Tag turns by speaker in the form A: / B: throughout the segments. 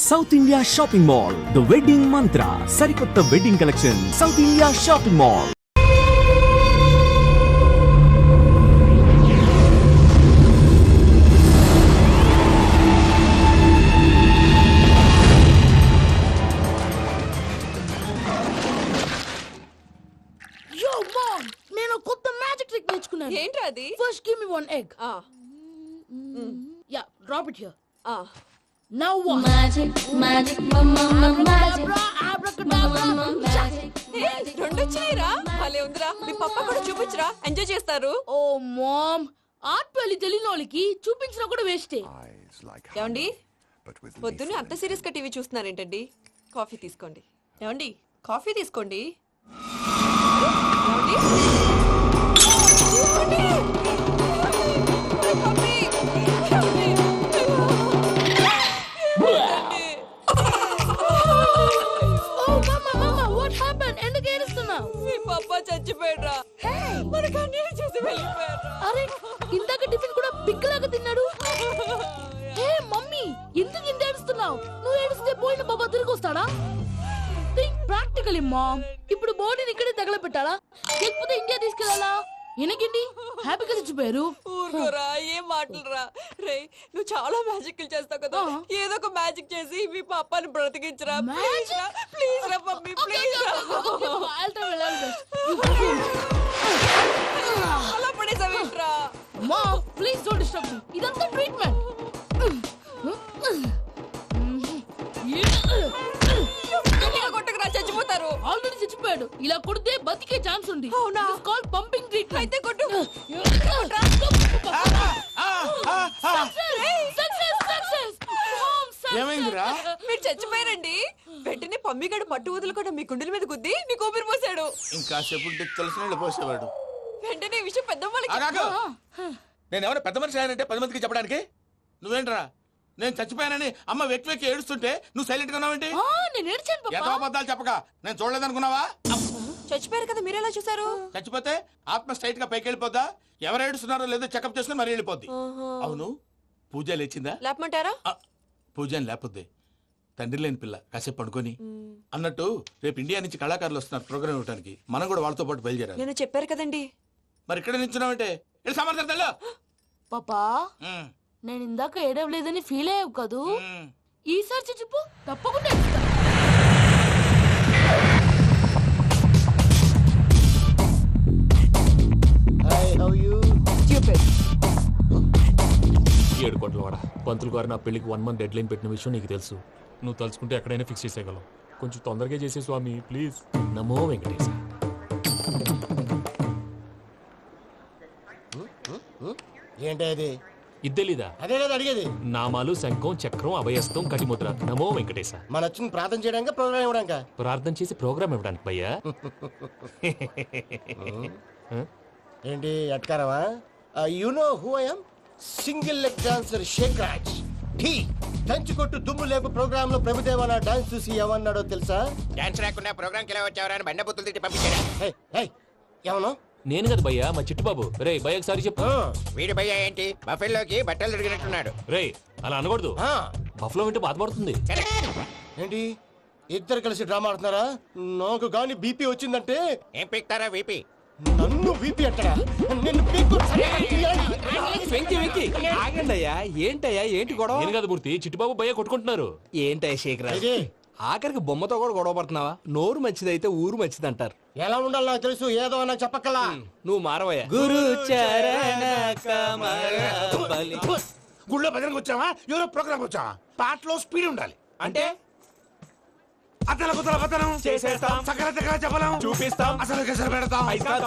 A: South India shopping mall, the wedding మంత్ర, సరికొత్త wedding collection, south India shopping mall.
B: Yo, mom! నేను కొత్త magic trick నేర్చుకున్నాను.
C: ఏంట్రా అది?
B: First give me one egg. Yeah, drop it here. Now what?
D: Magic, magic, mama, magic.
B: Abracadabra.
C: రెండు వచ్చినాయిరా. భలే ఉందిరా. మీ పప్ప కూడా చూపించరా, ఎంజాయ్ చేస్తారు.
B: Oh, mom. ఆర్ట్ పెళ్లి తెలియని వాళ్ళకి చూపించినా కూడా వేస్టే.
C: ఏమండి, పొద్దున్నే అంత సీరియస్ గా టీవీ చూస్తున్నారేంటండి? కాఫీ తీసుకోండి. ఏమండి, కాఫీ తీసుకోండి. ఏమండి? తీసుకోండి. కాఫీ. ఏమండి?
B: Oh, mama, what happened? ఎందుకు ఏడుస్తున్నావు?
C: మీ పప్ప చచ్చిపోయాడ్రా. మనకు అన్యాయం చేసి వెళ్ళిపోయాడ్రా.
B: అరే, ఇందాక టిఫిన్ కూడా బిగ్గలాగా తిన్నాడు. హే మమ్మీ, ఎందుకు ఇంత ఏడుస్తున్నావు? నువ్వు ఏడిస్తే పోయిన బాబా తిరిగి వస్తాడా? Think practically mom. ఇప్పుడు బాడీని ఇక్కడే తగలబెట్టాలా, లేకపోతే ఇండియా తీసుకెళ్లాలా? ఎనకండి హ్యాపీగా చచ్చిపోయారు.
C: ఊరుకోరా, ఏం మాటలురా. రే, నువ్వు చాలా మ్యాజిక్ చేస్తావు కదా, ఏదో ఒక మ్యాజిక్ చేసి మీ పాపాని బ్రతికించరా. ప్లీజ్ రా, ప్లీజ్ రా మమ్మీ, ప్లీజ్ రా. అలా పడేసావేంట్రా?
B: Mom please don't disturb me. ఇదంతా ట్రీట్మెంట్.
C: కొట్టకురా, చచ్చిపోతారు.
B: ఆల్రెడీ చచ్చిపోయాడు. ఇలా కొడితే బతికే ఛాన్స్ ఉంది.
C: అవునా?
B: It's called pumping treatment.
C: అయితే కొట్టు.
E: ఏమైందిరా?
C: మీరు చచ్చిపోయారండి. వెంటనే పమ్మిగాడు మట్టు వదులుకుండా మీ గుండెల మీద గుద్ది మీకు ఊపిరి పోసాడు.
E: ఇంకా సేపు తెలిసిన వాళ్ళు పోసేవాడు.
C: వెంటనే ఈ విషయం పెద్ద
E: నేను ఎవరైనా పెద్ద మనిషి ఆయనంటే 10 మందికి చెప్పడానికి నువ్వేంట్రా? నేను చచ్చిపోయానని అమ్మ వెక్కి వెక్కి ఏడుస్తుంటే నువ్వు సైలెంట్ గా ఉన్నావేంటి?
B: నేను ఏడ్చాను పాపా.
E: ఎంతో అబద్ధాలు చెప్పక నేను చూడలేదనుకున్నావా?
C: చచ్చిపోయారు కదా, మీరెలా చూసారు?
E: చచ్చిపోతే ఆత్మ స్ట్రైట్ గా పైకి వెళ్ళిపోద్దా? ఎవరు ఏడుస్తున్నారో లేదో చెకప్ చేసుకుని మరీ వెళ్ళిపోద్ది. అవును, పూజ లేచిందా?
C: లేపమంటారా?
E: పూజ అని లేకపోద్ది. తండ్రి లేని పిల్ల కాసేపు పడుకొని. అన్నట్టు రేపు ఇండియా నుంచి కళాకారులు వస్తున్నారు ప్రోగ్రామ్ ఇవ్వడానికి. మనం కూడా వాళ్ళతో పాటు బయలుదేరాలి.
C: నేను చెప్పారు కదండి.
E: మరి ఇక్కడ నిల్చున్నావంటే సమర్థతల్లో
B: పాపా, నేను ఇందాక ఏడవలేదని ఫీల్ అయ్యావు కదూ. ఈసారి చచ్చిపో, తప్పకుండా ఏడుస్తా.
F: ఏడు కోట్ల వాడ పంతులు గారు నా పెళ్లికి 1 month డెడ్ లైన్ పెట్టిన విషయం నీకు తెలుసు. నువ్వు తలుచుకుంటే ఎక్కడైనా ఫిక్స్ చేసేయగలవు. కొంచెం తొందరగా చేసే స్వామి ప్లీజ్. నమో వెంకటేశ.
G: ఏంటి అది?
F: ఇద్దెలీదా?
G: అదే కదా అడిగేది.
F: నామాలు, శంఖం, చక్రం, అభయస్తం, కటిముద్ర. నమో వెంకటేశ.
G: మన వచ్చింది ప్రార్థన చేయడానికి, ప్రోగ్రామ్ ఇవ్వడానిక?
F: ప్రార్థన చేసి ప్రోగ్రామ్ ఇవ్వడానికి భయ్యా.
G: ఏంటి ఎట్కారమా? You know who I am? Single leg dancer Shaik Raj. ఠీ దంచి కొట్టు దుమ్ము లేపు ప్రోగ్రామ్ లో ప్రభుదేవ నా డాన్స్ చూసి ఏమన్నాడో తెలుసా?
H: డాన్స్ రాకుండా ప్రోగ్రామ్ కి ఎలా వచ్చావరా అని బండ బుద్ధులు తిట్టి పంపించాడా?
G: ఏమను?
F: నేను కదా భయ్యా, మా చిట్టుబాబు. రే భయ్య ఒకసారి చెప్పు.
H: వీడి భయ్య ఏంటి బఫెల్లోకి బట్టలు తిరిగినట్టున్నాడు.
F: రే అలా అనకూడదు. బఫ్లో వింటే బాధపడుతుంది.
G: ఏంటి ఇద్దరు కలిసి డ్రామా ఆడుతున్నారా? నాకు గాని బీపీ వచ్చిందంటే
H: ఏం పీక్తారా వీపీ?
G: నన్ను బీపీ అంటారా? నిన్ను
I: ఆగండి అయ్యా, ఏంటయ్యా, ఏంటి గొడవ?
F: నేను కదా మూర్తి, చిట్టుబాబు భయ్య కొట్టుకుంటున్నారు.
I: ఏంటయ్యా శేఖరా, ఆఖరికి బొమ్మతో కూడా గొడవ పడుతున్నావా? నోరు మంచిదైతే ఊరు మంచిది అంటారు.
G: ఎలా ఉండాలి నాకు తెలుసు, ఏదో నాకు చెప్పక్కలా.
I: నువ్వు మారవయ్యా. గురు చరణ
E: గుళ్ళో భజనకు వచ్చావా? ఎవరో ప్రోగ్రామ్ వచ్చావా? పాటలో స్పీడ్ ఉండాలి.
I: అంటే
E: అతల కుతల పతనం
I: చేసేస్తాం,
E: సకల దగ్గర చెప్పలేం,
I: చూపిస్తాం,
E: అసలు గసలు పెడతాం,
I: అయితాం.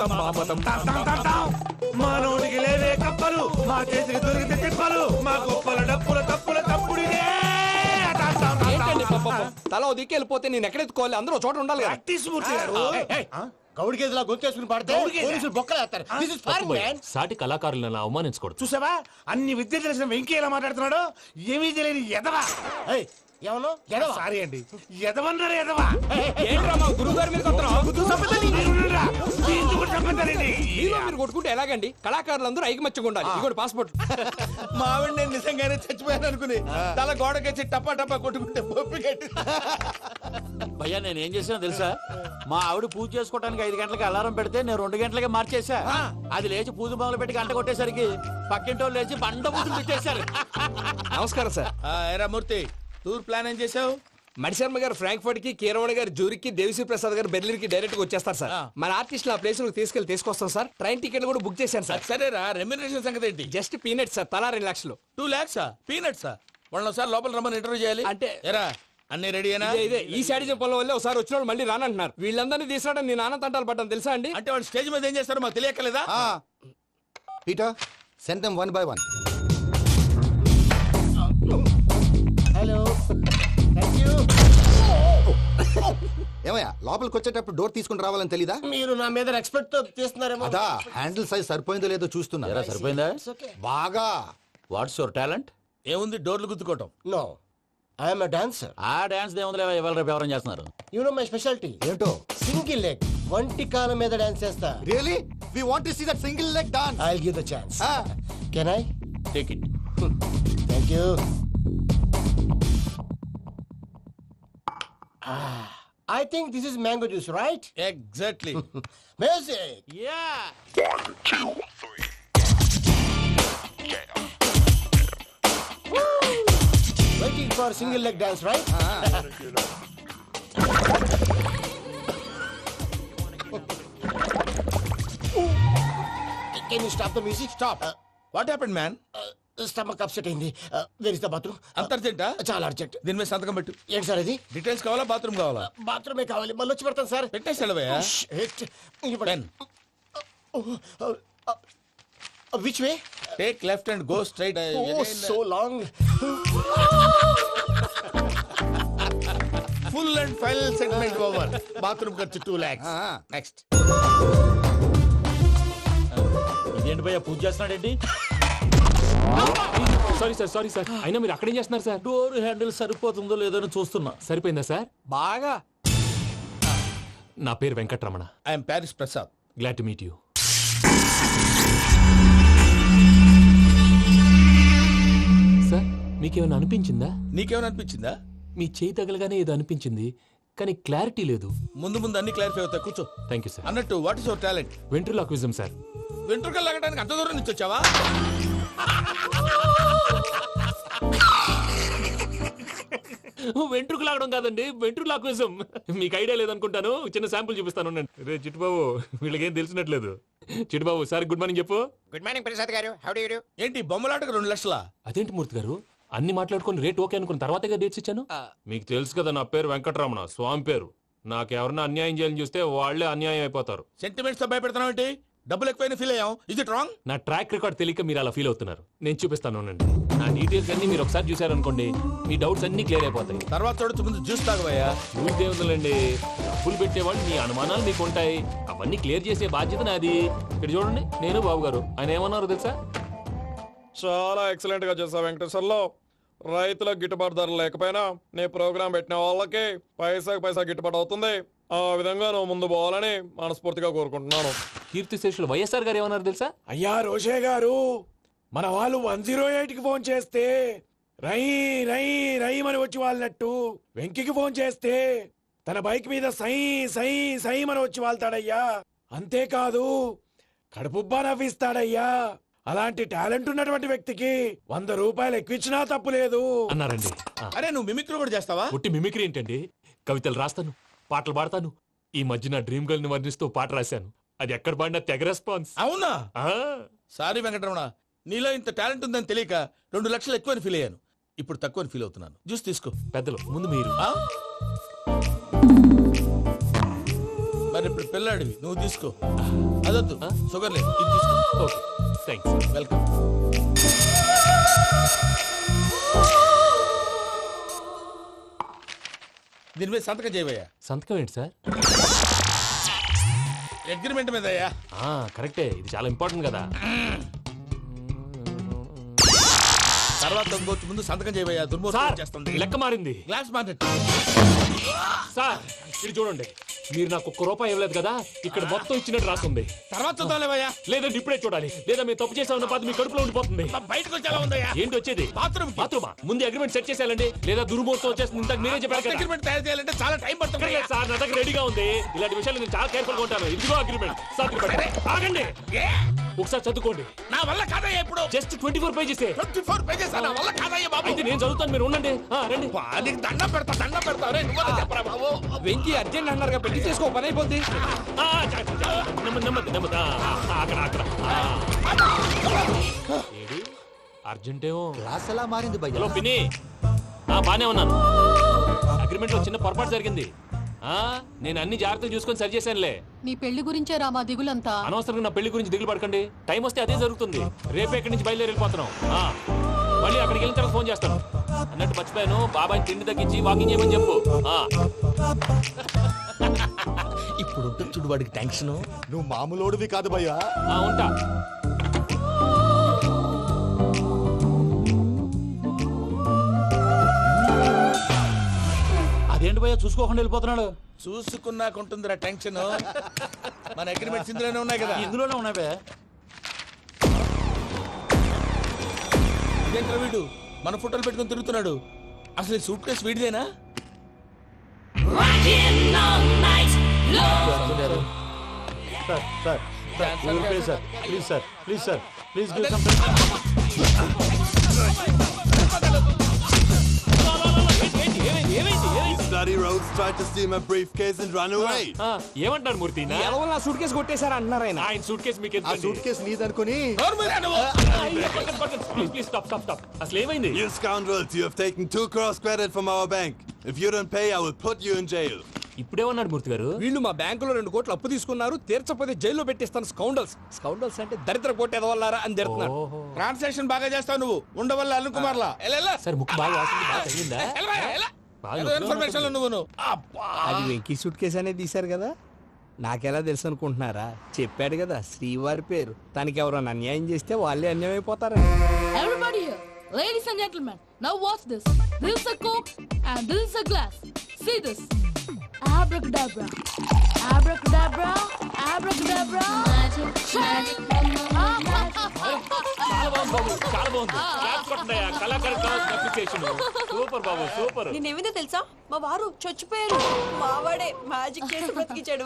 E: మా నోటికి లేవే కప్పలు, మా చేతికి దొరికితే తిప్పలు, మా గొప్పల డప్పుల తప్పుల తప్పుడిదే.
I: ఏంటండి తల ఓ దిక్కు వెళ్ళిపోతే నేను ఎక్కడెత్తుకోవాలి? అందరూ చోట ఉండాలి కదా.
E: ప్రాక్టీస్ మూర్తి గారు.
G: గౌడికి ఎదులా గొంతేసుకుని పాడితే పోలీసులు బొక్కలేస్తారు. This is foreign, man.
F: సాటి కళాకారులను అవమానించకూడదు.
E: చూసావా అన్ని విద్య తెలిసిన వెంకీ ఎలా మాట్లాడుతున్నాడు? ఏమీ తెలియని ఎదవా.
G: ఏమను ఎడవ
E: సారీ అండి ఎదవన్నారు ఎదవా
I: ఏంట్రా మా గురువు గారి మీద మీరు కొట్టుకుంటే ఎలాగండి? కళాకారులందరూ ఐకమత్యంగా ఉండాలి. ఇదిగోండి పాస్పోర్ట్.
E: మా ఆవిడ నేను నిజంగానే చచ్చిపోయాను అనుకుని తల గోడకొచ్చి టపా టపా కొట్టుకుంటే పొప్పి కట్టి
J: భయ్యా నేను ఏం చేసినా తెలుసా? మా ఆవిడ పూజ చేసుకోవడానికి 5 గంటలకి అలారం పెడితే నేను 2 గంటలకి మార్చేసా. అది లేచి పూజ మొదలు పెట్టి గంట కొట్టేసరికి పక్కింటి వాళ్ళు లేచి బండ పూజలు పెట్టేశారు.
I: నమస్కారం సార్.
E: ఏరా మూర్తి టూర్ ప్లాన్ ఏం చేసావు?
I: మణిశర్మ గారు ఫ్రాంక్ఫర్ట్ కి, కీరవాణి గారు జూరిక్ కి, దేవిశ్రీ ప్రసాద్ గారు బెర్లిన్ కి డైరెక్ట్ గా వచ్చేస్తారు సార్. మన ఆర్టిస్ట్ ఆ ప్లేస్ తీసుకొస్తాం సార్. ట్రైన్ టికెట్ కూడా బుక్ చేశాను సార్.
E: సరేరా రెమ్యూనరేషన్ సంగతి ఏంటి?
I: జస్ట్ పీనట్ సార్, తలా 2 లక్షలు.
E: 2 lakhs పీనట్సా? వాళ్ళని ఒకసారి లోపల రమ్మని ఇంటర్వ్యూ చేయాలి.
I: అంటే
E: ఎరా అన్ని రెడీయేనా?
I: ఇదే ఈ శాడిజం పనుల వల్లే ఒకసారి వచ్చిన వాళ్ళు మళ్ళీ రానంటున్నారు. వీళ్ళందరినీ తీసుకురావడం నేను నాన్న తంటాలు పడ్డాను తెలుసా అండి?
E: అంటే వాళ్ళు స్టేజ్ మీద ఏం చేస్తారో మాకు తెలియక్కలేదా?
K: Peter send them 1 by 1.
G: Hello thank you.
K: ఏమయ్యా లోపలికి వచ్చేటప్పుడు డోర్ తీసుకుని రావాలని తెలీదా?
G: మీరు నా మీద ఎక్స్పెక్ట్ తో తీస్తున్నారేమో.
K: అదా హ్యాండిల్ సైజ్ సరిపోయిందో లేదో చూస్తున్నా.
J: ఎరా సరిపోయిందా?
K: బాగా.
J: What's your talent?
E: ఏముంది డోర్లు గుద్దుకోవటం.
G: No I'm a dancer.
J: ఆ డాన్స్ దేవుందిలే, ఇవాళ రేపు ఎవరైనా చేస్తున్నారు.
G: యు నో మై స్పెషాలిటీ
K: ఏంటో?
G: సింగిల్ లెగ్, వంటి కాలం మీద డాన్స్ చేస్తా.
K: Really we want to see that single leg dance.
G: I will give the chance. Can I?
J: Take it.
G: Thank you. I think this is mango juice, right?
E: Exactly.
G: Music.
J: Yeah
G: Waiting for single leg dance, right? Can you stop the music?
E: Stop. What happened, man?
G: Stomach upset అయింది. Where is the bathroom?
E: అంత అర్జెంటా?
G: చాలా urgent.
E: దీని మీద సంతకం పెట్టు.
G: ఏంటి sir ఇది?
E: Details కావాలా బాత్రూమ్ కావాలా?
G: బాత్రూమే కావాలి. మళ్ళీ వచ్చి పెడతాను సార్.
E: పెట్టేసాడవయ్యా. Pen.
G: Which way?
E: Take left and go straight.
G: Oh, so long.
E: Full and final segment over. Bathroom ఖర్చు 2 lakhs. నెక్స్ట్.
J: ఇదేంటి భయ్యా పూజ చేస్తున్నాడేంటి?
F: Sorry sir. అయినా మీరు అక్కడేం చేస్తున్నారు సార్?
J: డోర్ హ్యాండిల్ సరిపోతుందో లేదో అని చూస్తున్నా.
F: సరిపోయిందా సార్?
I: బాగా.
F: నా పేరు Venkatramana.
E: I'm Paris Prasad.
F: Glad to meet you. Sir మీకేమైనా అనిపించిందా?
E: నీకేమైనా అనిపించిందా?
F: మీ చేయి తగలగానే ఏదో అనిపించింది, కానీ క్లారిటీ లేదు.
E: ముందు అన్ని క్లారిఫై అవుతాయి. కూర్చో.
F: Thank you sir.
E: అన్నట్టు what is your talent?
F: Ventriloquism sir.
E: వెంట్రుకలు లాగడానికి అంత దూరం నుంచి వచ్చావా?
F: వెంట్రుకు లాగడం కాదండి, వెంట్రులాక్విజం. మీకు ఐడియా లేదనుకుంటాను. చిన్న శాంపుల్ చూపిస్తాను. రే చిట్టుబాబు, వీళ్ళకేం తెలిసినట్లేదు. చిట్టుబాబు సార్ గుడ్ మార్నింగ్ చెప్పు.
H: Good morning Prasad garu. How do you do?
E: ఏంటి బొమ్మలాటకు 2 లక్షలా?
F: అదేంటి మూర్తి గారు, అన్ని మాట్లాడుకుని రేట్ ఓకే అనుకున్న తర్వాతగా డేట్స్ ఇచ్చాను. మీకు తెలుసు కదా నా పేరు వెంకటరమణ, స్వామి పేరు. నాకెవరన్నా అన్యాయం చేయాలని చూస్తే వాళ్లే అన్యాయం అయిపోతారు.
E: సెంటిమెంట్స్ తో భయపెడతావు ఏంటి? డబ్బులు ఎక్కువైనా ఫీల్ అయ్యాం. Is it wrong?
F: నా ట్రాక్ రికార్డ్ తెలియక మీరు అలా ఫీల్ అవుతున్నారు. నేను చూపిస్తాను ఉండండి. నా డీటెయిల్స్ అన్ని మీరు ఒకసారి చూసారనుకోండి, మీ డౌట్స్ అన్ని క్లియర్ అయిపోతాయి.
E: తర్వాత చూడొచ్చు, ముందు జ్యూస్ తాగవయ్యా.
F: చూస్తే ఉందండి, డబ్బులు పెట్టేవాళ్ళు మీ అనుమానాలు మీకు ఉంటాయి. అవన్నీ క్లియర్ చేసే బాధ్యత నాది. ఇక్కడ చూడండి, నేను బాబు గారు. ఆయన ఏమన్నారు తెలుసా? చాలా ఎక్సలెంట్ గా చేసా వెంకటేశ్వర్లో. రైతులకు గిట్టుబాటు ధర లేకపోయినా నీ ప్రోగ్రాం పెట్టిన వాళ్ళకి పైసా గిట్టుబాటు అవుతుంది. ఆ విధంగా నువ్వు ముందు పోవాలని మనస్ఫూర్తిగా కోరుకుంటున్నాను. కీర్తిశేషులు వైఎస్ఆర్ గారు ఏమన్నారు తెలుసా?
I: అయ్యా రోషే గారు, మన వాళ్ళు 108కి ఫోన్ చేస్తే రై రై రై అని వచ్చి వాళ్ళనట్టు, వెంకికి ఫోన్ చేస్తే తన బైక్ మీద సై సై సై అని వచ్చి వాళ్తాడయ్యా. అంతేకాదు కడుపుబ్బా నవ్విస్తాడయ్యా. అలాంటి టాలెంట్ ఉన్నటువంటి వ్యక్తికి 100 రూపాయలు ఎక్కువచ్చినా తప్పు లేదు అన్నారండి.
E: అరే నువ్వు మిమిక్రీ కూడా చేస్తావా?
F: ఒట్టి మిమిక్రీ ఏంటండి? కవితలు రాస్తాను, పాటలు పాడతాను. ఈ మధ్య నా డ్రీమ్ గర్ల్ ని వర్ణిస్తూ పాట రాశాను. అది ఎక్కడ పాడినా తెగ రెస్పాన్స్.
E: అవునా? సారీ వెంకటరమణ, నీలో ఇంత టాలెంట్ ఉందని తెలియక 2 లక్షలు ఎక్కువని ఫీల్ అయ్యాను. ఇప్పుడు తక్కువని ఫీల్ అవుతున్నాను. జ్యూస్ తీసుకో.
F: పెద్దలు ముందు మీరు.
E: మరి ఇప్పుడు పిల్లాడివి, నువ్వు తీసుకో. అదొద్దు, షుగర్ లేదు, ఇది తీసుకో.
F: Okay thanks.
E: వెల్కమ్. దీని మీద సంతకం చేయవయ్యా.
F: సంతకం ఏంటి సార్?
E: అగ్రిమెంట్ మీద అయ్యా.
F: కరెక్టే, ఇది చాలా ఇంపార్టెంట్ కదా.
E: తర్వాత ఇంకొచ్చి ముందు సంతకం చేయబోయా దుర్మోహం చేస్తుంది.
F: లెక్క మారింది.
E: గ్లాస్ మార్కెట్
F: సార్ ఇది చూడండి, మీరు నాకు ఒక్క రూపాయి ఇవ్వలేదు కదా, ఇక్కడ మొత్తం ఇచ్చినట్టు రాస్తుంది.
E: తర్వాత చూద్దాంలేవయ్యా.
F: లేదంటే ఇప్పుడే చూడాలి, లేదా మీరు తప్పు చేసామన్న బాధ మీ కడుపులో ఉండిపోతుంది.
E: బయటకు వచ్చేలా ఉందయ్యా.
F: ఏంటి వచ్చేది?
E: బాత్రూమ్
F: బాత్రూమా? ముందు అగ్రిమెంట్ సెట్ చేసేయాలండి, లేదా దుర్మూర్తం వచ్చేస్తుంది. ఇంతకు మీరే చెప్పారు కదా.
E: అగ్రిమెంట్ తయారు చేయాలంటే చాలా టైం పడుతుంది.
F: లేదు సార్, నా దగ్గర రెడీగా ఉంది. ఇలాంటి విషయాలు నేను చాలా కేర్ఫుల్ గా ఉంటాను. ఇదిగో అగ్రిమెంట్. సార్ ఆగండి, ఒకసారి చదువుకోండి.
E: నా వల్ల కాదయ్యా. ఇప్పుడు
F: జస్ట్ 24 పేజెస్.
E: 24 పేజెస్ నా వల్ల కాదయ్యా బాబు.
F: అయితే నేను చదువుతాను, మీరు ఉండండి. రండి.
E: నీకు దండం పెడతా రే. నువ్వు చెప్పరా బాబు.
J: వెంకీ అర్జెంట్ అన్నారుగా, పెళ్లి చేసుకో, పని అయిపోద్ది.
F: నెమ్మది నెమ్మది నెమ్మది. అక్కడ అక్కడ. ఏడి అర్జెంటేమో.
K: క్లాస్ ఎలా మారింది భయ్యా?
F: హలో పిన్ని, బానే ఉన్నాను. అగ్రిమెంట్ లో చిన్న పొరపాటు జరిగింది. నేను అన్ని జాగ్రత్తలు చూసుకొని సరి చేశానులే.
C: నీ పెళ్లి గురించే రామా దిగులంతా.
F: అనవసరంగా నా పెళ్లి గురించి దిగులు పడకండి. టైం వస్తే అదే జరుగుతుంది. రేపే ఇక్కడి నుంచి బయలుదేరి వెళ్ళిపోతున్నాం. మళ్ళీ అక్కడికి వెళ్ళిన తర్వాత ఫోన్ చేస్తాను. అన్నట్టు మర్చిపోయాను, బాబాయ్ తిండి తగ్గించి వాకింగ్ చేయమని చెప్పు.
E: ఇప్పుడు ఉంటుంది చూడు వాడికి టెన్షన్.
K: నువ్వు మామూలోడివి కాదు భయ్యా.
F: ఉంటా.
J: అదేంటి భయ్యా చూసుకోకుండా వెళ్ళిపోతున్నాడు?
E: చూసుకున్నాకుంటుందిరా టెన్షన్. మన అగ్రిమెంట్స్ ఇందులోనే ఉన్నాయి కదా.
J: ఇందులోనే ఉన్నావే.
E: ఇదేంట్రా వీడు మన ఫోటోలు పెట్టుకుని తిరుగుతున్నాడు. అసలు ఈ సూట్ కేసు వీడిదేనా?
J: Please sir, please sir, please
L: Bloody rogues tried to steal my briefcase and run away.
F: ఏమంటారు మూర్తి?
J: నా సూట్ కేసు కొట్టేశారు అంటున్నారు ఆయన.
F: ఆయన సూట్ కేసు మీకు
K: ఆ సూట్ కేసు నీదనుకుని
F: ప్లీజ్ స్టాప్ స్టాప్ స్టాప్. అసలు ఏమైంది?
L: You scoundrels, you have taken 2 crores credit from our bank. If you don't pay, I will put you in jail.
F: ఇప్పుడేమన్నాడు మూర్తి గారు?
J: వీళ్ళు మా బ్యాంకులో 2 కోట్లు అప్పు తీసుకున్నారు, తీర్చకపోతే జైల్లో పెట్టిస్తాను. స్కౌండల్స్. స్కౌండల్స్ అంటే దరిద్ర కోట ఎదవల్లారా అని తిడుతున్నారు.
E: ట్రాన్సాక్షన్ బాగా చేస్తావు నువ్వు. ఉండవల్ల అరుణ్ కుమార్ లా.
F: సార్ ముక్కు బాగా వాసింది, బాగా తగ్గిందా?
E: ఇన్ఫర్మేషన్ నువ్వు.
J: అది వెంకీ సూట్ కేసు అనేది తీశారు కదా, నాకెలా తెలుసు అనుకుంటున్నారా? చెప్పాడు కదా శ్రీవారి పేరు. తనకి ఎవరైనా అన్యాయం చేస్తే వాళ్ళే అన్యాయం అయిపోతారు.
B: Everybody here, ladies and gentlemen, now watch this. This is a Coke and this is a glass. See this. Abracadabra. Abracadabra. Abracadabra.
F: చాలా బాగుంది బాబు, చాలా బాగుంది. క్లాప్స్ కొట్టండి. కళాకారు అప్లికేషన్ సూపర్ బాబు, సూపర్.
C: నేనేమిందో తెలుసా, మా వారు చచ్చిపోయారు. మావాడే మ్యాజిక్ చేసి బ్రతికించాడు.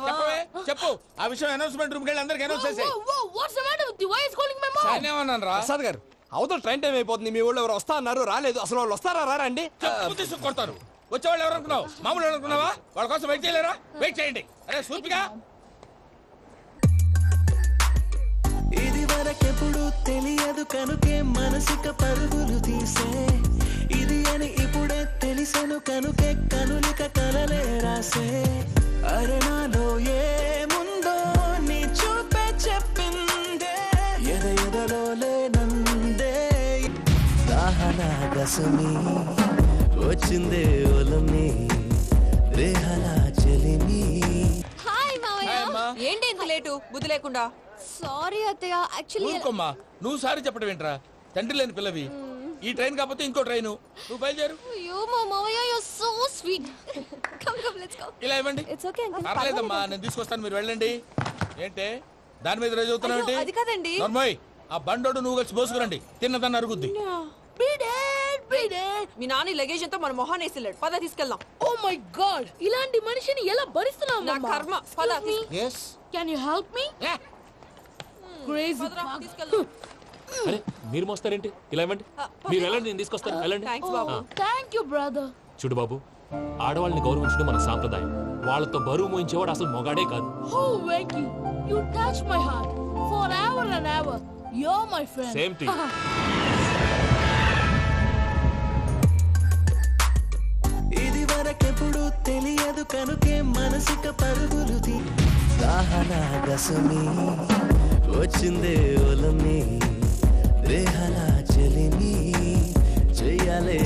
E: చెప్పు ఆ విషయం. అనౌన్స్మెంట్ రూమ్ కెళ్ళి అందరికి అనౌన్స్ చేసేయ్.
B: Whoa, what's the matter with you? Why is calling my mom?
E: నేనేమన్నాను రా?
J: ప్రసాద్ గారు, అవతల ట్రైన్ టైం అయిపోతుంది. మీ వాళ్ళు ఎవరు వస్తా అన్నారు, రాలేదు. అసలు వాళ్ళు వస్తారా రారా అండి?
E: చెప్పు తీసుకు కొడతారు. వచ్చేవాళ్ళు ఎవరు అనుకున్నావు? మామూలు అనుకున్నావా? వాళ్ళ కోసం వెయిట్ చేయలేరా? వెయిట్ చేయండి. అరే సూపిగా.
M: ఇది వరకెప్పుడు తెలియదు కనుకే మనసుక పరుగులు తీసే, ఇది అని ఇప్పుడే తెలిసెను కనుకే కనులిక కలలే రాసే. అరణాలో ఏముందో నీ చూపే చెప్పిందే, ఎదలో లేనందే. దాహనా గసమి వచ్చిందే ఒలమి, రేహనా చెలిమి.
C: హాయ్ మావయ్య. ఏంటి ఇంత లేటు? బుద్ధి లేకుండా.
D: సారీ అత్తయ్య, యాక్చువల్లీ
E: ఊరుకోమ్మా. నువ్వు సారీ చెప్పడం ఏంట్రా? తండ్రి లేని పిల్లవి. ఈ ట్రైన్ కాకపోతే ఇంకో ట్రైన్. నువ్వు బయలుదేరు.
D: అయ్యో మా మావయ్య, you are so sweet. Come come let's go.
E: ఇలా ఇవ్వండి.
D: It's okay uncle.
E: పర్లేదమ్మా, నేను తీసుకొస్తాను, మీరు వెళ్ళండి. ఏంటే దాని మీద రోజు అవుతున్నావు ఏంటి?
C: అది కాదండి.
E: నర్మోయ్, ఆ బండోడు నువ్వు కలిసి పోసుకురండి. తిన్నదాన్ని అరుగుద్ది.
C: మీ నాన్న లగేజ్ అంతా మన మొహాన్ వేసిల్లాడు. పద తీసుకెళ్దాం.
B: Oh my God! ఇలాంటి మనిషిని ఎలా భరిస్తున్నావు?
C: నా కర్మ. పద
K: yes
B: Can you help me? Crazy.
C: తీసుకెళ్దాం.
F: అరే మీరు మోస్తారేంటి? ఇలా ఇవ్వండి. మీరు వెళ్ళండి, నేను తీసుకొస్తాను. వెళ్ళండి.
C: Thanks Babu.
B: Thank you, brother.
F: చూడు బాబు, ఆడవాళ్ళని గౌరవించడం మన సాంప్రదాయం. వాళ్ళతో బరువు మోయించేవాడు అసలు మొగాడే కాదు.
B: Oh, Venky, you touch my heart forever and ever. You're my friend.
F: Same to you.
M: ఇది వరకెప్పుడు తెలియదు కనుకే మనసుక పరుగులు తీ. దాహనా గసమి వచ్చిందే ఒలమి, రేహనా చెలిమి చెయ్యాలే.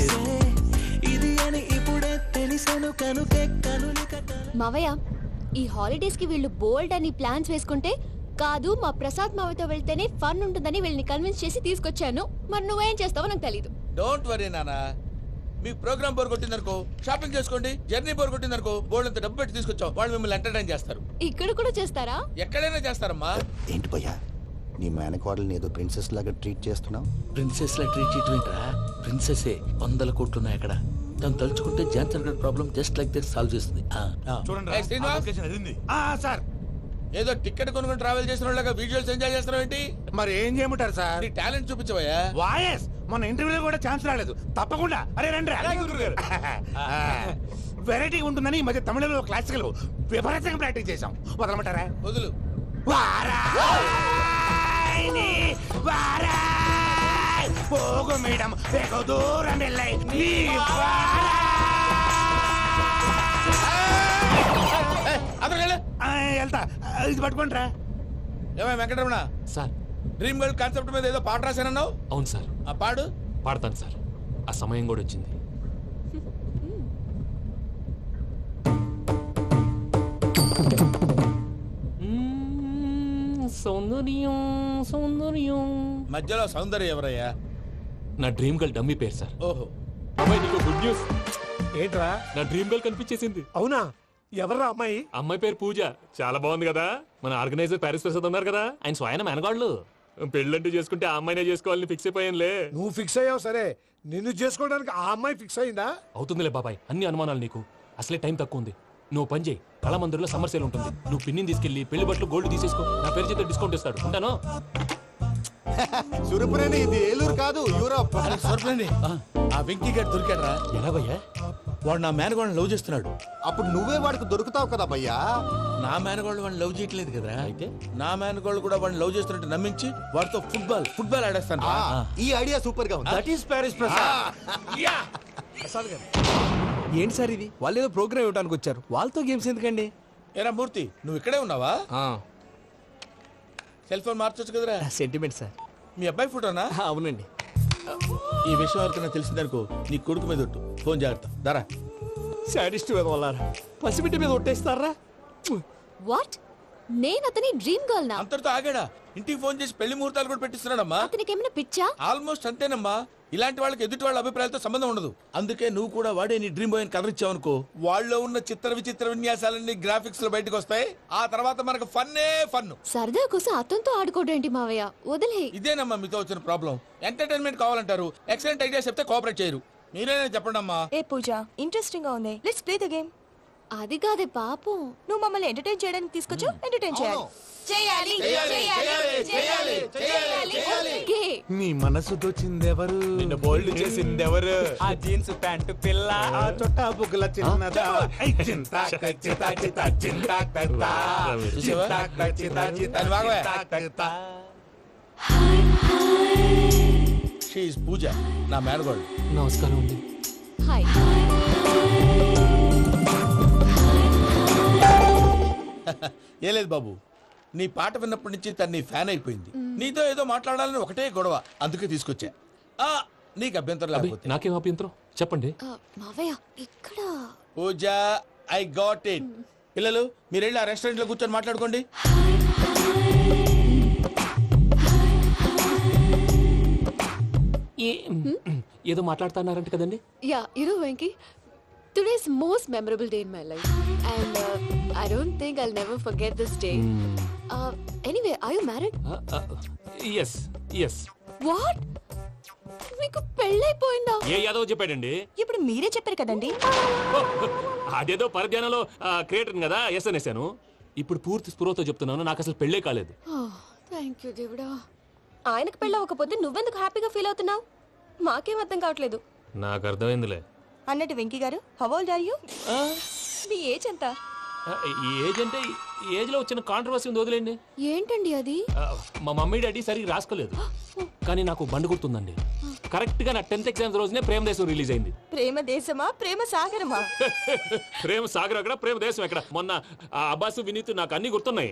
M: ఇది అని ఇప్పుడే తెలిసెను కనుకే కనులిక.
D: మావయ్య, ఈ హాలిడేస్ కి వీళ్ళు బోల్డ్ అని ప్లాన్స్ వేసుకుంటే, కాదు మా ప్రసాద్ మావయ్యతో వెళ్తేనే ఫన్ ఉంటుందని వీళ్ళని కన్విన్స్ చేసి తీసుకొచ్చాను. మరి నువ్వేం చేస్తావో నాకు తెలీదు.
E: డోంట్ వరీ నానా. మీకు ప్రోగ్రామ్ బోర్ కొట్టిందనుకో షాపింగ్ చేసుకోండి. జర్నీ బోర్ కొట్టిందనుకో బోర్డు అంత డబ్బు పెట్టి తీసుకొచ్చాం. వాళ్ళు మిమ్మల్ని ఎంటర్టైన్ చేస్తారు.
D: ఇక్కడ కూడా చేస్తారా?
E: ఎక్కడైనా చేస్తారమ్మా.
K: ఏంటి భయ్యా నీ మేనకోడల్ని ఏదో ప్రిన్సెస్ లాగా ట్రీట్ చేస్తున్నావు?
J: ప్రిన్సెస్ లా ట్రీట్ చేయటం ఏంట్రా? ప్రిన్సెసే 100 కోట్లు ఉన్నాయి అక్కడ. తను తలుచుకుంటే జాన్సన్ గడ్ problem just like that solve చేస్తుంది.
E: ఏయ్, శ్రీనివాస్,
G: సార్
E: ఏదో టికెట్ కొనుక్కొని ట్రావెల్ చేసిన వాళ్ళగా వీడియోస్ ఎంజాయ్ చేస్తున్నావు ఏంటి?
G: మరి ఏం చేయమంటారు సార్?
E: నీ టాలెంట్ చూపించవయ్యా.
G: వాయస్ మన ఇంటర్వ్యూలో కూడా ఛాన్స్ రాలేదు. తప్పకుండా అరే రండి. వెరైటీ ఉంటుందని ఈ మధ్య తమిళలో క్లాసికల్ విపరీతంగా ప్రాక్టీస్ చేశాం. వదలమంటారా?
E: వదులు.
G: పోగు మేడం వెగు దూరం వెళ్ళై నీ వెళ్తా. ఇది పట్టుకుంటారా?
E: ఏమై Venkataramana,
F: sir
E: dream girl concept మీద ఏదో పాట రాశానన్నావు.
F: అవును సార్.
E: ఆ పాడు.
F: పాడతాను సార్. ఆ సమయం కూడా వచ్చింది. సౌందర్యం సౌందర్యం.
E: మధ్యలో సౌందర్య ఎవరయ్యా?
F: నా డ్రీమ్ గర్ల్ డమ్మీ పేరు సార్.
E: ఓహో.
F: అమ్మాయి నీకు గుడ్ న్యూస్.
G: ఏంట్రా?
F: నా డ్రీమ్ గర్ల్ కనిపించేసింది.
G: అవునా? ఎవర్రా అమ్మాయి?
F: అమ్మాయి పేరు పూజ. చాలా బాగుంది కదా. మన ఆర్గనైజర్ ప్యారిస్ ప్రసాద్ ఉన్నారు కదా, ఆయన స్వయం మెనగాళ్ళు. పెళ్ళంటూ చేసుకుంటే ఆ అమ్మాయినే చేసుకోవాలని ఫిక్స్ అయిపోయానులే.
G: నువ్వు ఫిక్స్ అయ్యావు సరే, నిన్ను చేసుకోవడానికి ఆ అమ్మాయి ఫిక్స్ అయిందా?
F: అవుతుందిలే బాబాయ్, అన్ని అనుమానాలు నీకు. అసలే టైం తక్కువ ఉంది. నువ్వు పని చేయి, కళామందిర్లో సమ్మర్ సేల్ ఉంటుంది. నువ్వు పిన్నిని తీసుకెళ్లి పెళ్లి బట్టలు గోల్డ్ తీసేసుకో. నా పేరు చేత డిస్కౌంట్ ఇస్తాడు. ఉంటాను.
K: సురపురేని ఇది ఏలూరు కాదు, యూరోప్.
E: ఆ వెంకీ గారు దొరికాడరా?
F: ఎలా భయ్యా?
E: వాడు నా మేనగోళ్ళని లవ్ చేస్తున్నాడు.
K: అప్పుడు నువ్వే వాడికి దొరుకుతావు కదా భయ్యా.
E: నా మేనగోళ్ళు వాడిని లవ్ చేయట్లేదు కదరా.
F: అయితే
E: నా మేనగోళ్ళు కూడా వాడిని లవ్ చేస్తున్నట్టు నమ్మించి వాడితో ఫుట్బాల్ ఆడేస్తాను.
K: ఈ ఐడియా సూపర్ గా ఉంది.
G: That is Paris Prasad.
A: ఏంటి సార్ ఇది? వాళ్ళు ఏదో ప్రోగ్రామ్ ఇవ్వడానికి వచ్చారు, వాళ్ళతో గేమ్స్ ఎందుకండి?
E: ఏరా మూర్తి, నువ్వు ఇక్కడే ఉన్నావా? సెల్ ఫోన్ మార్చొచ్చు కదరా.
A: Sentiment sir.
E: మీ అబ్బాయి ఫోటోనా?
A: అవునండి.
E: ఈ విషయం ఎవరికైనా తెలిసిందనుకో నీ కొడుకు మీద ఒట్టు. ఫోన్ జాగ్రత్త. దారా.
A: సాడిస్ట్ మీద వాళ్ళారా? పసిబిడ్డ మీద ఒట్టేస్తారా?
D: వాట్? నేను అతని డ్రీమ్ గర్ల్ నా?
E: అంతటితో ఆగాడా? ఇంటికి ఫోన్ చేసి పెళ్లి ముహూర్తాలు కూడా పెట్టిస్తున్నాడమ్మా.
D: అతనికి ఏమైనా పిచ్చా?
E: ఆల్మోస్ట్ అంతేనమ్మా. ఇలాంటి వాళ్ళకి ఎదుటి వాళ్ళ అభిప్రాయాలతో సంబంధం ఉండదు. అందుకే నువ్వు కూడా వాడే నీ డ్రీమ్ బాయ్ కవర్ ఇచ్చావనుకో, వాళ్ళలో ఉన్న చిత్ర విచిత్ర విన్యాసాలన్నీ గ్రాఫిక్స్ లో బయటకు వస్తాయి. ఆ తర్వాత మనకు ఫన్నే ఫన్.
D: సరదా కోసం అతనితో ఆడుకోవడం ఏంటి మావయ్య? వదిలే.
E: ఇదేనమ్మా మీతో వచ్చిన ప్రాబ్లం. ఎంటర్టైన్మెంట్ కావాలంటారు, ఎక్సలెంట్ ఐడియా చెప్తే కోఆపరేట్ చేయరు. మీరేనా చెప్పండి అమ్మా.
C: ఏ పూజ, ఇంట్రెస్టింగ్ గా ఉంది. Let's play the game.
D: అది కాదే పాపం.
C: నువ్వు మమ్మల్ని ఎంటర్టైన్ చేయడానికి తీసుకొచ్చు. ఎంటర్టైన్ చేయాలి.
D: ఓకే.
G: నీ మనసు దోచిందెవరు?
A: నిన్ను బోల్డ్ చేసింది ఎవరు? ఆ జీన్స్ ప్యాంటు పిల్ల,
G: ఆ చొట్టా బుగ్గల చిన్నదా. ఐ చింతా కచ్చితా చితా చింతా కత్తా.
E: చూసావా? దాన్ని బాగోయ్. She is పూజ, నా మేనగోడు.
F: నమస్కారం అండి.
D: హాయ్.
E: ఏ లేదు బాబు, నీ పాట విన్నప్పటి నుంచి తను నీ ఫ్యాన్ అయిపోయింది. నీతో ఏదో మాట్లాడాలని ఒకటే గొడవ, అందుకే తీసుకొచ్చా. నీకు అభ్యంతరం
F: అబ్బే,
E: లేకపోతే.
F: నాకేం అభ్యంతరం చెప్పండి.
D: మావయ్య ఇక్కడ.
E: పూజ, ఐ గాట్ ఇట్. పిల్లలు మీరు వెళ్ళి ఆ రెస్టారెంట్ లో కూర్చొని మాట్లాడుకోండి.
F: ఏదో మాట్లాడుతున్నారంట కదండి.
D: Yeah, Venky, today's most memorable day in my life, and I don't think I'll never forget this day. Anyway, are you married?
F: Yes yes.
D: What? మీకు పెళ్ళైపోయిందా?
F: ఏ యాదవ్ చెప్పాడండి?
C: ఇప్పుడు మీరే చెప్పారు కదండి.
F: అదేదో పరధ్యానంలో క్రియేటర్ కదా ఎస్ అనేసాను. ఇప్పుడు పూర్తి స్పృహతో చెప్తున్నాను, నాకు అసలు పెళ్ళే కాలేదు.
D: థ్యాంక్ యూ దేవుడా.
C: ఆయనకు పెళ్ళవకపోతే నువ్వెందుకు హ్యాపీగా ఫీల్ అవుతున్నావు? మాకేం అర్థం కావట్లేదు.
F: నాకు అర్థమైందిలే.
C: అన్నట్టు Venky garu, how old are you? మీ ఏజ్ ఎంత?
F: ఏజ్ అంటే ఏజ్ లో వచ్చిన కాంట్రవర్సీ ఉంది, వదిలేండి.
D: ఏంటండి అది?
F: మా మమ్మీ డాడీ సరిగ్గా రాసుకోలేదు, కానీ నాకు బండి గుర్తుందండి. కరెక్ట్ గా నా 10th ఎగ్జామ్స్ రోజునే ప్రేమ దేశం రిలీజ్ అయింది.
C: ప్రేమ దేశమా ప్రేమ సాగరమా?
F: ప్రేమ సాగర్ అక్కడ, ప్రేమ దేశం ఎక్కడ? మొన్న అబ్బాసు వినీత్ నాకు అన్ని గుర్తున్నాయి.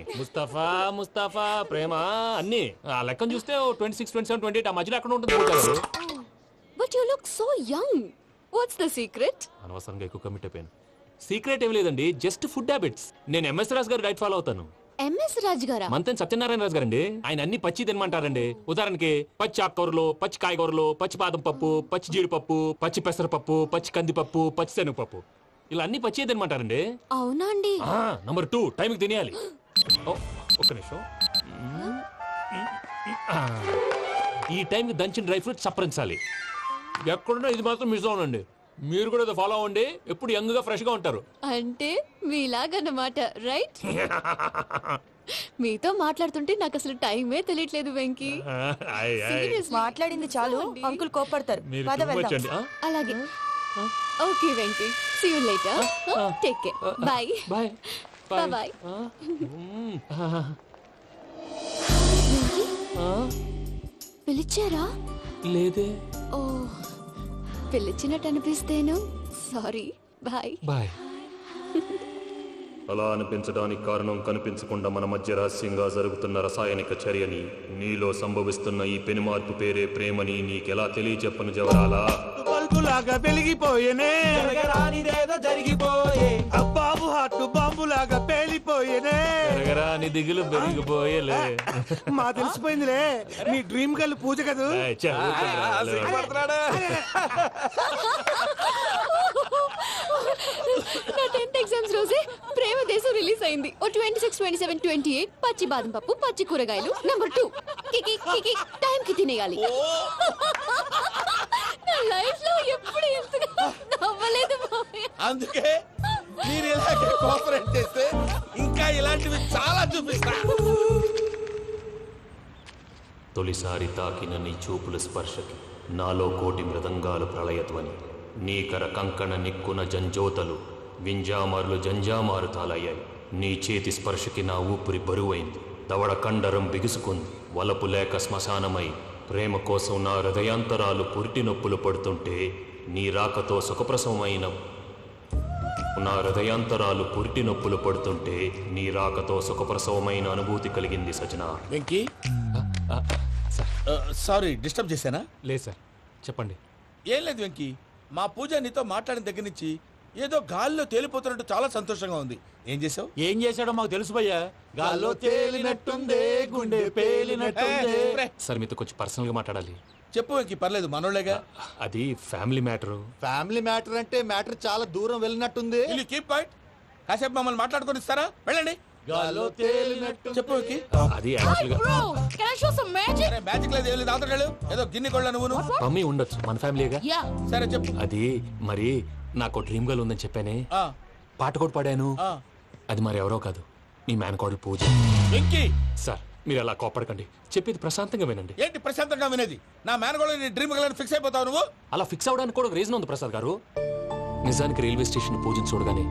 F: ముస్తఫా ప్రేమ అన్ని ఆ లెక్కను చూస్తే 26, 27, 28 ఆ మధ్యలో అక్కడ ఉంటుంది.
D: But you look so young. What's the secret?
F: అనవసరంగా ఎక్కువ కమిట్ అయిపోయాను. సీక్రెట్ ఏం లేదండి, జస్ట్ ఫుడ్ హ్యాబిట్స్. నేను ఎంఎస్ రాజ్ గారు డైట్ ఫాలో అవుతాను.
D: ఎంఎస్ రాజ్ గారా?
F: మంతెన్ సత్యనారాయణ రాజు గారండి. ఆయన అన్ని పచ్చి తినమంటారండి. ఉదాహరణకి పచ్చి ఆకుకూరలు, పచ్చి కాయగూరలు, పచ్చి బాదం పప్పు, పచ్చి జీడిపప్పు, పచ్చి పెసరపప్పు, పచ్చి కందిపప్పు, పచ్చి శనగపప్పు, ఇలా అన్ని పచ్చి తినమంటారండి.
D: అవునా అండి?
F: నంబర్ 2 టైంకి తినేయాలి. ఒక్క నిమిషం. ఈ టైంకి దంచిన డ్రై ఫ్రూట్స్ సప్పరించాలి. ఎక్కడున్నా ఇది మాత్రం మిస్ అవునండి. మీరు కూడా ఫాలో అవ్వండి. ఎప్పుడు యంగ్ గా ఫ్రెష్ గా ఉంటారు.
D: అంటే మీలాగన్నమాట, రైట్? మీతో మాట్లాడుతుంటే నాకు అసలు టైమే తెలియట్లేదు వెంకీ. Seriously.
C: మాట్లాడింది చాలు, అంకుల్ కోపడతారు.
F: మీరు
C: పద
F: too much
C: వెళ్దాం.
F: అండి.
D: అలాగే. Okay Venky, see you later. Take care. Bye
F: bye
D: bye. పిలిచారా?
F: లేదే.
D: ఓ, పిలిచినట్టు అనిపిస్తేను సారీ. Bye
F: bye.
N: అలా అనిపించడానికి కారణం కనిపించకుండా మన మధ్య రహస్యంగా జరుగుతున్న రసాయనిక చర్యని, నీలో సంభవిస్తున్న ఈ పెనుమార్పు పేరే ప్రేమని నీకెలా తెలియచెప్పను జవరాలా?
J: బల్బులాగా వెలిగిపోయేనే, జరిగిపోయే బాబు హార్ట్ బాంబులాగా పేలిపోయేనే.
F: నీ దిగులు పెరిగిపోయేలే.
J: మా తెలిసిపోయిందిలే, మీ డ్రీమ్ గర్ల్ పూజ కదూ.
D: నా 10th ఎగ్జామ్స్ రోజే ప్రేమ దేశం రిలీజ్ అయింది. ఓ 26, 27, 28 పచ్చి బాదం పప్పు, పచ్చి కూరగాయలు. నంబర్ 2 కికి కికి టైం కి తినేయాలి. నా లైఫ్ లో ఎప్పుడు ఇంతగా నవ్వలేదు మామయ్య.
E: అందుకే మీరు ఇలాగే కోఆపరేట్ చేస్తే ఇంకా ఇలాంటివి చాలా చూపిస్తా.
N: తొలిసారి తాకిన నీ చూపుల స్పర్శకి నాలో కోటి మృదంగాలు ప్రళయధ్వని, నీకర కంకణ నిక్కున జంజోతలు వింజామారులు జంజామారు తాలయ్యాయి. నీ చేతి స్పర్శకి నా ఊపిరి బరువైంది, దవడ కండరం బిగుసుకుంది. వలపు లేక శ్మశానమై ప్రేమ కోసం నా హృదయాంతరాలు పురిటి నొప్పులు పడుతుంటే, నీ రాకతో సుఖప్రసవమైన నా హృదయాంతరాలు పురిటి నొప్పులు పడుతుంటే నీ రాకతో సుఖప్రసవమైన అనుభూతి కలిగింది సజనా.
E: వెంకీ, సారీ డిస్టర్బ్ చేశానా?
F: లేదు సార్, చెప్పండి.
E: ఏం లేదు వెంకీ, మా పూజ నీతో మాట్లాడిన దగ్గర నుంచి ఏదో గాల్లో తేలిపోతున్నట్టు చాలా సంతోషంగా ఉంది. ఏం చేసావు?
J: ఏం చేశాడో మాకు తెలుసు భయ్యా. గాల్లో తేలినట్టుందే, గుండె పేలినట్టుందే.
F: సార్ మీతో కొంచెం పర్సనల్ గా మాట్లాడాలి.
E: చెప్పు వెంకీ, పర్లేదు మనోళ్ళేగా.
F: అది ఫ్యామిలీ మ్యాటరు.
K: ఫ్యామిలీ మ్యాటర్ అంటే మ్యాటర్ చాలా దూరం వెళ్ళినట్టుంది.
E: Keep point. కాసేపు మమ్మల్ని మాట్లాడుకొని ఇస్తారా? వెళ్ళండి.
K: గాల్లో తేలినట్టు.
E: చెప్పు వెంకీ.
F: అది యాక్చువల్గా
B: Bro, can I show some magic?
E: Magic లేదు, ఏం లేదు. ఆతడాడు ఏదో గిన్నె కొళ్ళ నువ్వు.
F: మమ్మీ ఉండొచ్చు, మన ఫ్యామిలీగా.
B: Yeah.
E: సరే చెప్పు.
F: అది మరి నాకు డ్రీమ్ గర్ల్ ఉందని చెప్పానే,
E: ఆ,
F: పాట కూడా పాడాను.
E: ఆ.
F: అది మరి ఎవరో కాదు, మీ మేనకోడలు పూజ.
E: వెంకీ,
F: సార్ మీరు అలా కోపడకండి, చెప్పేది ప్రశాంతంగా వినండి.
E: ఏంటి ప్రశాంతంగా వినేది? నా మేనగోళ నీ డ్రీమ్ గర్ల్ ఫిక్స్ అయిపోతావు నువ్వు.
F: అలా ఫిక్స్ అవడానికి కూడా ఒక రీజన్ ఉంది ప్రసాద్ గారు. నిజానికి రైల్వే స్టేషన్ పూజను చూడగానే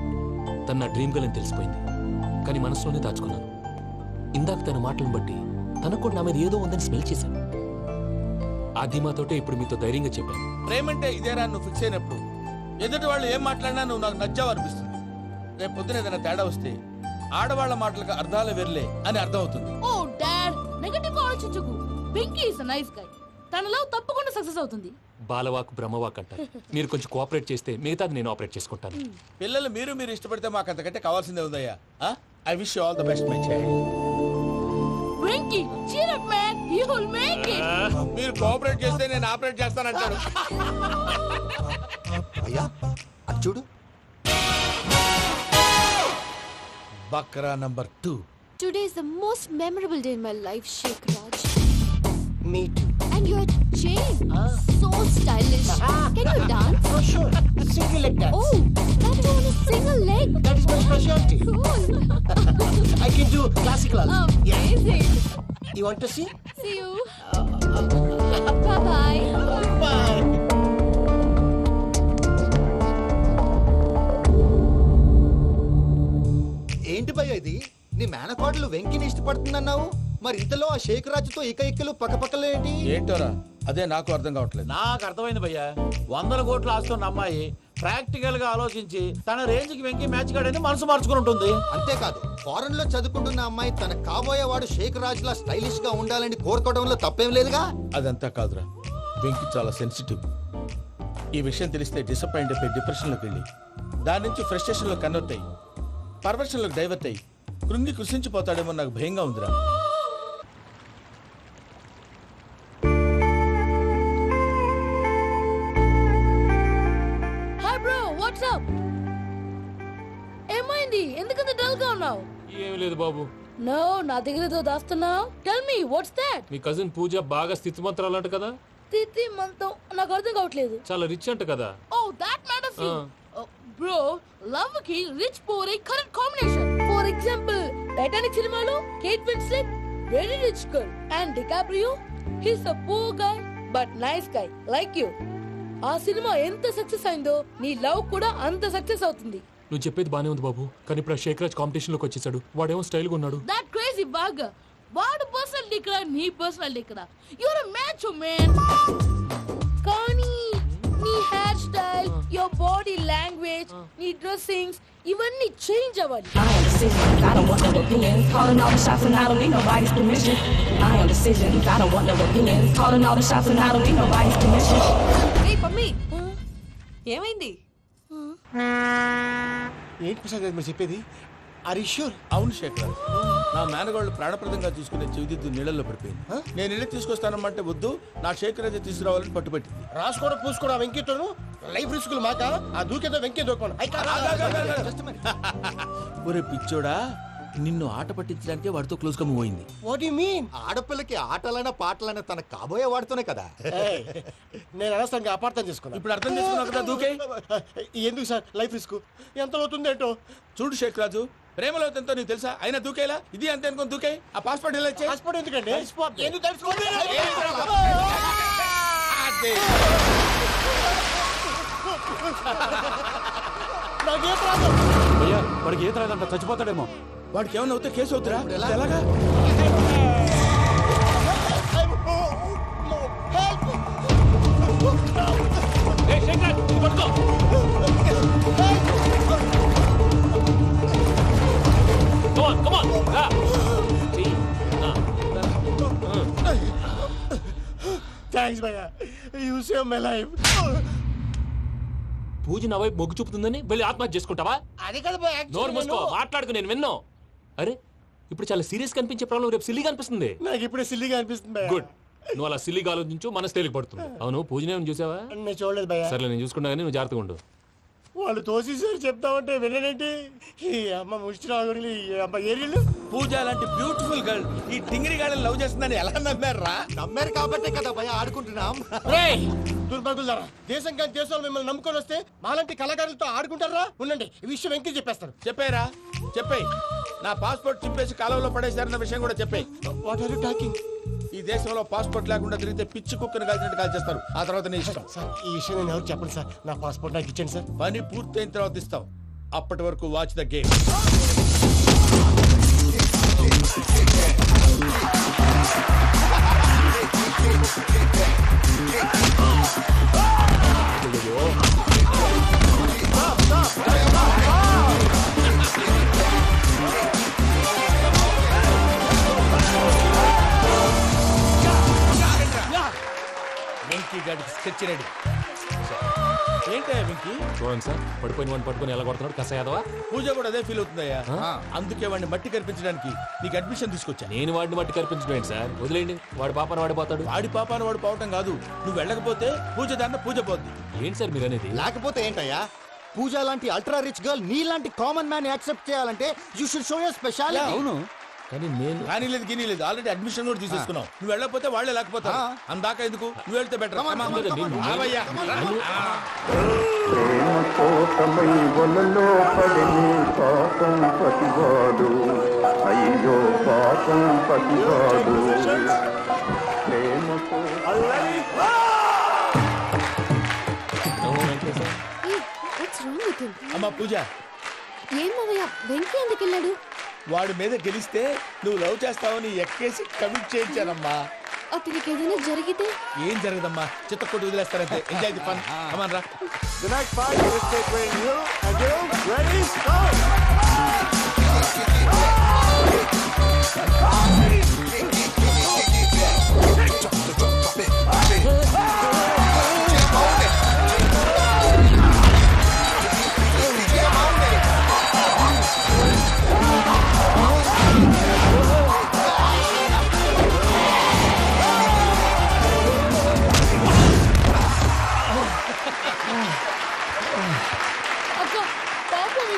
F: తన నా డ్రీమ్ గర్ల్ అని తెలిసిపోయింది. కానీ మనసులోనే దాచుకున్నాను. ఇందాక తన మాటలను బట్టి తనకు కూడా నా మీద ఏదో ఉందని స్మెల్ చేశాను. ఆ ధీమాతోటే ఇప్పుడు మీతో ధైర్యంగా చెప్పాను.
E: ప్రేమంటే ఇదేరా నువ్వు ఫిక్స్ అయినప్పుడు ఎదుటి వాళ్ళు ఏం మాట్లాడినా నువ్వు నాకు నచ్చావు అనిపిస్తుంది. రేపు పొద్దున ఏదైనా తేడా వస్తే ఆడవాళ్ల మాటలకు అర్థాలు వెర్లే అని అర్థం అవుతుంది.
B: Oh, Dad, నెగటివ్ ఆలోచించకు. Venky is a nice guy. తన లవ్ తప్పకుండా సక్సెస్ అవుతుంది.
F: బాలవాక్ బ్రహ్మవాక్ అంటారు. మీరు కొంచెం కోఆపరేట్ చేస్తే మిగతాది నేను ఆపరేట్ చేసుకుంటాను.
E: పిల్లలు మీరు ఇష్టపడితే మాకు అంతకంటే కావాల్సిందే ఉందయ్యా. I wish you all the best my child.
B: Venky, cheer up man, you will make it.
E: మీరు కోఆపరేట్ చేస్తే నేను ఆపరేట్ చేస్తానంటాడు.
K: అయ్యా అది చూడు.
E: Bakra number 2.
D: Today is the most memorable day in my life, Sheikh Raj.
G: Me too.
D: And your chain, so stylish. Can you dance?
G: Oh, sure. Single leg dance.
D: Oh, that is on a single leg.
G: That is my specialty.
D: Cool.
G: I can do classical also.
D: Amazing.
G: You want to see?
D: See you. Bye-bye.
G: Bye. ఏంటి భయ్య ఇది? నీ మేనకోడలు వెంకిని ఇష్టపడుతుందన్నావు, మరి ఇంతలో ఆ షేక్ రాజుతో ఇక్కలు పక్కపక్కలు ఏంటి?
E: ఏంటోరా, అదే నాకు అర్థం కావట్లేదు.
J: నాకు అర్థమైంది భయ్యా. 100 కోట్లు ఆస్తున్న అమ్మాయి ప్రాక్టికల్ గా ఆలోచించి తన రేంజ్ కి వెంకి మ్యాచ్ కాడని మనసు మార్చుకుని ఉంటుంది.
G: అంతేకాదు, ఫారెన్ లో చదువుకుంటున్న అమ్మాయి తన కాబోయేవాడు షేక్ రాజ్ లా స్టైలిష్ గా ఉండాలని కోరుకోవడంలో తప్పేం లేదుగా.
E: అదంతా కాదురా, వెంకి చాలా సెన్సిటివ్. ఈ విషయం తెలిస్తే డిసప్పాయింట్ అయిపోయి డిప్రెషన్ లోకి వెళ్ళి దాని నుంచి ఫ్రస్ట్రేషన్ లో కన్వర్ట్ అయ్యి పర్వర్షన్ లోకి డైవర్ట్ అయ్యి కృంగి కృషించిపోతాడేమో నాకు భయంగా ఉందిరా.
B: Hi bro, what's up? ఏమైంది? ఎందుకంత డల్ గా ఉన్నావు?
F: ఏమీ లేదు బాబు.
B: నో, నా దగ్గర ఏదో దాస్తున్నావు. Tell me what's that?
F: మీ కజిన్ పూజ బాగా స్థితిమంతరాలు అంట కదా.
B: తిత్తి మంతం నాకు అర్థం కావట్లేదు.
F: చాలా రిచ్ అంట కదా.
B: Oh that matters you. Bro, love కి rich poor a correct combination. For example Titanic సినిమాలో Kate Winslet very rich girl and DiCaprio his a poor guy but nice guy like you. ఆ cinema ఎంత success అయిందో నీ love కూడా అంత success అవుతుంది.
F: నువ్వు చెప్పేది బానే ఉంది బాబు, కానీ ఇప్పుడు శేఖర్ రాజ్ కాంపిటీషన్ లోకి వచ్చేసాడు. వాడేమో స్టైల్ గా ఉన్నాడు.
B: That crazy bag. వాడు పర్సనల్ ఇక్కడ, నీ పర్సనల్ ఇక్కడ. You're a match man. కానీ నీ hair style, your body language, నీ డ్రెస్సింగ్స్ ఇవన్నీ చేంజ్ అవ్వాలి.
O: I am decision. I don't want no opinions. Calling all the shots and I don't need nobody's permission. I am decision. I don't want no opinions. Calling all the shots and I don't need nobody's permission.
C: ఏ పమ్మి, ఏమైంది?
G: ఏంటి ప్రసాద్ గారు మీరు చెప్పేది? Are you sure?
E: అవును శేఖర్, నా మేనగోళ్ళు ప్రాణప్రదంగా చూసుకునే చెవిదిద్దు నీళ్ళల్లో పడిపోయింది. నేను ఇళ్ళకి తీసుకొస్తానమ్మంటే వద్దు, నా శేఖర్ అయితే తీసుకురావాలని పట్టుబట్టింది.
G: రాసుకోవడం పూసుకోవడం వెంకీతోను లైఫ్ రిస్కులు మాక. ఆ దూకేదో వెంకీ దూకోను.
E: ఒరే పిచ్చోడా, నిన్ను ఆట పట్టించడానికే వాడితో క్లోజ్ గా మూవ్ అయింది.
G: What you mean?
K: ఆడపిల్లకి ఆటలైనా పాటలైనా తన కాబోయే వాడితోనే కదా.
G: నేను అనవసరంగా అపార్థం చేసుకున్నాను.
E: ఇప్పుడు అర్థం చేసుకున్నావు కదా, దూకే.
G: ఎందుకు సార్ లైఫ్ రిస్క్ ఎంత అవుతుంది ఏంటో?
E: చూడు శేఖర్ రాజు, ప్రేమలో ఎంతో నీకు తెలుసా? అయినా దూకేలా ఇది అంతే అనుకుని దూకే. ఆ పాస్పోర్ట్ ఎలా ఇచ్చే?
G: పాస్పోర్ట్ ఎందుకండి? ఎందుకు తెలుసుకోండి? నాకేం రాదు.
J: భయ్యా వాడికి ఈత రాదంట, చచ్చిపోతాడేమో.
E: వాడికి ఏమన్నా అవుతే కేసు అవుతురా? ఎలాగా?
G: థ్యాంక్స్ భయ్యా, యు సేవ్ మై లైఫ్.
F: పూజ నా వైపు మొగ్గు చూపుతుందని వెళ్ళి ఆత్మహత్య చేసుకుంటావా?
G: అది కదా భయ్యా.
F: నోరు మూసుకో, మాట్లాడుకు, నేను విన్నో. అరే ఇప్పుడు చాలా సీరియస్ కనిపించే ప్రాబ్లం రేపు సిల్లీగా అనిపిస్తుంది.
G: నాకు ఇప్పుడే సిల్లీగా అనిపిస్తుంది భయ్యా.
F: గుడ్, నువ్వు అలా సిల్లీగా ఆలోచించు, మనసు తేలిక పడుతుంది. అవును, పూజనే చూసావా?
G: నేను చూడలేదు భయ్యా.
F: సరే నేను చూసుకుంటా కానీ నువ్వు జాగ్రత్తగా ఉండు.
G: వాళ్ళు తోసేసారు చెప్తామంటే విననేంటి? ఈ అమ్మ ముష్టి రాగుడి అమ్మ ఏరియలు.
E: పూజ లాంటి బ్యూటిఫుల్ గర్ల్ ఈ టింగిరి గాడిని లవ్ చేస్తుందని ఎలా నమ్మారా?
K: నమ్మారు కాబట్టే కదా భయ ఆడుకుంటున్నాం.
G: దుర్భగులారా, దేశం కానీ దేశాలు మిమ్మల్ని నమ్ముకొని వస్తే మాలాంటి కళాకారులతో ఆడుకుంటారా? ఉండండి, ఈ విషయం వెంకీ చెప్పేస్తాను.
E: చెప్పారా? చెప్పేయ్. నా పాస్పోర్ట్ చింపేసి కాలువలో పడేశారన్న విషయం కూడా చెప్పేయ్.
G: What are you talking?
E: ఈ దేశంలో పాస్పోర్ట్ లేకుండా తిరిగితే పిచ్చి కుక్కను కాల్చినట్టు కాల్చేస్తారు. ఆ తర్వాత నీ ఇష్టం.
G: సార్ ఈ విషయం నేను ఎవరు చెప్పండి సార్. నా పాస్పోర్ట్ నాకు ఇచ్చండి సార్.
E: పని పూర్తయిన తర్వాత ఇస్తాం. అప్పటి వరకు వాచ్ ద గేమ్. వెంకీ గాడికి స్కెచ్ రెడీ. ఏంటా వెంకీ?
F: చూడండి సార్, పడిపోయిన వాడిని పట్టుకొని ఎలా కొడుతున్నాడు కస యాదవా.
E: పూజ కూడా అదే ఫీల్ అవుతుందయ్యా. అందుకే వాడిని మట్టి కనిపించడానికి నీకు అడ్మిషన్ తీసుకొచ్చా.
F: నేను వాడిని మట్టి కనిపించడం సార్, వదిలేండి. వాడి పాపను వాడిపోతాడు.
E: వాడి పాపాను వాడు పోవటం కాదు, నువ్వు వెళ్ళకపోతే పూజ దాన్న పూజ పోద్ది.
F: ఏంటి సార్ మీరు అనేది?
K: లేకపోతే ఏంటయ్యా? పూజ లాంటి అల్ట్రా రిచ్ గర్ల్ నీ లాంటి కామన్ మ్యాన్ యాక్సెప్ట్ చేయాలంటే you should show your speciality.
F: అవును, కానీ నేను
E: కానీ లేదు గిని లేదు, ఆల్రెడీ అడ్మిషన్ కూడా తీసేసుకున్నావు. నువ్వు వెళ్ళకపోతే వాళ్ళే లేకపోతారు. అందాక ఎందుకు, నువ్వు వెళ్తే బెటర్.
P: అయ్యో పాపం పతివాడు
E: అమ్మా పూజ,
D: ఏం మావయ్య వెంకీ ఎందుకు వెళ్ళాడు?
E: వాడి మీద గెలిస్తే నువ్వు లవ్ చేస్తావని ఎక్కేసి కమిట్ చేయించానమ్మా.
D: అతనికి ఏదైనా జరిగితే?
E: ఏం జరగదమ్మా, చిత్తకొట్టు వదిలేస్తారంటే. Enjoy the fun. కమాన్ రా.
P: The next fight is between you and you. Ready? Go!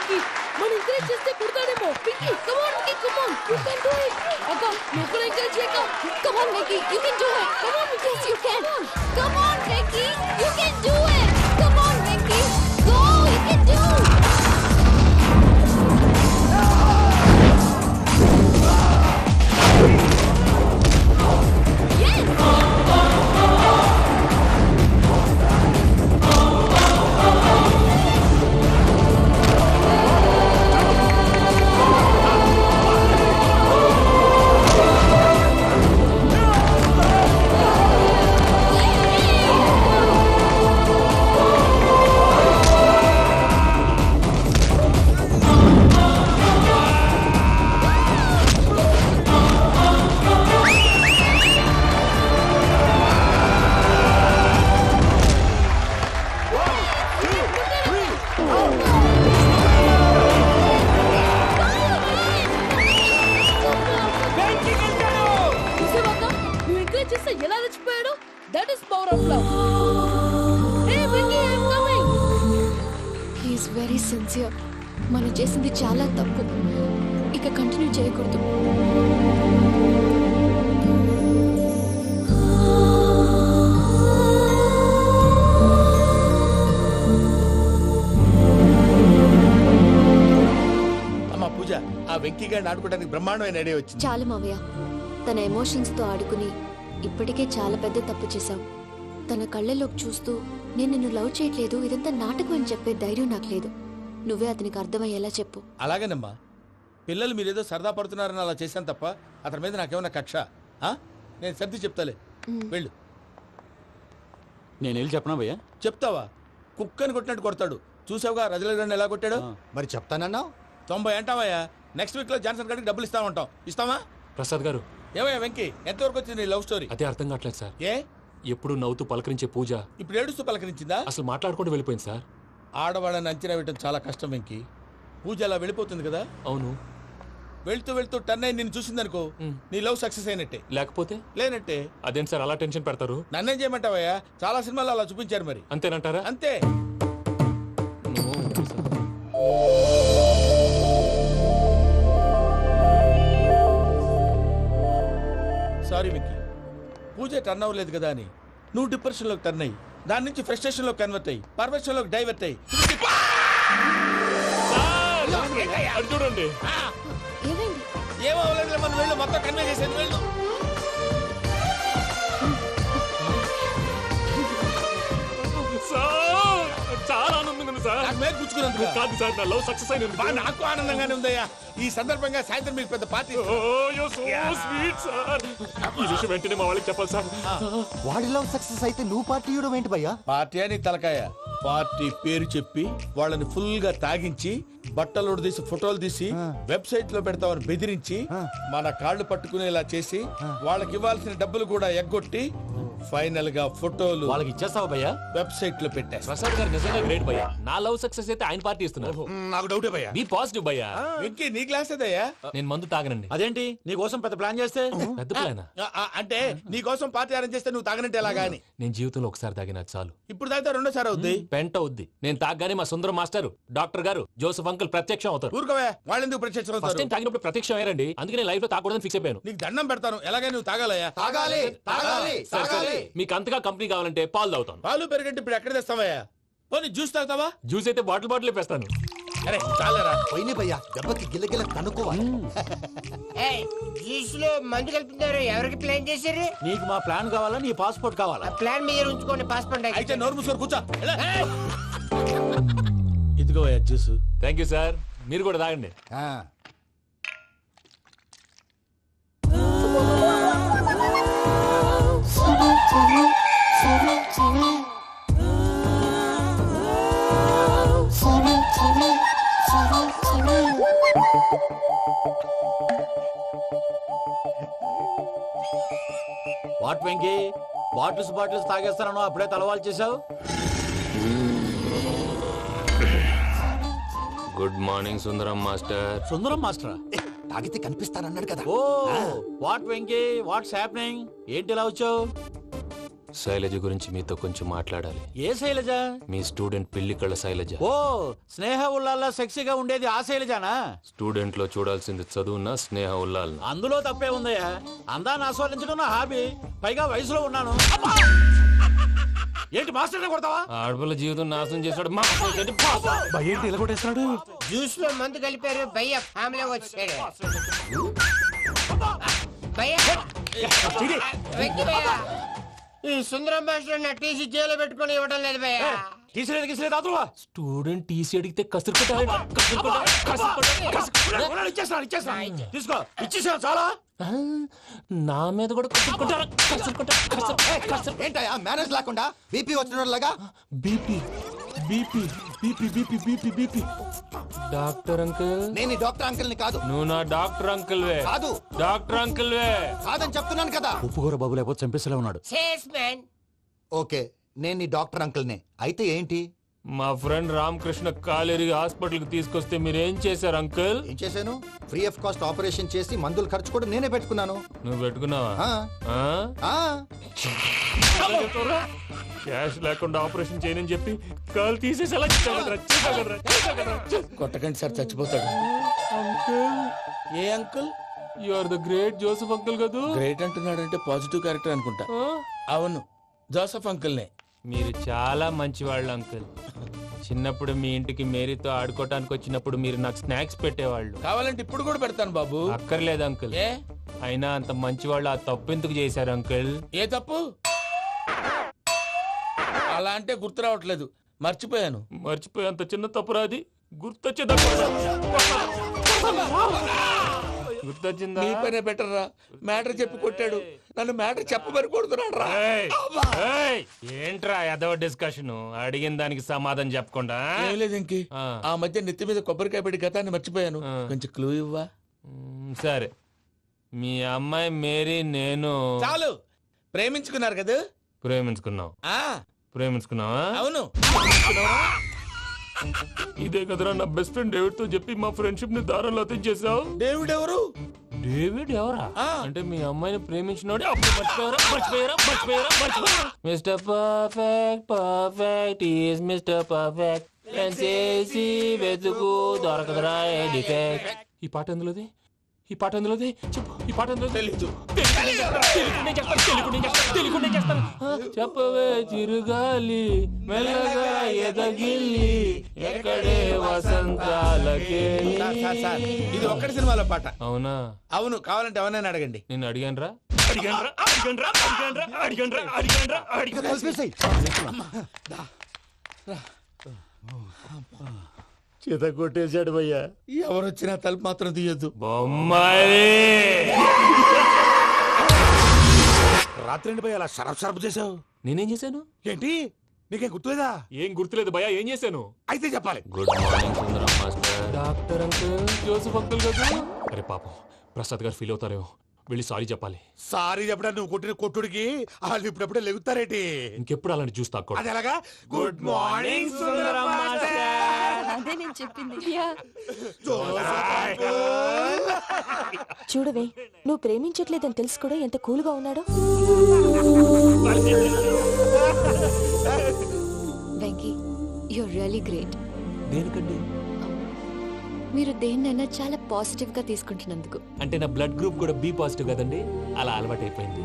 B: Venky మనం ఎంకరేజ్ చేస్తే కుడతాడేమో Venky come on Venky come on you can do it అక్క నువ్వు కూడా ఎంకరేజ్ చేయక
D: Come on, Vicky. You can do it. Come on, yes, you can. Come on, Vicky. You can do it. Come on, Vicky. Go. You can do it.
B: చూసావా నువ్వు encourage చేస్తే ఎలా రెచ్చిపోయాడు that is power of love hey Venky I am coming
D: He is very sincere. మనం చేసింది చాలా తప్పు. ఇక కంటిన్యూ చేయకూడదు.
E: అమ్మా పూజ ఆ వెంకీ గారిని ఆడుకోవడానికి బ్రహ్మాండమైన ఐడియా వచ్చింది.
D: చాలు మావయ్య. తన ఎమోషన్స్ తో ఆడుకుని ఇప్పటికే చాలా పెద్ద తప్పు చేశావు. తన కళ్ళలోకి చూస్తూ నేను నిన్ను లవ్ చేయట్లేదు, ఇదంతా నాటకం అని చెప్పే ధైర్యం నాకు లేదు. నువ్వే అతనికి అర్థమయ్యేలా చెప్పు.
E: అలాగేనమ్మా, పిల్లలు మీరేదో సరదా పడుతున్నారని అలా చేశాను తప్ప అతని మీద నాకేమన్నా కక్ష? నేను సర్ది చెప్తాలే, వెళ్ళు.
J: నేను వెళ్ళి చెప్పనా భయ్యా?
E: చెప్తావా? కుక్కని కొట్టినట్టు కొడతాడు. చూసావుగా రజలగడ్ని ఎలా కొట్టాడు?
K: మరి చెప్తానన్నావు.
E: 90 అంటావయ్యా. నెక్స్ట్ వీక్ లో జాన్సన్ గారికి డబ్బులు ఇస్తామంటాం. ఇస్తావా?
F: ప్రసాద్ గారు,
E: ఏమయ్యా వెంకీ, ఎంతవరకు వచ్చింది నీ లవ్ స్టోరీ?
F: అదే అర్థం కావట్లేదు సార్.
E: ఏ
F: ఎప్పుడు నవ్వుతూ పలకరించే పూజ
E: ఇప్పుడు ఏడుస్తూ పలకరించిందా?
F: అసలు మాట్లాడుకుంటూ వెళ్ళిపోయింది సార్.
E: ఆడవాళ్ళని అంచనా వేయటం చాలా కష్టం వెంకీ. పూజ అలా వెళ్ళిపోతుంది కదా.
F: అవును.
E: వెళ్తూ వెళ్తూ టర్న్ అయి నిన్ను చూసిందనుకో, నీ లవ్ సక్సెస్ అయినట్టే.
F: లేకపోతే
E: లేనట్టే.
F: అదేం సార్ అలా టెన్షన్ పెడతారు?
E: నన్నేం చేయమంటావయ్యా? చాలా సినిమాలు అలా చూపించారు మరి.
F: అంతేనంటారా?
E: అంతే. సారీ వెంకీ, పూజ టర్న్ అవ్వలేదు కదా అని నువ్వు డిప్రెషన్ లోకి టర్న్ అయ్యి దాని నుంచి ఫ్రస్ట్రేషన్ లో కన్వర్ట్ అయ్యి పర్వర్షన్ లోకి డైవర్ట్ అయ్యి
F: చూడండి.
E: ఏమో మనం వెళ్ళు, మొత్తం కన్వే చేసేది వెళ్ళు.
F: చాలా ఆనందంగా ఉంది సార్.
E: నాకు మీద కూర్చుకున్నందుకు
F: కాదు సార్, నా లవ్ సక్సెస్ అయినందుకు.
E: నాకు ఆనందంగానే ఉందయ్యా. ఈ సందర్భంగా సాయంత్రం మీకు పెద్ద పార్టీ.
F: Sweet sir. ఈ విషయం వెంటనే మా వాళ్ళకి చెప్పాలి సార్.
K: వాడి లవ్ సక్సెస్ అయితే నువ్వు పార్టీ ఇవ్వడం ఏంటి భయ్యా?
E: పార్టీ అని తలకాయ. పార్టీ పేరు చెప్పి వాళ్ళని ఫుల్ గా తాగించి బట్టలు తీసి ఫోటోలు తీసి వెబ్సైట్ లో పెడతామని బెదిరించి మన కాళ్ళు పట్టుకునేలా చేసి వాళ్ళకి ఇవ్వాల్సిన డబ్బులు కూడా ఎగ్గొట్టి ఫైనల్ గా ఫోటోలు
J: వాళ్ళకి ఇచ్చేస్తావా భయ్యా?
E: వెబ్సైట్ లో పెట్టా.
F: ప్రసాద్ గారు నిజంగా గ్రేట్ భయ్యా. నా లవ్ సక్సెస్ అయితే ఆయన పార్టీ ఇస్తున్నారు.
E: నాకు డౌటే భయ్యా.
F: బీ పాజిటివ్ భయ్యా.
E: వెంకీ నీ గ్లాస్ అదయ్యా.
F: నేను మందు తాగనండి.
J: అదేంటి నీ కోసం పెద్ద ప్లాన్ చేస్తే?
F: పెద్ద ప్లాన్
E: అంటే నీ కోసం పార్టీ అరేంజ్ చేస్తే నువ్వు తాగనంటే ఎలాగా అని.
F: నేను జీవితంలో ఒకసారి తాగినా చాలు.
E: ఇప్పుడు తాగితే రెండోసారి అవుద్ది.
F: పెంట అవుద్ది. నేను తాగగానే మా సుందరం మాస్టర్, డాక్టర్ గారు, జోసెఫ్ అంకుల్ ప్రత్యక్షం అవుతారు.
E: ఊరుకోవే, వాళ్ళు ఎందుకు ప్రత్యక్షం
F: ఫస్ట్
E: అవుతారు?
F: టైం తాగినప్పుడు ప్రత్యక్షం అయ్యారండి. అందుకే నేను లైఫ్ లో తాగకూడదని ఫిక్స్ అయిపోయాను.
E: నీకు దండం పెడతాను, ఎలాగైనా నువ్వు తాగాలయ్యా.
K: తాగాలి తాగాలి
F: సరే, సరే.
K: తాగాలి.
F: మీకు అంతగా కంపెనీ కావాలంటే పాలు తాగుతాను.
E: పాలు పెరిగంటే ఇప్పుడు ఎక్కడ తెస్తావయ్యా? పోనీ జ్యూస్ తాగుతావా?
F: జ్యూస్ అయితే బాటిల్ వేస్తాను.
E: అరే చాలరా.
K: పోయిన భయ్యా, దెబ్బకి గిల్లగిల్ల కనుక్కోవాలి.
H: జ్యూస్ లో మందు కలుపుతున్నారు. ఎవరికి ప్లాన్ చేశారు?
J: నీకు మా ప్లాన్ కావాలా, నీ పాస్పోర్ట్ కావాలా?
H: ప్లాన్ మీద ఉంచుకోండి, పాస్పోర్ట్
E: అయితే నోరు మూసుకొని కూర్చో. ఇదిగో జ్యూస్.
F: Thank you sir. మీరు కూడా తాగండి.
J: వాట్ వెంకీ, బాటిల్స్ తాగేస్తానో అప్పుడే తలవాలు చేసావు?
N: Good morning Sundaram master.
J: Sundaram మాస్టరా?
K: తాగితే కనిపిస్తానన్నాడు కదా.
J: Oh what Venky, what's happening? ఏంటి ఇలా వచ్చావు?
N: శైలజ గురించి మీతో కొంచెం మాట్లాడాలి.
J: ఏ శైలజ?
N: మీ స్టూడెంట్ పిల్లి కళ్ళ శైలజ.
J: ఓ, స్నేహ ఉల్లాల్లో సెక్సీగా ఉండేది ఆ శైలజానా?
N: స్టూడెంట్ లో చూడాల్సింది చదువున స్నేహ ఉల్లాల్.
J: అందులో తప్పే ఉందయ్యా. అందాన్ని ఆస్వాదించడం నా హాబీ. పైగా వయసులో ఉన్నాను. ఏంటి మాస్టర్ కొడతావా?
N: ఆడపిల్ల జీవితం నాశనం చేశాడు.
J: ఏంటి ఇలా కొట్టేస్తున్నాడు?
H: జ్యూస్ లో మందు కలిపారు భయ్య ఫ్యామిలీ వచ్చాడు. వెంకీ భయ్య, ఈ సుందరం భాష నా టీసీ జైలు పెట్టుకుని ఇవ్వడం లేదు భయ్య.
N: స్టూడెంట్ టీసీ అడిగితే
J: తీసుకో, ఇచ్చేసాను చాలా.
N: నా మీద కూడా
K: ఏంటయ్యా మేనేజ్ లేకుండా బీపీ వచ్చినలాగా?
N: BP BP BP BP BP BP. Doctor uncle,
K: నేను ఈ డాక్టర్ అంకుల్ ని కాదు.
N: నువ్వు నా డాక్టర్ అంకుల్ వే.
K: కాదు,
N: డాక్టర్ అంకుల్ వే.
K: కాదని చెప్తున్నాను కదా.
J: ఉప్పుకూర బాబు లేకపోతే చంపేసేలా ఉన్నాడు.
K: ఓకే, నేను ఈ డాక్టర్ అంకుల్ నే. అయితే ఏంటి?
N: మా ఫ్రెండ్ రామకృష్ణ కాలేరికి హాస్పిటల్ కి తీసుకొస్తే మీరేం చేశారు అంకుల్?
K: ఏం చేశాను? ఫ్రీ ఆఫ్ కాస్ట్ ఆపరేషన్ చేసి మందుల ఖర్చు కూడా నేనే పెట్టుకున్నాను.
N: నువ్వు పెట్టుకున్నావా? క్యాష్ లేకుండా ఆపరేషన్ చేయనని చెప్పి కాల్ తీసేసి అలా
E: కొట్టకండి సార్, చచ్చిపోతాడు. ఏ uncle?
N: You are the great Joseph uncle కదా.
E: గ్రేట్ అంటున్నాడంటే పాజిటివ్ క్యారెక్టర్ అనుకుంటా. అవును, జోసెఫ్ అంకుల్నే.
N: మీరు చాలా మంచివాళ్ళు అంకుల్. చిన్నప్పుడు మీ ఇంటికి మేరీతో ఆడుకోవటానికి వచ్చినప్పుడు మీరు నాకు స్నాక్స్ పెట్టేవాళ్ళు.
E: కావాలంటే ఇప్పుడు కూడా పెడతాను బాబు.
N: అక్కర్లేదు అంకుల్. అయినా అంత మంచివాళ్ళు ఆ తప్పు ఎందుకు చేశారు అంకుల్?
E: ఏ తప్పు? అలా అంటే గుర్తు రావట్లేదు, మర్చిపోయాను.
N: మర్చిపోయేంత చిన్న తప్పురా అది? గుర్తొచ్చిందా?
E: నీ పనే బెటర్ రా. మ్యాటర్ చెప్పి కొట్టాడు, నన్ను మ్యాటర్ చెప్పమని కొడుతున్నాడు రా.
N: ఏంట్రా ఎదవ డిస్కషన్? అడిగిన దానికి సమాధానం చెప్పకుండా.
E: ఏం లేదు ఇంకి, ఆ మధ్య నెత్తి మీద కొబ్బరికాయ పెట్టి గతాన్ని మర్చిపోయాను. కొంచెం క్లూ ఇవ్వా?
N: సరే, మీ అమ్మాయి మేరీ నేను
E: చాలు. ప్రేమించుకున్నారు కదా?
N: ప్రేమించుకున్నావు. ప్రేమించుకున్నావా?
E: అవును.
N: ఇదే కదరా నా బెస్ట్ ఫ్రెండ్ డేవిడ్ తో చెప్పి మా ఫ్రెండ్షిప్ ని దారంలో తెచ్చేసావు.
E: డేవిడ్ ఎవరు?
N: డేవిడ్ ఎవరా? అంటే మీ అమ్మాయిని ప్రేమించినోడే. Mister perfect, perfect is mister perfect. చేసి వెతుకు దొరకదురా డిఫెక్ట్. ఈ పాట ఎందులోది? ఈ పాట ఎందులోది? చెప్పు. ఈ పాట ఎందులో?
E: తెలీదు.
N: చెప్పవే చిరుగాలి మెల్లగా ఎదగిల్లి ఎక్కడే వసంతాలకే.
E: ఇది ఒక్కటి సినిమాలో పాట.
N: అవునా?
E: అవును. కావాలంటే ఎవరైనా అడగండి.
N: నేను అడిగాను రా.
G: చేత కొట్టేశాడు భయ్యా.
E: ఎవరొచ్చినా తలుపు మాత్రం తీయద్దు.
I: రాత్రి భయ్య అలా షరఫ్ షరఫ్ చేసావు.
N: నేనేం చేశాను?
I: ఏంటి నీకేం గుర్తులేదా?
F: ఏం గుర్తులేదు భయ్యా, ఏం చేశాను?
I: అయితే చెప్పాలి.
N: Good morning Sundaram master. Doctor uncle, Joseph uncle కదా. అరే పాపం, ప్రసాద్ గారు ఫీల్ అవుతారేమో. వెళ్ళి సారీ చెప్పాలి.
I: సారీ చెప్పడానికి నువ్వు కొట్టిన కొట్టుడికి వాళ్ళు ఇప్పుడప్పుడే లెగుతారేటి?
N: ఇంకెప్పుడు అలాంటి చూస్తా.
I: అది ఎలాగా? Good morning Sundaram master.
C: అదే నేను చెప్పింది.
Q: చూడవే, నువ్వు ప్రేమించట్లేదని తెలుసు కూడా ఎంత కూల్గా ఉన్నాడో.
D: Venky, you're really great.
N: దేనికండి?
D: మీరు దేన్నైనా చాలా పాజిటివ్ గా తీసుకుంటున్నందుకు.
N: అంటే నా బ్లడ్ గ్రూప్ కూడా బి పాజిటివ్ కదండి, అలా అలవాటు అయిపోయింది.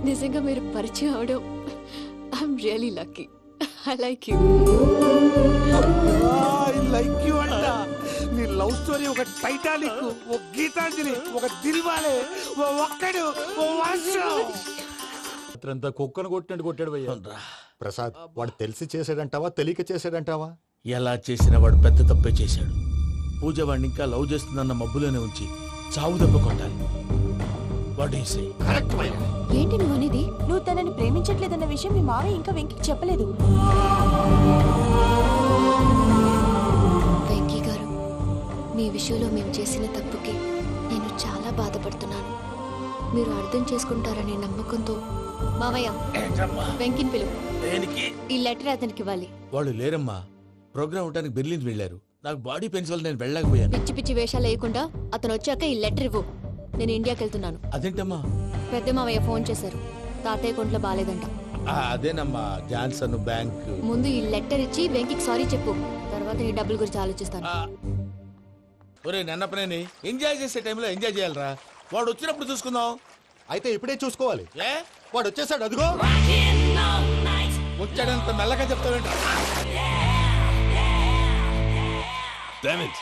D: నిజంగా మీరు పరిచయం అవడం I'm really lucky. I like you.
I: I like you అంట. నీ లవ్ స్టోరీ ఒక టైటానిక్, ఒక గీతాంజలి, ఒక దిల్వాలే, ఓ ఒక్కడు, ఓ వర్షం.
J: రాత్రంతా కుక్కను కొట్టినట్టు కొట్టాడు భయ్యా.
K: ప్రసాద్, వాడు తెలిసి చేసాడంటావా తెలియక చేసాడంటావా?
E: ఎలా చేసిన వాడు పెద్ద తప్పే చేశాడు. పూజ వాడిని ఇంకా లవ్ చేస్తుందన్న మబ్బులోనే ఉంచి చావు దెబ్బ కొట్టాలి.
Q: ఏంటి నువ్వు అనేది? నువ్వు తనని ప్రేమించట్లేదన్న విషయం మీ మావయ్య ఇంకా వెంకీకి చెప్పలేదు.
D: వెంకీ గారు, మీ విషయంలో మేము చేసిన తప్పుకి నేను చాలా బాధపడుతున్నాను. మీరు అర్థం చేసుకుంటారనే నమ్మకంతో మావయ్య వెంకిని పిలువు. ఈ లెటర్ అతనికి ఇవ్వాలి.
E: వాళ్ళు లేరమ్మా, ప్రోగ్రామ్ ఉండడానికి బెర్లిన్ వెళ్ళారు. నాకు బాడీ పెయిన్స్ వల్ల నేను వెళ్ళలేకపోయాను.
D: పిచ్చి పిచ్చి వేషాలు వేయకుండా అతను వచ్చాక ఈ లెటర్ ఇవ్వు. నేను ఇండియాకి వెళ్తున్నాను.
E: అదేంటమ్మా,
D: పెద్ద మావయ్య ఫోన్ చేశారు. తాతయ్య కొంట్లో బాలేదంట.
E: అదేనమ్మా జాన్సన్ బ్యాంక్.
D: ముందు ఈ లెటర్ ఇచ్చి వెంకికి సారీ చెప్పు, తర్వాత నీ డబ్బుల గురించి ఆలోచిస్తాను.
E: ఒరే నన్నపనేని ఎంజాయ్ చేసే టైంలో ఎంజాయ్ చేయాలరా. వాడు వచ్చినప్పుడు చూసుకుందాం.
K: అయితే ఇప్పుడే చూసుకోవాలి.
E: ఏ
K: వాడు వచ్చేసాడు, అదిగో
E: వచ్చాడంత మెల్లగా చెప్తావేంట.
L: Damn it.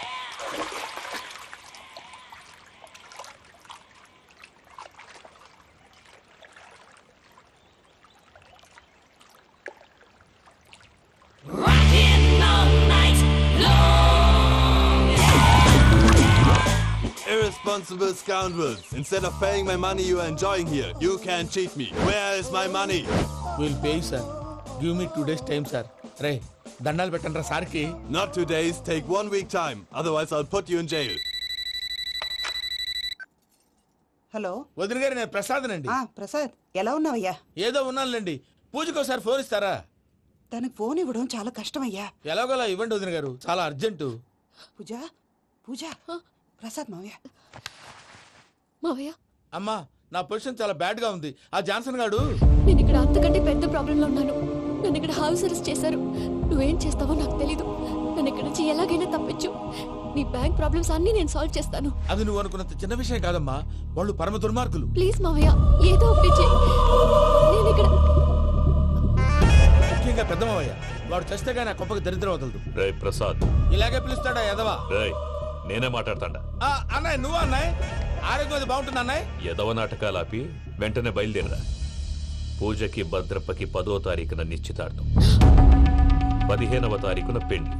L: Irresponsible scoundrels. Instead of paying my money you are enjoying here, you can cheat me. Where is my money?
E: We'll pay, sir. Give me 2 days time, sir. Ray, దండాలు పెట్టండి రా సార్కి.
L: Not 2 days, take 1 week time. Otherwise I'll put you in jail.
H: Hello
E: వదిన గారు, నేను ప్రసాదనండి.
H: ప్రసాద్ ఎలా ఉన్నావయ్యా?
E: ఏదో ఉన్నానులేండి. పూజకి ఒకసారి ఫోన్ ఇస్తారా?
H: తనకు ఫోన్ ఇవ్వడం చాలా కష్టమయ్యా.
E: ఎలాగోలా ఇవ్వండి వదిన గారు, చాలా అర్జెంటు.
H: పూజ పూజ ప్రసాద్ మావయ్య.
D: మావయ్య,
E: అమ్మా నా పొజిషన్ చాలా బ్యాడ్ గా ఉంది. ఆ జాన్సన్ గాడు.
D: నేను ఇక్కడ అంతకంటే పెద్ద ప్రాబ్లంలో ఉన్నాను. నన్ను ఇక్కడ హౌస్ అరెస్ట్ చేశారు. నువ్వేం చేస్తావో నాకు తెలీదు. నన్ను ఇక్కడ నుంచి ఎలాగైనా తప్పించు. నీ బ్యాంక్ ప్రాబ్లమ్స్ అన్ని నేను సాల్వ్ చేస్తాను.
E: అది నువ్వు అనుకున్నంత చిన్న విషయం కాదమ్మా. వాళ్ళు పరమ దుర్మార్గులు.
D: ప్లీజ్ మావయ్య, ఏదో ఒకటి చెయ్యి. నేను ఇక్కడ
E: ముఖ్యంగా పెద్దమవయ్య, వాడు చస్తే గానీ ఆ కొంపకి దరిద్రం వదలదు.
N: రే ప్రసాద్,
E: ఇలాగే పిలుస్తాడా ఎదవా?
N: రేయ్ నేనే మాట్లాడతాడా?
E: అన్నయ్య నువ్వు అన్నయ్య, ఆరోగ్యం అది బాగుంటుంది అన్నయ్య.
N: ఎదవ నాటకాలు ఆపి వెంటనే బయలుదేరరా. పూజకి భద్రప్పకి 10వ తారీఖున నిశ్చితార్థం, 15వ తారీఖున పెళ్లి.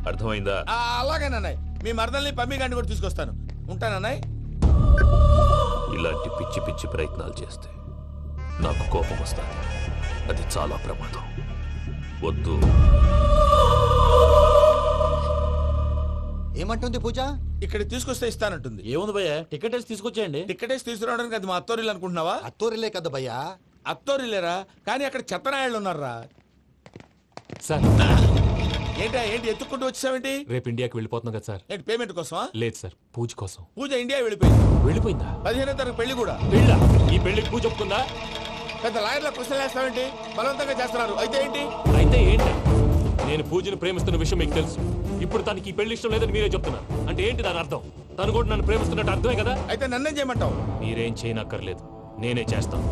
N: అర్థమైందా?
E: అలాగేనన్నయ్య. మీ మరదల్ని పమ్మి గాండి కూడా తీసుకొస్తాను. ఉంటానన్నయ్య.
N: ఇలాంటి పిచ్చి పిచ్చి ప్రయత్నాలు చేస్తే నాకు కోపం వస్తుంది. అది చాలా ప్రమాదం. వద్దు.
K: ఏమంటుంది పూజ?
E: ఇక్కడ తీసుకొస్తే ఇస్తానంటుంది.
J: ఏముంది భయ్యా, టికెట్ వేసి తీసుకొచ్చేయండి.
E: టికెట్ వేసి తీసుకురావడానికి అది మా అత్తోరిల్లు అనుకుంటున్నావా?
K: అత్తోరిలే కదా భయ్యా.
E: అత్తోరిల్లేరా, కానీ అక్కడ చెత్తనాయాళ్ళు ఉన్నారా.
F: సార్
E: ఏంటి ఎత్తుక్కుంటూ వచ్చావేంటి?
F: రేపు ఇండియాకి వెళ్ళిపోతున్నాం కదా సార్.
E: ఏంటి పేమెంట్ కోసమా?
F: లేదు సార్, పూజ కోసం.
E: పూజ ఇండియా వెళ్ళిపోయింది.
F: వెళ్ళిపోయిందా?
E: 15వ తారీఖు పెళ్లి కూడా.
F: పెళ్ళా? ఈ పెళ్లికి పూజ ఒప్పుకుందా?
E: పెద్ద లాయర్ల క్వశ్చన్ వేస్తావేంటి? బలవంతంగా చేస్తున్నారు. అయితే ఏంటి?
F: అయితే ఏంటి? నేను పూజను ప్రేమిస్తున్న విషయం మీకు తెలుసు. ఇప్పుడు తనకి ఈ పెళ్లి ఇష్టం లేదని మీరే చెప్తున్నారు. అంటే ఏంటి దాని అర్థం? తను కూడా నన్ను ప్రేమిస్తున్నట్టు అర్థమే కదా?
E: అయితే నన్నేం చేయమంటావు?
F: మీరేం చేయనక్కర్లేదు, నేనే చేస్తాను.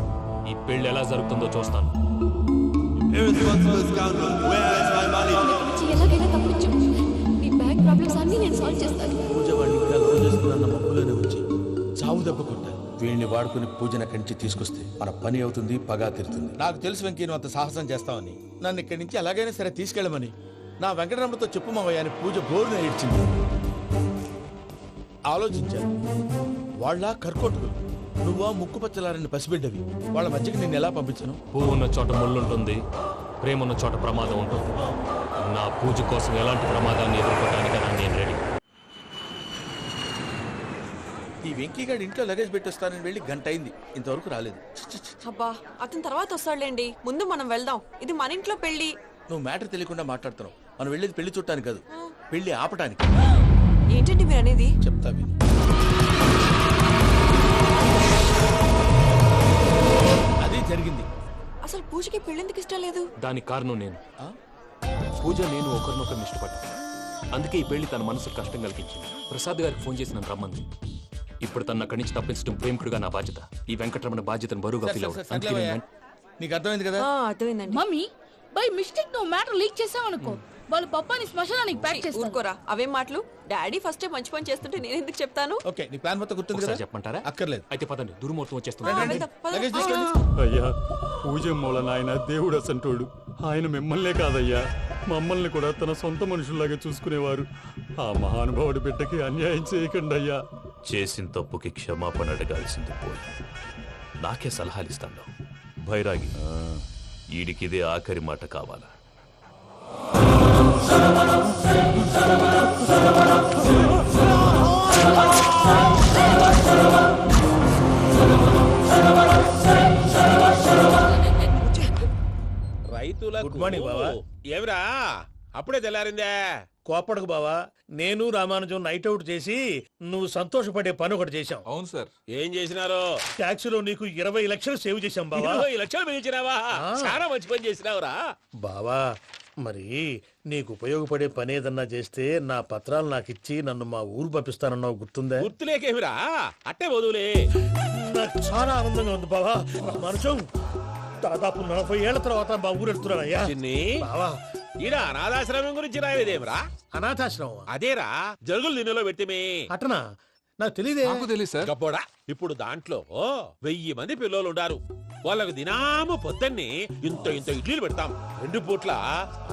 F: ఈ పెళ్లి ఎలా జరుగుతుందో చూస్తాను.
L: Irresponsible scoundrel. Where is my money?
D: ఎలాగైనా తప్పించు. నీ బ్యాంక్ ప్రాబ్లమ్స్ అన్ని నేను సాల్వ్ చేస్తాను.
E: పూజ వాడిని ఇక్కడ అలవాటు చేసుకున్న మబ్బులోనే వచ్చి చావు దెబ్బ కొట్టాను. వీడిని వాడుకుని పూజన కంచి తీసుకొస్తే మన పని అవుతుంది, పగా తీరుతుంది. నాకు తెలుసు వెంకీ నువ్వు అంత సాహసం చేస్తావని. నన్ను ఇక్కడి నుంచి ఎలాగైనా సరే తీసుకెళ్ళమని నా వెంకటరమణతో చెప్పు మావయ్య అని పూజ బోరున ఏడ్చింది. ఆలోచించాను. వాళ్ళ కర్కోటకులు, నువ్వా ముక్కు పచ్చలారని పసిబిడ్డవి. వాళ్ళ మధ్యకి నేను ఎలా పంపించను?
F: పువ్వు ఉన్న చోట ముళ్ళుంటుంది, ప్రేమ ఉన్న చోట ప్రమాదం ఉంటుంది. నా పూజ కోసం ఎలాంటి ప్రమాదాన్ని ఎదుర్కోవడానికైనా నేను రెడీ.
E: ఈ వెంకీగాడి ఇంట్లో లగేజ్ పెట్టొస్తానని వెళ్ళి గంట అయింది, ఇంతవరకు రాలేదు.
C: అబ్బా అతని తర్వాత వస్తాడులేండి, ముందు మనం వెళ్దాం. ఇది మన ఇంట్లో పెళ్లి.
E: నువ్వు మ్యాటర్ తెలియకుండా మాట్లాడుతున్నావు. మనం వెళ్ళేది పెళ్లి చుట్టానికి కాదు, పెళ్లి ఆపటానికి.
C: ఏంటండి మీరు అనేది?
E: చెప్తా విను. అది జరిగింది.
C: అసలు పూజకి పెళ్ళెందుకు ఇష్టం లేదు?
F: దానికి కారణం నేను. పూజ నేను ఒకరినొకరిని ఇష్టపడ్డా. అందుకే ఈ పెళ్లి తన మనసుకు కష్టం కలిగించింది. ప్రసాద్ గారికి ఫోన్ చేసి నన్ను రమ్మంది. ఇప్పుడు తన అక్కడి నుంచి తప్పించడం ప్రేమికుడుగా నా బాధ్యత. ఈ వెంకటరమణ బాధ్యతను బరువుగా ఫీల్ అవుతుంది.
E: నీకు అర్థమైంది కదా?
C: అర్థమైందండి.
B: మమ్మీ బై మిస్టేక్ నువ్వు మ్యాటర్ లీక్ చేసావనుకో, వాళ్ళు పప్పాని శ్మశానానికి ప్యాక్ చేస్తారు.
C: ఊరుకోరా, అవేం మాటలు. డాడీ ఫస్ట్ టైం మంచి పని చేస్తుంటే నేను ఎందుకు చెప్తాను?
E: ఓకే, నీ ప్లాన్ మొత్తం గుర్తుంది కదా?
F: చెప్పమంటారా?
E: అక్కర్లేదు.
F: అయితే పదండి, దుర్ముహూర్తం వచ్చేస్తుంది.
E: లగేజ్ తీసుకెళ్ళి.
J: అయ్యా, పూజ మూలన ఆయన దేవుడు అసంటోడు. ఆయన మిమ్మల్నే కాదయ్యా, మమ్మల్ని కూడా తన సొంత మనుషుల్లాగా చూసుకునేవారు. ఆ మహానుభావుడి బిడ్డకి అన్యాయం చేయకండి అయ్యా.
N: చేసిన తప్పుకి క్షమాపణ అడగాల్సింది పోయి నాకే సలహాలు ఇస్తాను. భైరాగి, ఈడికిదే ఆఖరి మాట కావాలా?
E: రైతుల గుడ్ మార్నింగ్ బావా.
I: ఏమిరా అప్పుడే తెల్లారిందే?
E: కోపడకు బావా, నేను రామానుజం నైట్ అవుట్ చేసి నువ్వు సంతోషపడే పని ఒకటి చేశాం.
F: అవును సార్.
E: ఏం చేసినారో? ట్యాక్సీలో నీకు 20 లక్షలు సేవ్ చేశాం బావా.
F: 20 లక్షలు మిగిల్చినావా? చాలా మంచి పని చేసినావురా
E: బావా. మరి నీకు ఉపయోగపడే పని ఏదన్నా చేస్తే నా పత్రాలు నాకు ఇచ్చి నన్ను మా ఊరు పంపిస్తానన్నావు, గుర్తుందా?
F: గుర్తులేకేమిరా, అట్టే వదులే.
E: నాకు చాలా ఆనందంగా ఉంది బావా. రామానుజం దాదాపు 40 ఏళ్ల తర్వాత మా ఊరు వెళ్తున్నానయ్యా. బావా,
F: ఈడ అనాథాశ్రమం గురించి రావేదేమిరా?
E: అనాథాశ్రమం
F: అదేరా, జరుగులు దీనిలో పెట్టిమే.
E: అటనా? నాకు తెలియదే.
F: నాకు తెలియదు సార్. గబ్బోడా, ఇప్పుడు దాంట్లో 1000 మంది పిల్లలు ఉండారు. వాళ్ళకు దినాము పొద్దున్నే ఇంత ఇంత ఇడ్లీలు పెడతాం. 2 పూట్ల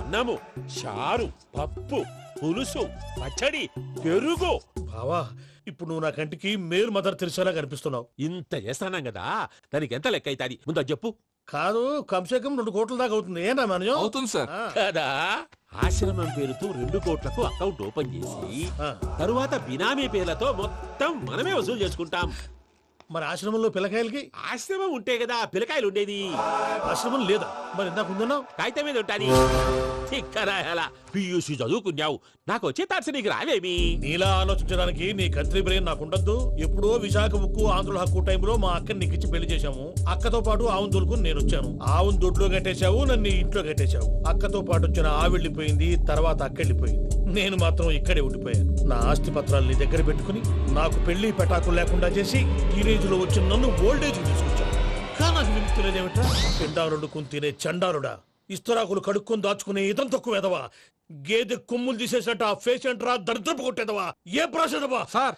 F: అన్నము, చారు, పప్పు, పులుసు, పచ్చడి, పెరుగు.
E: బావా, ఇప్పుడు నువ్వు నా కంటికి మేలు మదర్ తెరిసేలా కనిపిస్తున్నావు.
F: ఇంత చేస్తానం కదా, దానికి ఎంత లెక్క అవుతుంది ముందు అది చెప్పు.
E: కాదు, కంసే కం 2 కోట్ల దాకా అవుతుంది. ఏం రామానుజం?
F: అవుతుంది సార్. కదా, ఆశ్రమం పేరుతో 2 కోట్లకు అకౌంట్ ఓపెన్ చేసి తరువాత బినామీ పేర్లతో మొత్తం మనమే వసూలు చేసుకుంటాం.
E: మరి ఆశ్రమంలో పిల్లకాయలకి?
F: ఆశ్రమం ఉంటే కదా పిల్లకాయలు ఉండేది.
E: ఆశ్రమం లేదా? మరి ఇందాక ఉందన్నావు.
F: కాగితం మీద ఉంటాది. చిక్కరాయాలా పియూసీ చదువుకున్నావు, నాకు వచ్చే తాట్స్ నీకు రావేమి?
E: నీలా ఆలోచించడానికి నీ కత్రి బ్రెయిన్ నాకు ఉండద్దు. ఎప్పుడో విశాఖ ఉక్కు ఆంధ్రుల హక్కు టైంలో మా అక్కని నీకు ఇచ్చి పెళ్లి చేశాము. అక్కతో పాటు ఆవును దొడుకుని నేను వచ్చాను. ఆవును దొడ్లో కట్టేశావు, నన్ను ఇంట్లో కట్టేశావు. అక్కతో పాటు వచ్చిన ఆవిళ్ళిపోయింది, తర్వాత అక్కెళ్ళిపోయింది. నేను మాత్రం ఇక్కడే ఉండిపోయాను. నా ఆస్తి పత్రాలు నీ దగ్గర పెట్టుకుని నాకు పెళ్లి పెటాకులు లేకుండా చేసి టీనేజ్ లో వచ్చిన నన్ను ఓల్డేజ్ తీసుకొచ్చాను. కానీ నాకు విముక్తులేదేమిట్రా? పిండారుడు తినే చండారుడా, ఇస్తరాకులు కడుక్కొని దాచుకునే ఇతం తక్కువ ఎదవా, గేదె కొమ్ములు తీసేసట ఆ ఫేషెంట్ రా, దరిద్రపు కొట్టేదవా, ఏ ప్రాసెదవా?
R: సార్,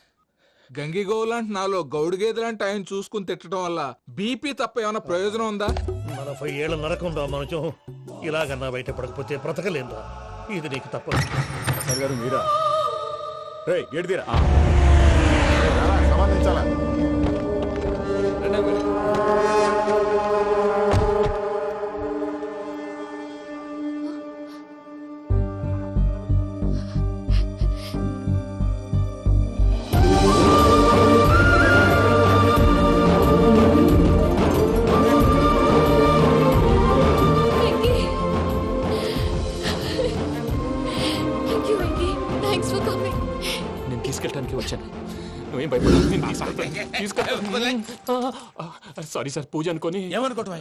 R: గంగిగోవులాంటి నాలో గౌడు గేదెలాంటి ఆయన చూసుకుని తిట్టడం వల్ల బీపీ తప్ప ఏమైనా ప్రయోజనం ఉందా?
E: 40 ఏళ్ల నరకం రా మనచం. ఇలాగన్నా బయటపడకపోతే బ్రతకలేనురా. ఇది నీకు తప్పదు.
K: మీరా
I: గేడిదిరా
K: సమాధించాలా?
F: నేను తీసుకెళ్ళడానికి వచ్చాను. నువ్వేం భయపడదు. సారీ సార్, పూజ అనుకోని.
E: ఏమనుకోవటం?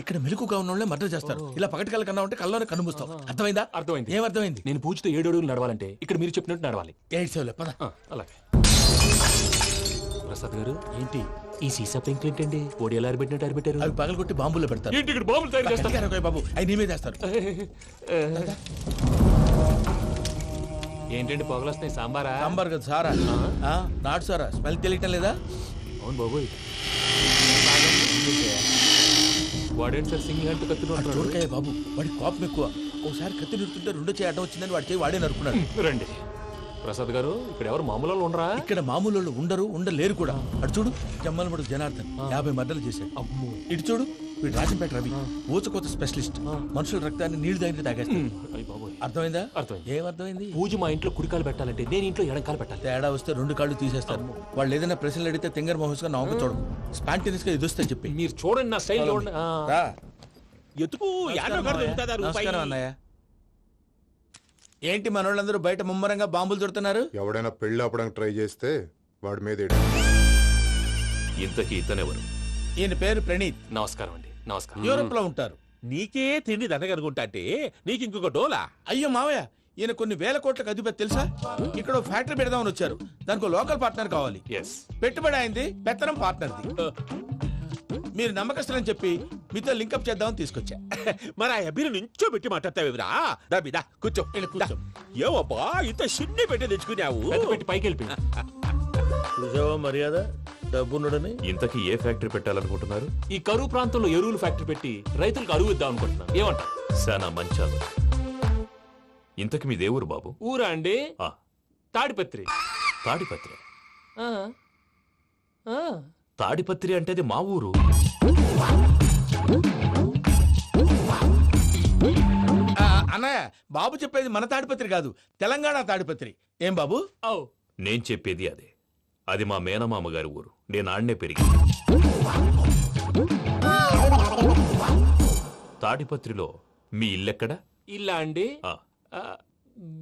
E: ఇక్కడ మెలకుగా ఉన్న వాళ్ళే మర్డర్ చేస్తారు. ఇలా పగటి కళ్ళ కన్నా ఉంటే కళ్ళలోనే కనుమూస్తావు. అర్థమైందా?
F: అర్థమైంది.
E: ఏమర్థమైంది?
F: నేను పూజతో 7 అడుగులు నడవాలంటే ఇక్కడ మీరు చెప్పినట్టు నడవాలి.
E: 8 సేవలే పద.
F: అలాగే. ప్రసాద్ గారు, ఏంటి ఈ సీసా పెంకులు ఏంటండి? ఓడి ఎలా అరబెట్టినట్టు అరబెట్టారు?
E: అవి పగలగొట్టి బాంబులో పెడతారు.
F: ఏంటి ఇక్కడ బాంబులు తయారు చేస్తారు?
E: బాబు, అవి నీమే చేస్తారు.
F: ఏంటండి పొగలొస్తాయి? సాంబారా?
E: సాంబార్ కదా, సారా. నాటు సారా. స్మెల్ తెలియటం లేదా?
F: అవును బాబోయ్. వాడేంటి సార్ సింగిల్ హ్యాండ్ కత్తి
E: చూడకాయ బాబు, వాడి కోపం ఎక్కువ. ఒకసారి కత్తి నిరుతుంటే 2 చేయడం వచ్చిందని వాడి చేయి వాడే నరుకున్నాడు.
F: రండి ప్రసాద్ గారు, ఇక్కడ ఎవరు మామూలు వాళ్ళు ఉండరా?
E: ఇక్కడ మామూలు వాళ్ళు ఉండరు, ఉండలేరు కూడా. అటు చూడు, జమ్మలమడు జనార్దన్ 50 మర్డర్లు చేశాడు. ఇటు చూడు, వీడు రాజంపేట రవి ఊచకోత స్పెషలిస్ట్. మనుషుల రక్తాన్ని నీళ్లు దగ్గర తాగేస్తాడు. అర్థమైందా?
F: అర్థమైంది.
E: ఏమర్థమైంది?
F: పూజ మా ఇంట్లో కుడికాలు పెట్టాలంటే నేను ఇంట్లో ఎడంకాలు పెట్టాలి.
E: తేడా వస్తే 2 కాళ్ళు తీసేస్తారు. వాళ్ళు ఏదైనా ప్రశ్నలు అడిగితే తింగర్ మహోస్ గా నవ్వు చూడదు. స్పాంటినియస్ గా ఎదుస్తా చెప్పి.
F: మీరు చూడండి నా స్టైల్. ఎందుకు
E: నమస్కారం అన్నయ్య. ఏంటి మనోళ్ళందరూ బయట ముమ్మరంగా బాంబులు దొరుకుతున్నారు?
P: ఎవడైనా పెళ్లి ఆపడానికి ట్రై చేస్తే వాడి మీద
N: ఇంతకీ ఇతనెవరు?
E: ఈయన పేరు ప్రణీత్.
F: నమస్కారం అండి. నమస్కారం.
E: యూరోప్ లో ఉంటారు.
F: నీకే తిండి దండగనుకుంటా అంటే నీకు ఇంకొక డోలా?
E: అయ్యో మావయ్య, ఈయన కొన్ని వేల కోట్లకు అధిపతి తెలుసా? ఇక్కడ ఫ్యాక్టరీ పెడదామని వచ్చారు. దానికి లోకల్ పార్ట్నర్ కావాలి. పెట్టుబడి అయింది, పెత్తనం పార్ట్నర్ది. మీరు నమ్మకస్తులని చెప్పి మీతో లింకప్ చేద్దామని తీసుకొచ్చా.
F: మరి ఆ అబ్బిని నుంచో పెట్టి మాట్లాడతావేమిరా? దాబిదా కూర్చో.
E: కూర్చో.
F: ఏవబ్బా ఇంత షిన్ని పెట్టి తెచ్చుకున్నావు? పెట్టి పైకి వెళ్ళిపోయి
E: చూసావా మర్యాద, డబ్బున్నడని.
N: ఇంతకీ ఏ ఫ్యాక్టరీ పెట్టాలనుకుంటున్నారు?
F: ఈ కరువు ప్రాంతంలో ఎరువులు ఫ్యాక్టరీ పెట్టి రైతులకు అరువు ఇద్దాం అనుకుంటున్నాను. ఏమంటారు?
N: శానా మంచాలు. ఇంతకి మీ దేవురు బాబు?
F: ఊరా అండి? తాడిపత్రి.
N: తాడిపత్రి? తాడిపత్రి అంటే అది మా ఊరు.
E: అన్నయ్య, బాబు చెప్పేది మన తాడిపత్రి కాదు, తెలంగాణ తాడిపత్రి. ఏం బాబు?
N: నేను చెప్పేది అదే. అది మా మేనమామ గారి ఊరు. నేను ఆడనే పెరిగి. తాడిపత్రిలో మీ ఇల్లెక్కడ?
F: ఇల్లా అండి?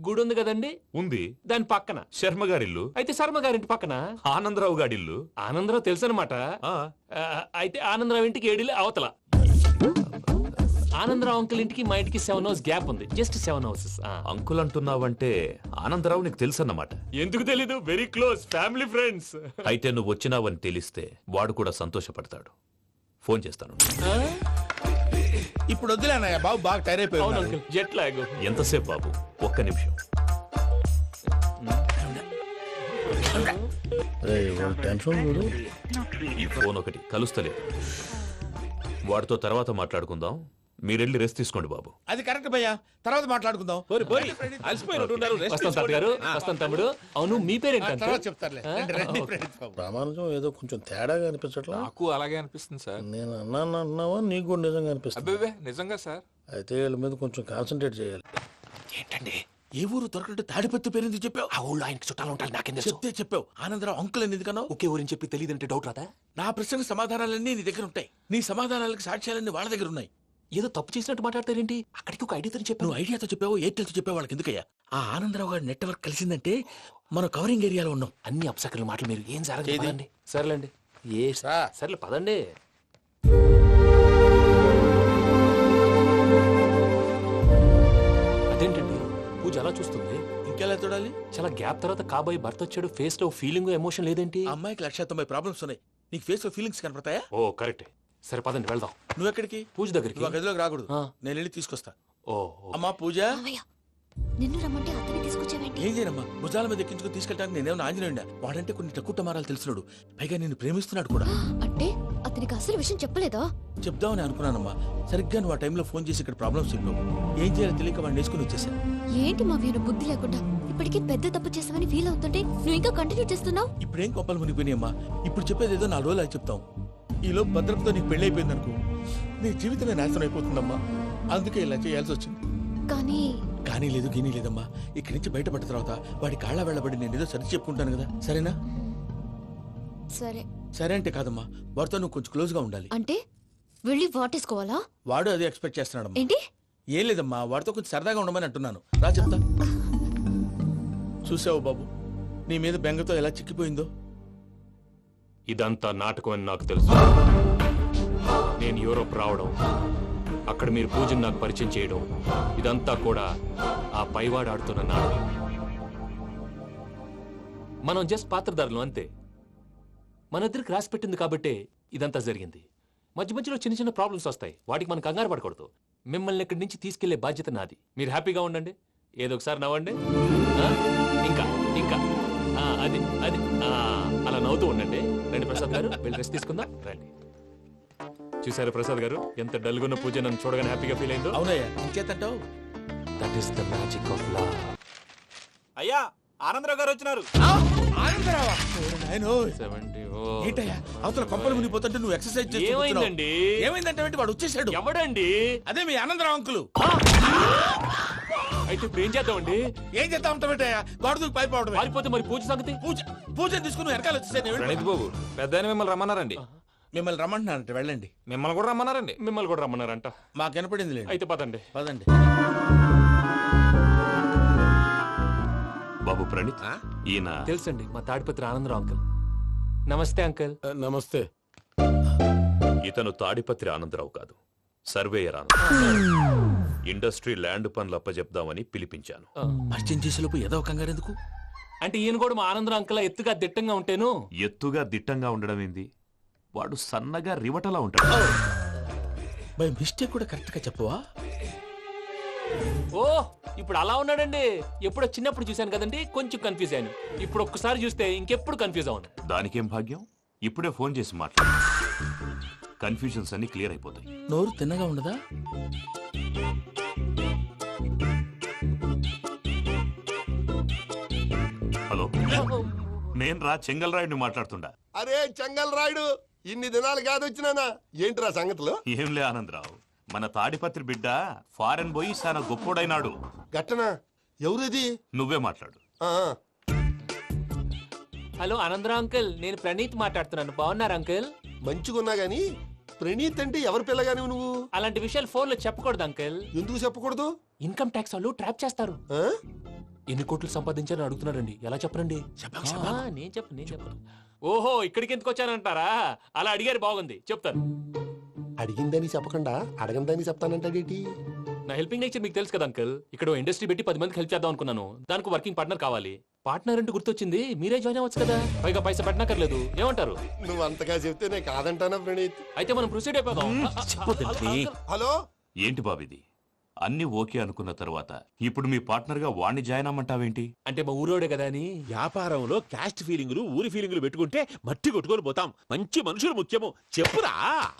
F: గుడి ఉంది కదండి,
S: ఉంది.
F: దాని పక్కన
S: శర్మ గారిల్లు.
F: అయితే శర్మ గారింటి పక్కన
S: ఆనందరావు గారిల్లు.
F: ఆనందరావు తెలుసు అనమాట. అయితే ఆనందరావు ఇంటికి 7 ఇళ్ళు అవతల. ఆనందరావు అంకుల్ ఇంటికి మా ఇంటికి 7 హౌస్ గ్యాప్ ఉంది, జస్ట్ 7 హౌసెస్.
S: అంకుల్ అంటున్నావంటే ఆనందరావు నీకు తెలుసు అన్నమాట.
F: ఎందుకు తెలీదు, వెరీ క్లోజ్ ఫ్యామిలీ ఫ్రెండ్స్.
S: అయితే నువ్వు వచ్చినావని తెలిస్తే వాడు కూడా సంతోషపడతాడు. ఫోన్ చేస్తాను.
E: ఇప్పుడు వద్దులే అన్నయ్య, బాబు బాగా టైర్ అయిపోయి.
F: Jet lag.
S: ఎంతసేపు బాబు? ఒక్క నిమిషం. ఈ ఫోన్ ఒకటి కలుస్తలేదు. వాడితో తర్వాత మాట్లాడుకుందాం. మీరెళ్ళి రెస్ట్ తీసుకోండి బాబు.
E: అది కరెక్ట్ భయ్యా, తర్వాత మాట్లాడుకుందాం.
F: వస్తాం తాత గారు, వస్తాం తమ్ముడు. అవును మీ పేరేంటి?
E: తర్వాత చెప్తారులే.
G: రామానుజం ఏదో కొంచెం తేడాగా అనిపించట్లా?
R: నాకు అలాగే అనిపిస్తుంది సార్.
G: నేను అన్నాను అంటున్నావా, నీకు కూడా నిజంగా అనిపిస్తుంది?
R: అబ్బే నిజంగా సార్.
G: అయితే వీళ్ళ మీద కొంచెం కాన్సన్ట్రేట్ చేయాలి.
E: ఏంటండి ఏ ఊరు దొరకట్టు తాడిపత్రి పేరు ఎందుకు చెప్పావు?
A: ఆ ఊళ్ళో ఆయనకి చుట్టాలు ఉంటారు, నాకేం తెలుసు.
E: చెప్తే చెప్పావు. ఆనందరావు అంకుల్ అని ఎందుకన్నావు?
A: ఒకే ఊరిని చెప్పి తెలియదంటే డౌట్ రాదా?
E: నా ప్రశ్నకు సమాధానాలన్నీ నీ దగ్గర ఉంటాయి. నీ సమాధానాలకు సాక్ష్యాలన్నీ వాళ్ళ దగ్గర ఉన్నాయి.
A: ఏదో తప్పు చేసినట్టు మాట్లాడతారేంటి? అక్కడికి ఒక ఐడియాతో చెప్పావు.
E: నువ్వు ఐడియాతో చెప్పావు, ఎయిర్టెల్తో చెప్పావు, వాళ్ళకి ఎందుకయ్యా? ఆ ఆనందరావు గారి నెట్వర్క్ కలిసిందంటే మనం కవరింగ్ ఏరియాలో ఉన్నాం.
A: అన్ని అప్సకర్ల మాటలు మీరు ఏం జరగదు. పదండి.
F: సర్లేండి. సర్లే పదండి. అదేంటండి పూజ అలా చూస్తుంది?
E: ఇంకెలా చూడాలి?
F: చాలా గ్యాప్ తర్వాత కాబోయే భర్త వచ్చాడు, ఫేస్ లో ఫీలింగ్ ఎమోషన్ లేదేంటి?
E: అమ్మాయికి 190 ప్రాబ్లమ్స్ ఉన్నాయి, నీకు ఫేస్ లో ఫీలింగ్స్ కనపడతాయా?
F: ఓ కరెక్ట్. సరే పదండి వెళ్దాం.
E: నువ్వు ఎక్కడికి?
F: పూజ దగ్గరికి.
E: నువ్వు ఆ గదిలోకి రాకూడదు, నేను వెళ్ళి తీసుకొస్తా.
F: ఓ
E: అమ్మా పూజ,
D: నిన్ను రమ్మంటే అతన్ని తీసుకొచ్చావేంటి?
E: ఏం చేయనమ్మా, భుజాల మీద ఎక్కించుకుని తీసుకెళ్ళడానికి నేనేమన్నా ఆంజనేయుడా? వాడంటే కొన్ని తక్కువ టమారాలు తెలిసినాడు, పైగా నిన్ను ప్రేమిస్తున్నాడు కూడా.
D: అంటే అతనికి అసలు విషయం చెప్పలేదా?
E: చెప్దామని అనుకున్నానమ్మా, సరిగ్గా నువ్వు ఆ టైంలో ఫోన్ చేసి ఇక్కడ ప్రాబ్లమ్స్ చెప్పావు. ఏం చేయాలో తెలియక వాడిని వేసుకుని వచ్చేసాను.
D: ఏంటి మా వీరు బుద్ధి లేకుండా ఇప్పటికే పెద్ద తప్పు చేసావని ఫీల్ అవుతుంటే నువ్వు ఇంకా కంటిన్యూ చేస్తున్నావు?
E: ఇప్పుడేం కొప్పలు మునిగిపోయినాయమ్మా, ఇప్పుడు చెప్పేది ఏదో 4 రోజులు అది చెప్తాం. ఈలోపు భద్రతతో నీకు పెళ్లి అయిపోయింది అనుకో, నీ జీవితమే నాశనం అయిపోతుందమ్మా. అందుకే ఇలా చేయాల్సి వచ్చింది. కానీ లేదు గీనీ లేదమ్మా, ఇక్కడి నుంచి బయటపడ్డ తర్వాత వాడి కాళ్ళ వెళ్ళబడి నేను ఏదో సరి చెప్పుకుంటాను కదా, సరేనా?
D: సరే.
E: సరే అంటే కాదమ్మా, వాడితో నువ్వు కొంచెం క్లోజ్ గా ఉండాలి.
D: అంటే వెళ్ళి వాటేసుకోవాలా?
E: వాడు అది ఎక్స్పెక్ట్ చేస్తున్నాడమ్మా.
D: ఏంటి?
E: ఏం లేదమ్మా, వాడితో కొంచెం సరదాగా ఉండమని అంటున్నాను. రా చెప్తా. చూసావు బాబు, నీ మీద బెంగతో ఎలా చిక్కిపోయిందో.
N: ఇదంతా నాటకం అని నాకు తెలుసు. నేను యూరోప్ రావడం, అక్కడ మీరు పూజను నాకు పరిచయం చేయడం, ఇదంతా కూడా ఆ పైవాడు ఆడుతున్న నాటకం.
F: మనం జస్ట్ పాత్రధారులు అంతే. మన ఇద్దరికి రాసి పెట్టింది కాబట్టే ఇదంతా జరిగింది. మధ్య మధ్యలో చిన్న చిన్న ప్రాబ్లమ్స్ వస్తాయి, వాటికి మనం కంగారు పడకూడదు. మిమ్మల్ని ఇక్కడి నుంచి తీసుకెళ్లే బాధ్యత నాది. మీరు హ్యాపీగా ఉండండి, ఏదో ఒకసారి నవ్వండి. ఇంకా ఇంకా అది అది అలా నవ్వుతూ ఉండండి. రండి ప్రసాద్ గారు, వెళ్ళి రెస్ట్ తీసుకుందాం. రండి. చూసారు ప్రసాద్ గారు, ఎంత డల్గున్న పూజ నన్ను చూడగానే హ్యాపీగా ఫీల్ అయిందో?
E: అవునయ్యా, ఇంకేతంటావు?
F: That is the magic of love.
J: అయ్యా ఆనందరావు గారు వచ్చినారు.
E: ఏంటయ్యా అవతల కొంపలు మునిగిపోతుంటే నువ్వు ఎక్సర్సైజ్ చేస్తూ
F: ఏమైందండి?
E: ఏమైందంటే వాడు వచ్చేసాడు.
F: ఎవడండి?
E: అదే మీ ఆనందరావు అంకులు.
F: అయితే ఇప్పుడు ఏం చేద్దామండి?
E: ఏం చేద్దాం ఉంటావేటయ్యా, గోడ దూకి పైపోవడం.
F: పారిపోతే మరి పూజ సంగతి?
E: పూజ తీసుకుని వెనకాల వచ్చేసాను.
R: ప్రణీత్ బాబు, పెద్ద మిమ్మల్ని రమ్మన్నారండి.
E: మిమ్మల్ని రమ్మంటున్నారంట, వెళ్ళండి.
R: మిమ్మల్ని కూడా రమ్మన్నారండి.
F: మిమ్మల్ని కూడా రమ్మన్నారంట.
E: మాకు వినపడింది లేదు.
F: అయితే పదండి.
E: పదండి.
S: బాబు ప్రణీత్, ఈయన
F: తెలుసండి, మా తాడిపత్రి ఆనందరావు అంకుల్. నమస్తే అంకుల్.
E: నమస్తే.
S: ఇతను తాడిపత్రి ఆనందరావు కాదు, సర్వేయర్ ఆనందరావు. ఇండస్ట్రీ ల్యాండ్ పనులు అప్పచెప్దామని పిలిపించాను.
E: పరిచయం చేసేలోపు ఏదో కంగారు ఎందుకు?
F: అంటే ఈయన కూడా మా ఆనందరావు అంకుల్ ఎత్తుగా దిట్టంగా ఉంటాను.
S: ఎత్తుగా దిట్టంగా ఉండడం ఏంది, వాడు సన్నగా రివటలా ఉంటాడు.
E: బై మిస్టేక్ కూడా కరెక్ట్ గా చెప్పవా?
F: ఓ ఇప్పుడు అలా ఉన్నాడండి. ఎప్పుడో చిన్నప్పుడు చూశాను కదండి, కొంచెం కన్ఫ్యూజ్ అయ్యాను. ఇప్పుడు ఒక్కసారి చూస్తే ఇంకెప్పుడు కన్ఫ్యూజ్ అవును.
S: దానికేం భాగ్యం, ఇప్పుడే ఫోన్ చేసి మాట్లాడు, కన్ఫ్యూజన్స్ అన్ని క్లియర్ అయిపోతాయి.
E: నోరు తిన్నగా ఉండదా?
S: హలో, నేను రా చెంగల్ రాయుడిని మాట్లాడుతుండా.
G: అరే చెంగల్ రాయుడు, ఇన్ని దినాలు కాదు వచ్చినానా? ఏంట్రా సంగతులు?
S: ఏంలే ఆనందరావు, మన తాడిపత్రి బిడ్డ ఫారెన్ పోయి చాలా గొప్పోడైనాడు.
G: గట్టనా? ఎవరిది?
S: నువ్వే మాట్లాడు.
F: హలో ఆనందరావు అంకుల్, నేను ప్రణీత్ మాట్లాడుతున్నాను. బాగున్నారు అంకుల్?
G: మంచిగున్నా గాని ప్రణీత్ అంటే ఎవరి పిల్లగాని నువ్వు?
F: అలాంటి విషయాలు ఫోన్ లో చెప్పకూడదు అంకుల్.
G: ఎందుకు చెప్పకూడదు?
F: ఇన్కమ్ ట్యాక్స్ వాళ్ళు ట్రాప్ చేస్తారు. ఎన్ని కోట్లు సంపాదించాలని అడుగుతున్నారండి, ఎలా చెప్పరండి? నేను చెప్పను. ఓహో, ఇక్కడికి ఎందుకు వచ్చానంటారా? అలా అడిగారు, బాగుంది, చెప్తాను.
G: అడిగిందని చెప్పకుండా అడగందని చెప్తానంటాడేటి?
F: నా హెల్పింగ్ నేచర్ మీకు తెలుసు కదా అంకల్. ఇక్కడ ఇండస్ట్రీ పెట్టి 10 మందికి హెల్ప్ చేద్దాం అనుకున్నాను. దానికి వర్కింగ్ పార్ట్నర్ కావాలి. పార్ట్నర్ అంటే గుర్తొచ్చింది, మీరే జాయిన్ అవ్వచ్చు కదా, పైగా పైసా పెట్టనక్కర్లేదు. ఏమంటారు?
G: నువ్వు అంతగా చెప్తే నేను కాదంటానా ప్రణీత్?
F: అయితే మనం ప్రొసీడ్ అయిపోదాం.
G: హలో,
S: ఏంటి బాబిది? అన్ని ఓకే అనుకున్న తర్వాత ఇప్పుడు మీ పార్ట్నర్ గా వాణ్ణి జాయిన్ అమ్మంటావేంటి?
F: అంటే మా ఊరోడే కదా అని.
I: వ్యాపారంలో క్యాస్ట్ ఫీలింగులు, ఊరి ఫీలింగులు పెట్టుకుంటే మట్టి కొట్టుకొని పోతాం. మంచి మనుషులు ముఖ్యము, చెప్పురా.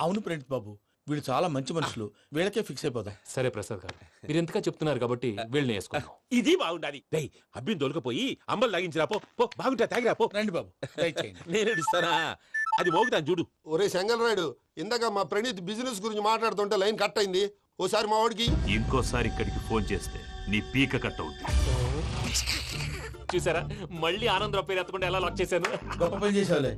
E: అవును ప్రణీత్ బాబు, వీళ్ళు చాలా మంచి మనుషులు, వీళ్ళకే ఫిక్స్ అయిపోదాం.
F: సరే ప్రసాద్ గారు, మీరు ఎంతగా చెప్తున్నారు కాబట్టి వీళ్ళని వేసుకున్నాం.
I: ఇది బాగుండాలి. డై అబ్బిని దొలకపోయి అమ్మలు లాగించిరా పో. బాగుంటా, తాగిరా పో.
E: రండి బాబు, దయచేయండి.
I: నేను ఇస్తానా? అది మోగుతాను చూడు.
G: ఒరే చెంగల్ రాయుడు, ఇందాక మా ప్రణీత్ బిజినెస్ గురించి మాట్లాడుతుంటే లైన్ కట్ అయింది. ఓసారి మా వాడికి
S: ఇంకోసారి ఇక్కడికి ఫోన్ చేస్తే నీ పీక కట్ అవుతుంది.
F: చూసారా, మళ్ళీ ఆనందరావు పేరు ఎత్తకుండా ఎలా లాక్ చేశాను.
E: గొప్ప పని చేసావులే.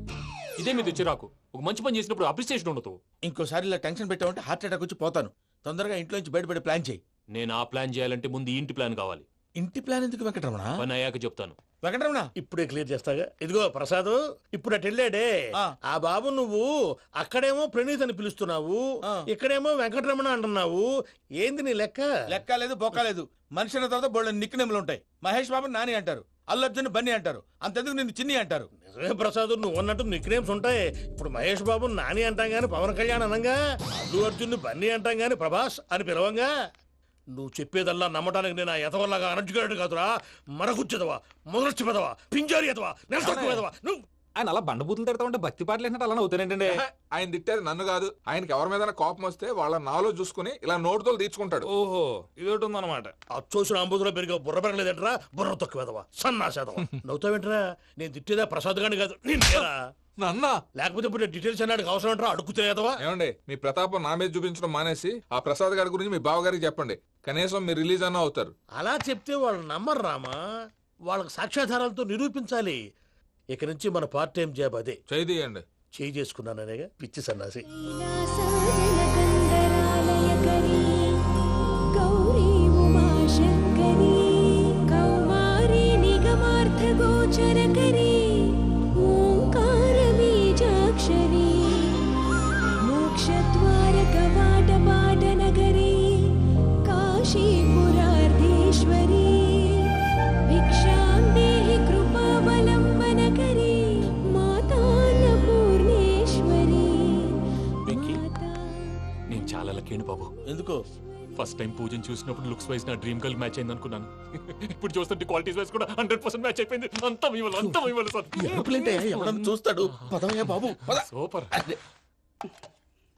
F: ఇదే మీద చిరాకు. ఒక మంచి పని చేసినప్పుడు అప్రిసియేషన్ ఉండదు.
E: ఇంకోసారి ఇలా టెన్షన్ పెట్టామంటే హార్ట్ అటాక్ వచ్చి పోతాను. తొందరగా ఇంట్లో నుంచి బయటపడే ప్లాన్ చేయి.
F: నేను ఆ ప్లాన్ చేయాలంటే ముందు ఈ ఇంటి ప్లాన్ కావాలి.
E: ఇంటి ప్లాన్ ఎందుకు వెంకటరమణ?
F: పని అయ్యాక చెప్తాను.
E: వెంకటరమణ
H: ఇప్పుడే క్లియర్ చేస్తాగా. ఇదిగో ప్రసాద్, ఇప్పుడు అటు వెళ్ళాడే ఆ బాబు, నువ్వు అక్కడేమో ప్రణీత్ అని పిలుస్తున్నావు, ఇక్కడేమో వెంకటరమణ అంటున్నావు. ఏంది నీ లెక్క?
E: లెక్క లేదు, బొక్క లేదు. మనిషి అన్న తర్వాత బోళ్ళ నిక్నెములు ఉంటాయి. మహేష్ బాబు నాని అంటారు, అల్లు అర్జున్ బన్నీ అంటారు, అంతెందుకు నిన్ను చిన్ని అంటారు.
H: నిజమే ప్రసాద్, నువ్వు అన్నట్టు నిక్నేమ్స్ ఉంటాయి. ఇప్పుడు మహేష్ బాబు నాని అంటాం గాని పవన్ కళ్యాణ్ అనంగా, అల్లు అర్జున్ బన్నీ అంటాం గాని ప్రభాస్ అని పిలవంగా. నువ్వు చెప్పేదల్లా నమ్మటానికి నేను ఆ ఎతవల్లాగా అనర్జుకేటెడ్ కాదురా. మరగుచ్చదవా, మొదలచ్చి పెదవా, పింజారి ఎదవా, నెలసొక్కుదవా. నువ్వు
R: ఆయన అలా బండబూతులు తిడతా ఉంటే భక్తి పాటలు ఏంటంటే అలా అవుతానంటే. ఆయన తిట్టేది నన్ను కాదు, ఆయనకి ఎవరి మీద కోపం వస్తే వాళ్ళ నాలో చూసుకుని ఇలా నోటుతో తీర్చుకుంటాడు.
F: ఓహో, ఇదొకటి ఉందన్నమాట.
H: అచ్చోసిన అంబుధులో పెరిగే బుర్ర పెరగలేదంటరా, బుర్ర తొక్కువేదవా, సన్నాసేదవా. నవ్వుతావేంట్రా? నేను తిట్టేదా ప్రసాద్ గాని కాదు, నిన్నేరా.
R: నన్నా?
H: లేకపోతే ఇప్పుడు డీటెయిల్స్ అన్నాడు అవసరం అంటారా? అడుగుతాయేదవా.
R: ఏమండి, మీ ప్రతాపం నా మీద చూపించడం మానేసి ఆ ప్రసాద్ గారి గురించి మీ బావగారికి చెప్పండి. కనీసం మీరు రిలీజ్ అన్న అవుతారు.
H: అలా చెప్తే వాళ్ళు నమ్మరు రామా. వాళ్ళకి సాక్ష్యాధారాలతో నిరూపించాలి. ఇక నుంచి మన పార్ట్ టైం జాబ్ అదే.
R: చేయండి.
H: చేయి చేసుకున్నాననేగా పిచ్చి సన్నాసి.
O: గౌరీ ఉమాశంకరీ కౌమారీ నిగమార్థగోచరకరీ ఓంకార బీజాక్షరీ మోక్షద్వార కవాట పాటనగరీ కాశీపురార్ధేశ్వరీ భిక్షాం దేహి కృపావలంబనకరీ మాతాన్నపూర్ణేశ్వరీ.
F: నేను చాలా లక్కీ బాబు.
E: ఎందుకు?
F: ఫస్ట్ టైం పూజను చూసినప్పుడు లుక్స్ వైజ్ నా డ్రీమ్ గర్ల్ మ్యాచ్ అయింది అనుకున్నాను. ఇప్పుడు చూస్తుంటే క్వాలిటీస్ వైజ్ కూడా 100% మ్యాచ్ అయిపోయింది. అంతా మీ వల్ల సార్.
E: ఎవడన్నా చూస్తాడు. పదవయ్యా బాబు, పద.
F: సూపర్.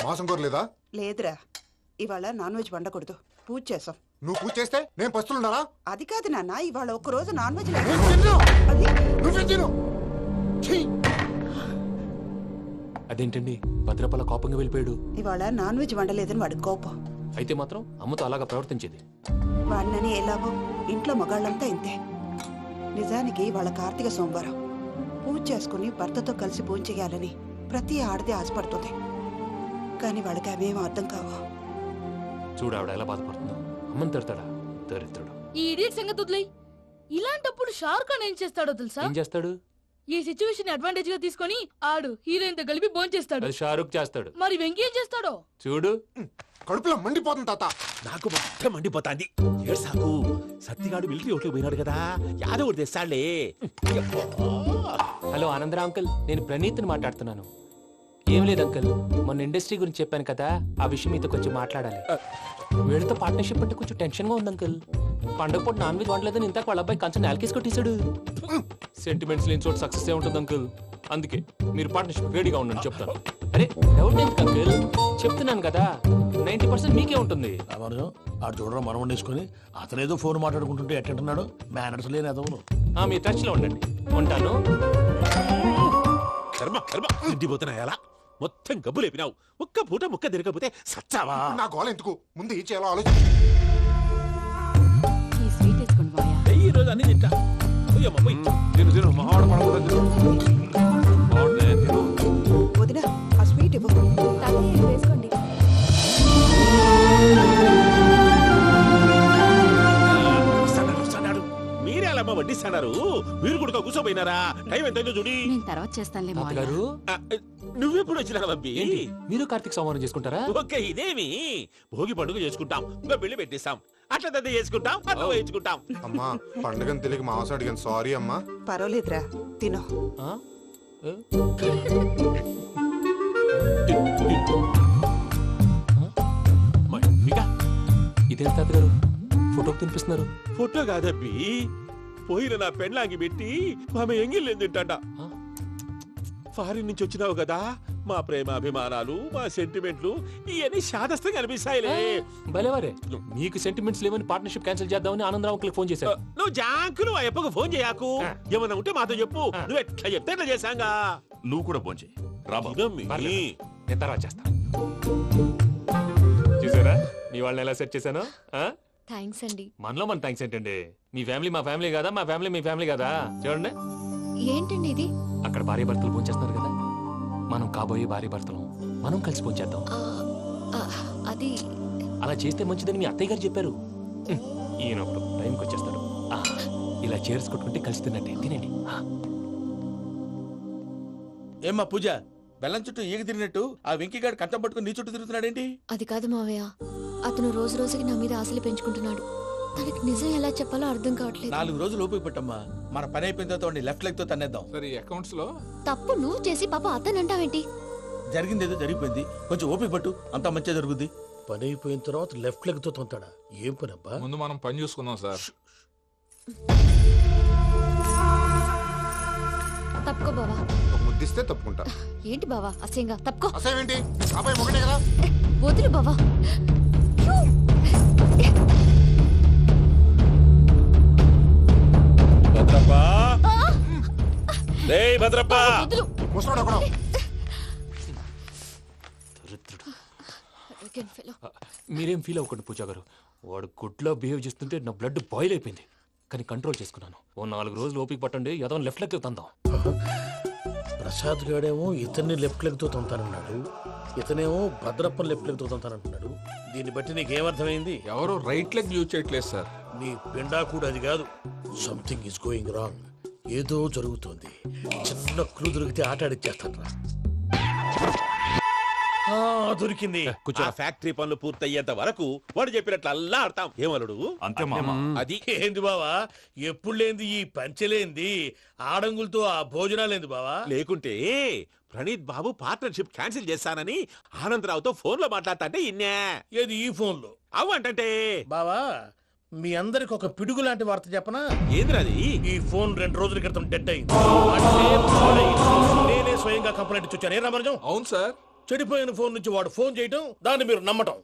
K: మాసం కోరలేదా?
T: లేదురా, ఇవాళ నాన్ వెజ్ వండకూడదు, పూజ చేసాం.
K: నువ్వు పూజ చేస్తే నేను పస్తులున్నారా?
T: అది కాదు నాన్న, ఇవాళ ఒక్క రోజు నాన్ వెజ్
F: అదేంటండి, భద్రపల కోపంగా వెళ్ళిపోయాడు.
T: ఇవాళ నాన్ వెజ్ వండలేదని వాడి కోపం.
F: అయితే మాత్రం అమ్మతో అలాగా ప్రవర్తించేది.
T: వాడినని ఎలాగో ఇంట్లో మగాళ్ళంతా ఇంతే. నిజానికి వాళ్ళ కార్తీక సోమవారం పూజ చేసుకుని భర్తతో కలిసి పూజ చేయాలని ప్రతి ఆడది ఆశపడుతుంది. కానీ వాళ్ళకి అవేం అర్థం కావు.
F: చూడు ఆవిడ ఎలా బాధపడుతుందో. అమ్మని తిడతాడా దరిద్రుడు.
B: ఈ ఇడియట్ సంగతి వదిలేయ్. ఇలాంటప్పుడు షారుఖ్ ఖాన్ ఏం చేస్తాడో తెలుసా?
F: ఏం చేస్తాడు?
B: ఈ సిచ్యువేషన్ అడ్వాంటేజ్ గా తీసుకొని ఆడు హీరోయిన్ తో కలిపి బోన్ చేస్తాడు.
F: అది షారుఖ్ చేస్తాడు.
B: మరి వెంకీ ఏం చేస్తాడో
F: చూడు.
K: కడుపులో మండిపోతుంది తాత.
I: నాకు మొత్తం మండిపోతాంది. ఏడ్సాకు, సత్తిగాడు మిలిటరీ ఓట్లు పోయినాడు కదా, యాదవ్ తెస్తాడులే.
F: హలో ఆనందరా అంకుల్, నేను ప్రణీత్ని మాట్లాడుతున్నాను. ఏం లేదు అంకుల్, మొన్న ఇండస్ట్రీ గురించి చెప్పాను కదా, ఆ విషయం మీతో కొంచెం మాట్లాడాలి. వీళ్ళతో పార్ట్నర్షిప్ అంటే కొంచెం టెన్షన్ గా ఉంది అంకుల్. పండగ పూట నాన్ వెజ్ వండలేదని ఇంతకు వాళ్ళ అబ్బాయి కంచెం నేలకేసి కొట్టేశాడు. సెంటిమెంట్స్ లేని చోట సక్సెస్ ఏ ఉంటుంది అంకుల్. అందుకే మీరు పార్ట్నర్షిప్ రెడీగా ఉండండి చెప్తాను. అరే డౌట్ ఎందుకు అంకుల్, చెప్తున్నాను కదా 90% మీకే ఉంటుంది.
H: ఆడు చూడడం మనం వండేసుకుని అతనేదో ఫోన్ మాట్లాడుకుంటుంటే ఎట్టంటున్నాడు. మేనర్స్ లేని అదవును.
F: మీ టచ్ లో ఉండండి. ఉంటాను.
I: కర్మ కర్మ, ఇంటిపోతున్నా ఎలా మొత్తం గబ్బు లేపినావు. ఒక్క పూట ముక్క తిరగకపోతే సచ్చావా?
K: నా గోల ఎందుకు, ముందు ఏం చేయాలో ఆలోచన.
I: ఈ రోజు అన్ని తింటా.
R: తిను మహావాడ పడకూడదు.
T: వదినా ఆ స్వీట్ ఇవ్వు.
Q: వేసుకోండి.
U: వడ్డిస్తున్నారు, మీరు కూడా కూర్చోపోయినారా? టైం ఎంతైందో చూడి.
Q: నేను తర్వాత చేస్తానులే మావయ్య.
F: తాతగారు
U: నువ్వెప్పుడు వచ్చినా బంబి?
F: మీరు కార్తీక సంహారం చేసుకుంటారా?
U: ఓకే, ఇదేమి భోగి పండుగ చేసుకుంటాం, ఇంకా బిల్లు పెట్టిస్తాం, అట్లా దద్ద చేసుకుంటాం, అట్లా వేయించుకుంటాం.
V: అమ్మా పండుగని తెలియక మాంసం అడిగాను, సారీ అమ్మా.
T: పర్వాలేదురా, తినో.
F: ఇదేం తాతగారు ఫోటోకి తినిపిస్తున్నారు?
U: ఫోటో కాదబ్బి, పోయిన నా పెళ్ళాంగి పెట్టి ఆమె ఎంగిల్లేం తింటాడ. ఫారిన్ నుంచి వచ్చినావు కదా, మా ప్రేమ అభిమానాలు, మా సెంటిమెంట్లు ఇవన్నీ శాదస్తంగా అనిపిస్తాయిలే.
F: భలేవారే, మీకు సెంటిమెంట్స్ లేవని పార్ట్నర్షిప్ క్యాన్సిల్ చేద్దామని ఆనందరావు అంకుల్కి ఫోన్ చేశారు.
U: నువ్వు జాంకులు ఆ అప్పకు ఫోన్ చేయకు, ఏమన్నా ఉంటే మాతో చెప్పు. నువ్వు ఎట్లా చెప్తే ఎట్లా చేశాంగా.
S: నువ్వు కూడా ఫోన్ చేయి.
F: నేను తర్వాత చేస్తా. చూసారా మీ వాళ్ళని ఎలా సెట్ చేశాను?
D: థ్యాంక్స్ అండి.
F: మనలో మన థ్యాంక్స్ ఏంటండి? మీ ఫ్యామిలీ మా ఫ్యామిలీ కదా, మా ఫ్యామిలీ మీ ఫ్యామిలీ కదా. చూడండి,
D: ఏంటండి ఇది?
F: అక్కడ భార్య భర్తలు ఫోన్ చేస్తున్నారు కదా, మనం కాబోయే భార్య భర్తలు మనం కలిసి ఫోన్ చేద్దాం.
D: అది
F: అలా చేస్తే మంచిదని మీ అత్తయ్య గారు చెప్పారు. ఈయనప్పుడు టైంకి వచ్చేస్తాడు. ఇలా చేర్స్ కొట్టుకుంటే కలిసి తిన్నట్టే. తినండి.
E: ఏమ్మా పూజ, బెల్లం చుట్టూ ఈగ తిరిగినట్టు ఆ వెంకీగాడు కంచం పట్టుకుని నీ చుట్టూ తిరుగుతున్నాడేంటి?
D: అది కాదు మావయ్య, అతను రోజు రోజుకి నా మీద ఆశలు పెంచుకుంటున్నాడు. తనకి నిజం ఎలా చెప్పాలో అర్థం కావట్లేదు.
E: 4 రోజులు ఓపిక పట్టమ్మా, మన పని అయిపోయిన తర్వాత లెఫ్ట్ లెగ్ తో తన్నేద్దాం.
R: సరే అకౌంట్స్ లో
D: తప్పు నువ్వు చేసి పాప అతను అంటావేంటి?
E: జరిగిందేదో జరిగిపోయింది, కొంచెం ఓపిక పట్టు, అంతా మంచిగా జరుగుద్ది.
H: పని అయిపోయిన తర్వాత లెఫ్ట్ లెగ్ తో తొంతాడా? ఏం పని అబ్బా?
R: ముందు మనం పని చూసుకుందాం సార్.
D: తప్పుకో బావా.
V: ముద్దిస్తే తప్పుకుంటా.
D: ఏంటి బావా అసహ్యంగా? తప్పుకో.
V: అసహ్యం ఏంటి? అబ్బాయి ఒకటే కదా.
D: వదులు బావా.
U: భద్రప్పా, రేయ్ భద్రప్పా.
V: ముసలోడు ఒకడు.
F: మీరేం ఫీల్ అవ్వకండి పూజా గారు. వాడు గుడ్లో బిహేవ్ చేస్తుంటే నా బ్లడ్ బాయిల్ అయిపోయింది, కానీ కంట్రోల్ చేసుకున్నాను. ఓ 4 రోజులు ఓపిక పట్టండి, ఏదో లెఫ్ట్ లెగ్ తందాం.
H: ప్రసాద్ గాడేమో ఇతన్ని లెఫ్ట్ లెగ్ తో తొంతానన్నాడు, ఇతనేమో భద్రప్ప లెఫ్ట్ లెగ్ తో తొంతానంటున్నాడు. దీన్ని బట్టి నీకేమర్థమైంది?
R: ఎవరు రైట్ లెగ్ యూజ్ చేయట్లేదు సార్.
H: నీ పిండా కూడా అది కాదు. Something is going wrong. ఏదో జరుగుతోంది. చిన్న క్లూ దొరికితే ఆట ఆడిచ్చేస్తాను రా. దొరికింది.
U: ఆ ఫ్యాక్టరీ పనులు పూర్తయ్యేంత వరకు వాడు చెప్పినట్లు అల్లా ఆడతాం. ఏమలుడు?
S: అంతే మామ.
U: అది
H: ఏంది బావా, ఎప్పుడు లేంది ఈ పంచలేంది, ఆడంగులతో ఆ భోజనాలేంది బావా?
U: లేకుంటే ప్రణీత్ బాబు పార్ట్నర్షిప్ క్యాన్సిల్ చేస్తానని ఆనందరావుతో ఫోన్ లో మాట్లాడతాంటే ఇన్నే.
H: ఏది ఈ ఫోన్ లో?
U: అవ్వంటే
H: బావా, మీ అందరికి ఒక పిడుగు లాంటి వార్త చెప్పనా?
U: ఏంద్రది?
H: ఈ ఫోన్ 2 రోజుల క్రితం డెడ్ అయింది. అంటే పాడైంది. నేనే స్వయంగా కంప్లైంట్ ఇచ్చి వచ్చాను. ఏ రామరాజం?
R: అవును సార్.
H: చెడిపోయిన ఫోన్ నుంచి వాడు ఫోన్ చేయటం, దాన్ని మీరు నమ్మటం.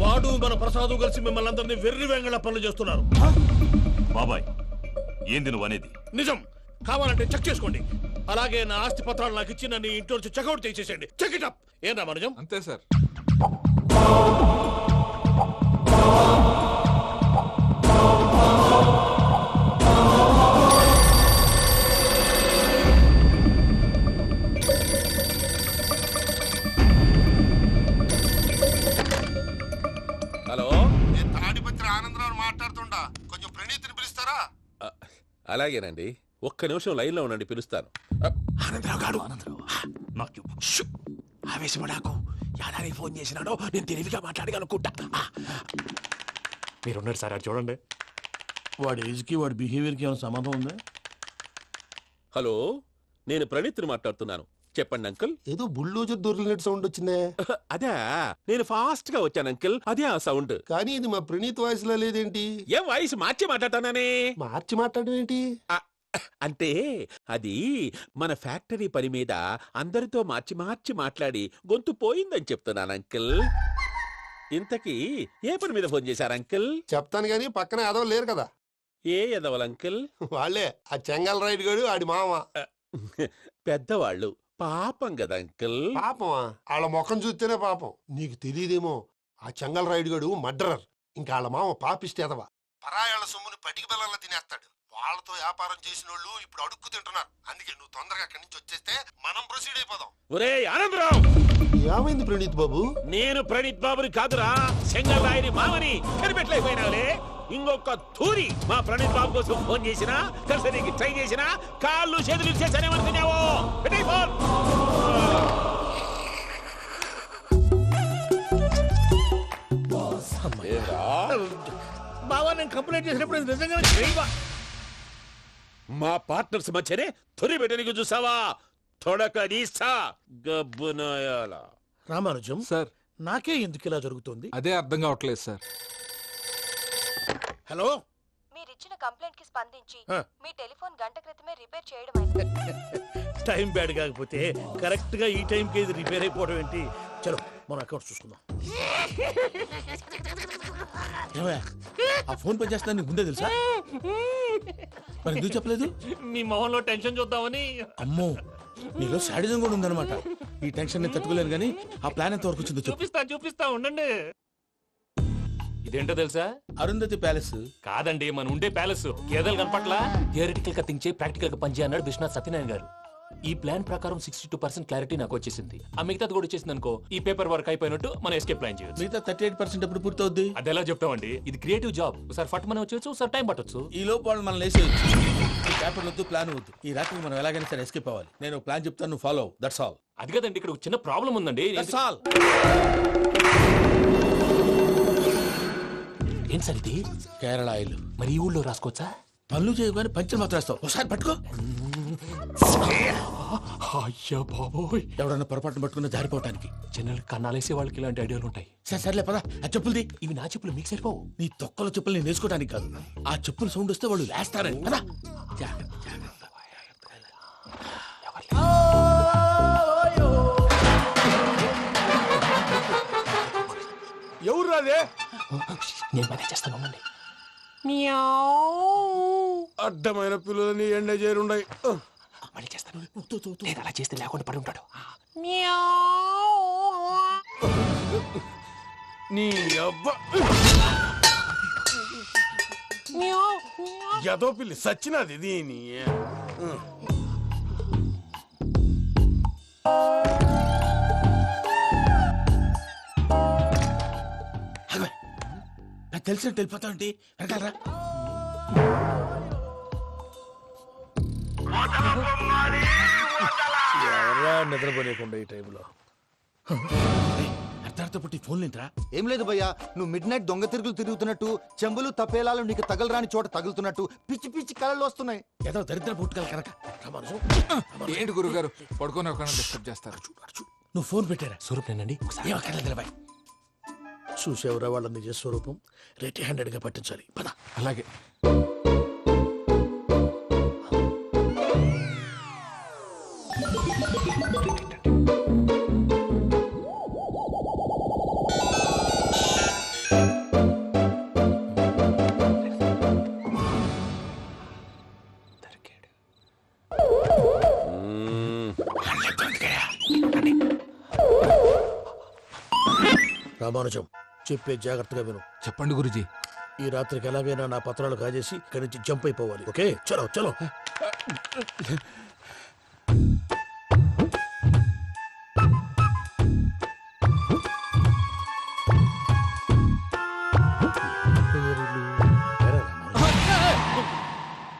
H: వాడు మన ప్రసాదు కలిసి మిమ్మల్ని అందరినీ వెర్రి వెంగళ పనులు చేస్తున్నారు.
S: బాబాయ్, ఏంది నువ్వు అనేది?
H: నిజం. కావాలంటే చెక్ చేసుకోండి. అలాగే నా ఆస్తి పత్రాలు నాకు ఇచ్చి నన్ను ఇంట్లో నుంచి చెక్అౌట్ చేసేసండి. Check it up. ఏం రామరాజం?
R: అంతే సార్.
U: హలో,
V: నేను తాడిపత్రి ఆనందరావు మాట్లాడుతుండా, కొంచెం ప్రణీతిని పిలుస్తారా?
U: అలాగేనండి, ఒక్క నిమిషం లైన్ లో ఉండండి, పిలుస్తాను.
I: ఆనందరావు గాడు నాకు ఆవేశపడాకు. యాదానికి ఫోన్ చేసినాడో నేను తెలివిగా మాట్లాడగలనుకుంటా.
F: మీరున్నారు సార్, అది చూడండి.
H: వాడి ఏజ్కి వాడి బిహేవియర్కి ఏమైనా సంబంధం ఉందా?
U: హలో, నేను ప్రణీత్ని మాట్లాడుతున్నాను. చెప్పండి అంకుల్.
V: ఏదో బుల్డోజర్ దొరికినట్టు సౌండ్ వచ్చిందే.
U: అదే, నేను ఫాస్ట్ గా వచ్చాను అంకుల్, అదే ఆ సౌండ్.
V: కానీ ఇది మా ప్రణీత్ వాయిస్ లో లేదేంటి?
U: ఏం వాయిస్ మార్చి మాట్లాడతాననే?
V: మార్చి మాట్లాడడం ఏంటి?
U: అంటే అది మన ఫ్యాక్టరీ పని మీద అందరితో మార్చి మార్చి మాట్లాడి గొంతు పోయిందని చెప్తున్నాను అంకుల్. ఇంతకీ ఏ పని మీద ఫోన్ చేశారు అంకుల్?
V: చెప్తాను గానీ పక్కన ఏదో లేరు కదా.
U: ఏ ఎదవలు అంకుల్?
V: వాళ్ళే, ఆ చెంగల్ రైడ్ గడు ఆడి మామ.
U: పెద్దవాళ్ళు, పాపం కదా అంకుల్.
V: పాపమా? వాళ్ళ ముఖం చూస్తేనే పాపం. నీకు తెలియదేమో, ఆ చెంగల్ రైడ్ గడు మర్డరర్. ఇంకా వాళ్ళ మామ పాపిస్తేదవా, పరాయాళ్ళ సొమ్ముని పటికి బెల్లంలో తినేస్తాడు. వాళ్ళతో వ్యాపారం చేసిన వాళ్ళు ఇప్పుడు అడుక్కు తింటున్నారు. అందుకే నువ్వు తొందరగా అక్కడి నుంచి వచ్చేస్తే మనం ప్రొసీడ్ అయిపోదాం.
U: ఒరే ఆనందరావు,
G: ఏమైంది ప్రణీత్ బాబు?
U: నేను ప్రణీత్ బాబుని కాదురా, చెంగల్ రాయని మామని కనిపెట్టలేకపోయినావులే. ఇంకొక తూరి మా ప్రణీత్ బాబు కోసం ఫోన్ చేసినా, కలిసి ట్రై చేసినా కాళ్ళు చేతులు ఇచ్చేసానేమనుకున్నావు. పెట్టేయ్ ఫోన్.
H: బావా నేను కంప్లైంట్ చేసినప్పుడు ఇది నిజంగానే చేయవా?
U: మా పార్ట్నర్స్ మధ్యనే తొలి పెట్టడానికి చూసావా? తొడక నీస్తా గబ్బునాయాల.
H: రామానుజం
R: సార్
H: నాకే ఎందుకు ఇలా జరుగుతుంది?
R: అదే అర్థం కావట్లేదు సార్.
H: హలో,
Q: మీరిచ్చిన కంప్లైంట్ కి స్పందించి
H: ఆ.
Q: మీ టెలిఫోన్ గంట క్రితమే రిపేర్ చేయడం అయింది.
H: టైం బ్యాడ్ కాకపోతే కరెక్ట్ గా ఈ టైంకి ఇది రిపేర్ అయిపోవడం ఏంటి? చలో మన అకౌంట్ చూసుకుందాం.
E: ఏమయ్యా, ఆ ఫోన్ పనిచేస్తున్నా నీకు ముందే తెలుసా? మరి ఎందుకు చెప్పలేదు?
F: మీ మొహంలో టెన్షన్ చూద్దామని.
E: అమ్మో, నీలో శాడిజం కూడా ఉందన్నమాట. ఈ టెన్షన్ నేను తట్టుకోలేను కానీ ఆ ప్లాన్ ఎంత వరకు వచ్చిందో చెప్పు.
F: చూపిస్తా ఉండండి. ఇదేంటో తెలుసా?
E: అరుంధతి ప్యాలెస్
F: కాదండి, మన ఉండే ప్యాలెస్. గేదెలు కనపట్లా? థియరిటికల్ గా థింక్ చేయి, ప్రాక్టికల్ గా పనిచేయ అన్నాడు విశ్వనాథ్ సత్యనారాయణ గారు. ఈ ప్లాన్ ప్రకారం 62% క్లారిటీ నాకు వచ్చేసింది. ఆ మిగతాది కూడా వచ్చేసింది అనుకో, ఈ పేపర్ వర్క్ అయిపోయినట్టు మనం ఎస్కేప్ ప్లాన్ చేయొచ్చు.
E: మిగతా 38% ఎప్పుడు పూర్తవుద్ది?
F: అది ఎలా చెప్తామండి? ఇది క్రియేటివ్ జాబ్. ఒకసారి ఫట్ మనం వచ్చేచ్చు, ఒకసారి టైం పట్టొచ్చు.
E: ఈ లోపు వాళ్ళు మనం లేసేయచ్చు. ఈ పేపర్ వద్దు, ప్లాన్ వద్దు. ఈ రాత్రికి మనం ఎలాగైనా సరే ఎస్కేప్ అవ్వాలి. నేను ప్లాన్ చెప్తాను, నువ్వు ఫాలో. That's all.
F: అది కదండి, ఇక్కడ ఒక చిన్న ప్రాబ్లం ఉందండి.
E: That's all.
F: ఏం సార్ ఇది?
E: కేరళ ఆయిల్.
F: మరి ఈ ఊళ్ళో రాసుకోవచ్చా?
E: పనులు చేయగానే పంచర్ మాత్రం రాస్తావు. ఒకసారి పట్టుకో.
F: అయ్యా బాబోయ్,
E: ఎవడన్నా పొరపాటున పట్టుకున్న జారిపోవటానికి.
F: జనరల్ కన్నాలేసే వాళ్ళకి ఇలాంటి ఐడియాలు ఉంటాయి.
E: సర్లే పదా, ఆ చెప్పులది.
F: ఇవి నా చెప్పులు, మీకు సరిపోవు.
E: నీ తొక్కల చెప్పులు నేను వేసుకోవడానికి కాదు, ఆ చెప్పులు సౌండ్ వస్తే వాళ్ళు లేస్తారని. పదా.
U: ఎవరు రాదే?
F: నేను పని చేస్తాను.
U: అడ్డమైన పిల్లలని ఎండ చేరుండయి.
F: మళ్ళీ చేస్తాను. నేను అలా చేస్తే లేకుండా పడి ఉంటాడు.
U: నీ అబ్బ ఎదో పిల్లి సచ్చినది దీని.
E: తెలిసినట్టు వెళ్ళిపోతా ఉంటే వెనకాలరా.
H: ఎవరా నిద్రపోలేకుండా ఈ టైంలో?
E: అర్ధరాత్రి పుట్టి ఫోన్ లేంట్రా?
K: ఏం లేదు భయ్యా, నువ్వు మిడ్ నైట్ దొంగ తిరుగులు తిరుగుతున్నట్టు, చెంబులు తపేలాలు నీకు తగలరాని చోట తగులుతున్నట్టు పిచ్చి పిచ్చి కళలు వస్తున్నాయి.
E: ఏదో దరిద్ర పుట్టుకల కనుక.
R: ఏంటి గురుగారు పడుకొని ఒక డిస్టర్బ్ చేస్తారు?
E: నువ్వు ఫోన్ పెట్టారా?
F: స్వరూప్ నేనండి.
E: ఏమక్కర్లేదు.
H: చూసేవరా వాళ్ళ నిజ స్వరూపం? రెట్టి హ్యాండెడ్ గా పట్టించాలి. పద.
R: అలాగే.
H: రామానుజం, చెప్పే జాగ్రత్తగా విను.
R: చెప్పండి గురుజీ.
H: ఈ రాత్రికి ఎలాగైనా నా పత్రాలు కాజేసి ఇక్కడి నుంచి జంప్ అయిపోవాలి. ఓకే, చలో చలో.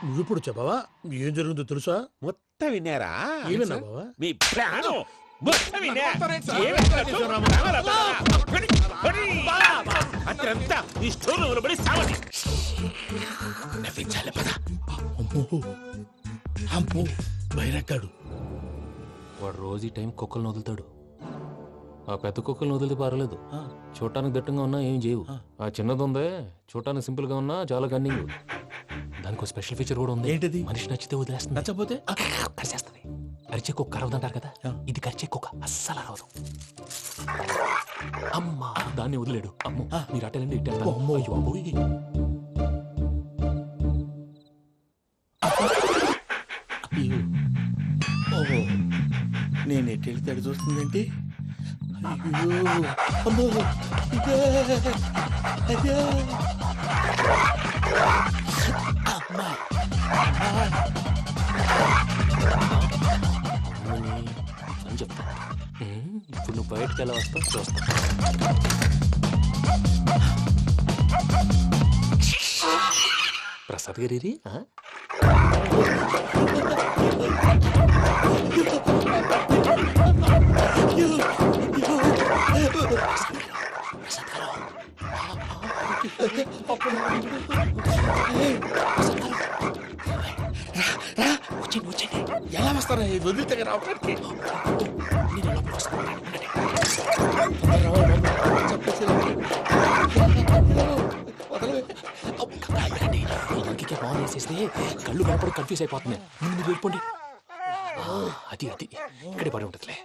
H: నువ్విప్పుడు చెప్పవా ఏం జరిగిందో తెలుసా?
U: మొత్తం విన్నారా?
H: ఏమన్నా బావా?
U: మీ ప్లాను మొత్తం విన్నా. అత్రంతా ఈ స్టోర్ రూమ్ లో పడి సావండి.
E: నవ్వించాలి పద. అమ్మో అమ్మో, బయరక్కాడు.
F: వాడు రోజు ఈ టైం కుక్కలను వదులుతాడు. ఆ పెద్ద కుక్కలను వదిలితే పర్లేదు, చూడటానికి దట్టంగా ఉన్నా ఏం చేయవు. ఆ చిన్నది ఉందే, చూడటానికి సింపుల్ గా ఉన్నా చాలా కన్నింగ్. దానికి ఒక స్పెషల్ ఫీచర్ కూడా ఉంది.
E: ఏంటిది?
F: మనిషి నచ్చితే వదిలేస్తుంది,
E: నచ్చపోతే
F: కరిచేస్తుంది. అరిచే కుక్క అరవదంటారు కదా, ఇది కరిచే కుక్క అస్సలు అరవదు. అమ్మా, దాన్ని వదిలేడు. అమ్మో, మీరు అటెండి ఇట్టే.
E: ఓహో, నేను ఎటు వెళ్తే అటు చూస్తుందంటే. అయ్యో అమ్మో, ఇదే అదే. అమ్మా
F: అని చెప్తా. ఇప్పుడు నువ్వు బయటకు ఎలా వస్తావు చూస్తా. ప్రసాద్ గారి
E: ఎలా వస్తారా వదిలితే రావడానికి?
F: ఫోన్ చేసేస్తే కళ్ళు కనపడి కన్ఫ్యూజ్ అయిపోతున్నాయి. ముందు మీరు వెళ్ళిపోండి. అది అది ఇక్కడే పడి ఉంటుందిలే.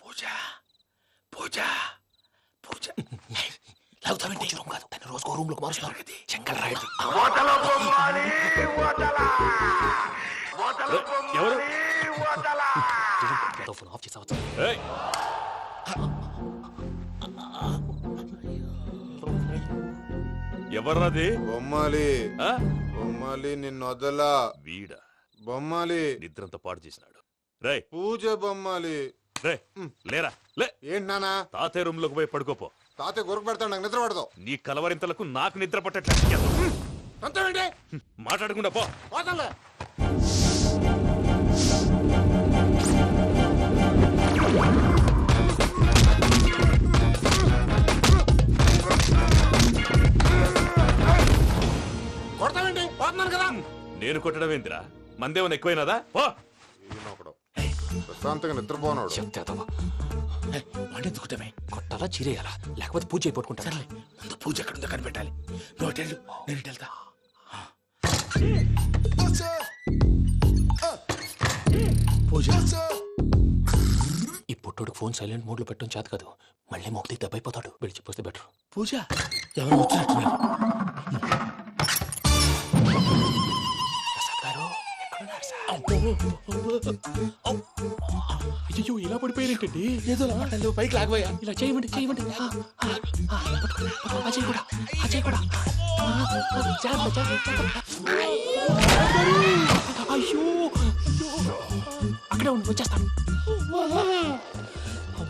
F: పూజ పూజ పూజ లాగుతామంటే రూమ్ కాదు, తను రోజుకో రూమ్ లోకి మారుస్తున్నారు కదా. శంకర్ రాయుడు ఎవరు ఫోన్ ఆఫ్ చేసావచ్చు.
U: ఎవర్రాది?
L: బొమ్మాలి బొమ్మాలి నిన్ను వదలా.
U: వీడ
L: బొమ్మాలి
U: నిద్రంతా పాడు చేసినాడు. రే
L: పూజ బొమ్మాలి.
U: రే లేరా లే.
L: ఏంటి నానా?
U: తాతయ్య రూమ్ లోకి పోయి పడుకోపో.
L: తాతయ్య గురకు పెడతాడు, నాకు నిద్ర పడతావు.
U: నీ కలవరింతలకు నాకు నిద్ర పట్టట్లేదు.
L: అంతేంటి
U: మాట్లాడకుండా పో.
L: పోతాలే. కొడతావేంటి? పోతున్నాను కదా.
U: నేను కొట్టడం ఏంటిరా? మందేమన్నా ఎక్కువైనదా? పో.
L: ప్రశాంతంగా నిద్రపోనాడు.
F: వాడెందుకుంటామే? కొట్టాలా చీరేయాలా లేకపోతే పూజ అయిపోట్టుకుంటా.
E: సర్లే ముందు పూజ ఎక్కడుందో కనిపెట్టాలి. నువ్వు వెళ్ళు, నేను ఇటు వెళ్తా. పూజ
F: ఈ పుట్టోడు ఫోన్ సైలెంట్ మోడ్ లో పెట్టడం చేత కాదు. మళ్ళీ మొక్కి దెబ్బైపోతాడు. వెళ్ళి చెప్పొస్తే బెటర్.
E: పూజ ఎవరు వచ్చినట్టున్నారు?
F: అయ్యో ఇలా పడిపోయారేంటండి?
E: ఏదో పైకి లాగబోయా.
F: ఇలా చేయమండి చేయమండి. అజయ్ కూడా అజయ్ కూడా. అయ్యో అక్కడే ఉండి వచ్చేస్తాను.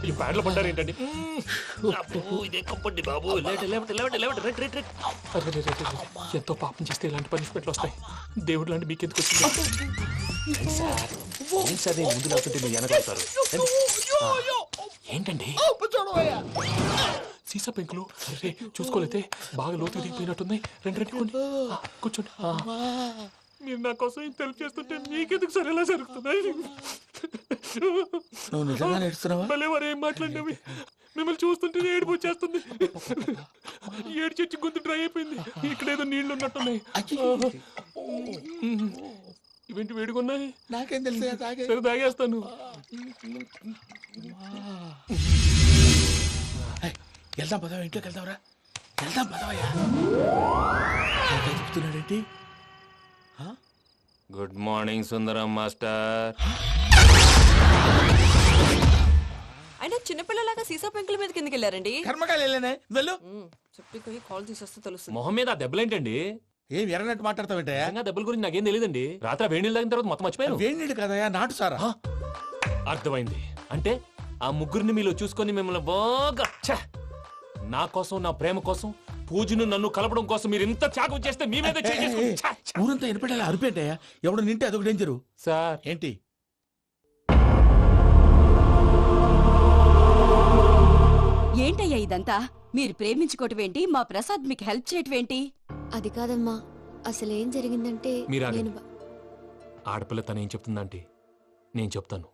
F: ఈ బ్యాడ్లో పడ్డారు ఏంటండి? ఎంతో పాపం చేస్తే ఇలాంటి పనిష్మెంట్లు వస్తాయి. దేవుడు లాంటి మీకెందుకు వచ్చింది? అదే ముందు లేకుంటే మీరు వెనకాడతారు. ఏంటండి సీసా పెంకులు చూసుకోలేతే బాగా లోతు దిగిపోయినట్టున్నాయి. రెండు కూర్చోండి. మీరు నా కోసం ఇంత హెల్ప్ చేస్తుంటే మీకెందుకు సరే ఎలా జరుగుతున్నాయి?
E: నువ్వు నిజంగా నేర్చుకున్నావా?
F: భలే వారు ఏం మాట్లాడినవి. మిమ్మల్ని చూస్తుంటే ఏడుపు వచ్చేస్తుంది. ఏడు చెట్టు గొంతు డ్రై అయిపోయింది. ఇక్కడ ఏదో నీళ్లు ఉన్నట్టున్నాయి. ఇవేంటి వేడుకున్నాయి?
E: నాకేం తెలుసు.
F: సరే తాగేస్తాను.
E: వెళ్దాం పదవా, ఇంట్లోకి వెళ్దాంరా. వెళ్దాం పదవయ్యా. చెప్తున్నాడేంటి?
N: Good morning Sundaram master.
C: అయినా చిన్నపిల్లలాగా సీసా పెంకుల మీదకి ఎందుకు వెళ్ళారండి?
E: కర్మకాయలు వెళ్ళానే. వెళ్ళు.
C: చెప్పి కాల్ తీసేస్తే తెలుస్తుంది.
F: మొహం మీద ఆ దెబ్బలేంటండి?
E: ఏం ఎర్రనట్టు మాట్లాడతావేంటయ్యా?
F: దెబ్బల గురించి నాకేం తెలియదండి. రాత్రి వేణీళ్ళు తాగిన తర్వాత మొత్తం మర్చిపోయాను.
E: వేణీళ్ళు కదయ్యా, నాటు సారా.
F: అర్థమైంది. అంటే ఆ ముగ్గురిని మీలో చూసుకొని మిమ్మల్ని బాగా నా కోసం నా ప్రేమ కోసం పూజను నన్ను కలపడం కోసం మీరు ఇంత త్యాగం చేస్తే మీ మీద
E: ఊరంతా ఎనపెట్టాలి. అరిపేంటయ్యా, ఎవడు నింటే అదొక డేంజరు.
F: సార్
E: ఏంటి?
M: ఏంటయ్యా ఇదంతా? మీరు ప్రేమించుకోవటం ఏంటి? మా ప్రసాద్ మీకు హెల్ప్ చేయటం ఏంటి?
D: అది కాదమ్మా, అసలు ఏం జరిగిందంటే
F: ఆడపిల్ల తనేం చెప్తుందంటే నేను చెప్తాను.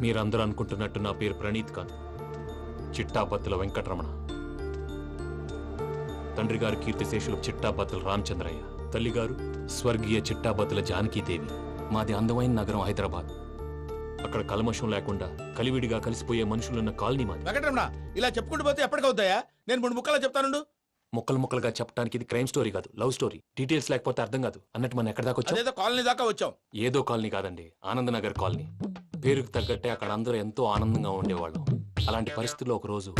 F: మీరందరూ అనుకుంటున్నట్టు నా పేరు ప్రణీత్ కాదు, చిట్టాపత్తుల వెంకటరమణ. తండ్రి గారు కీర్తిశేషులు చిట్టాపత్తుల రామచంద్రయ్య, తల్లిగారు స్వర్గీయ చిట్టాపత్తుల జానకీదేవి. మాది అందమైన నగరం హైదరాబాద్. అక్కడ కల్మషం లేకుండా కలివిడిగా కలిసిపోయే మనుషులున్న కాలనీ మాది.
E: వెంకటరమణ, ఇలా చెప్పుకుంటూ పోతే ఎప్పటికవుతాయా? నేను 3 ముక్కలా చెప్తానుండు.
F: ముక్కలు ముక్కలుగా చెప్పడానికి ఇది క్రైమ్ స్టోరీ కాదు, లవ్ స్టోరీ. డీటెయిల్స్ లేకపోతే అర్థం కాదు. అన్నట్టు మనం ఎక్కడ దాకా వచ్చాం?
E: అదేదో కాలనీ దాకా వచ్చాం.
F: ఏదో కాలనీ కాదండి, ఆనందనగర్ కాలనీ. పేరుకు తగ్గట్టే అక్కడ అందరూ ఎంతో ఆనందంగా ఉండేవాళ్ళం. అలాంటి పరిస్థితుల్లో ఒక రోజు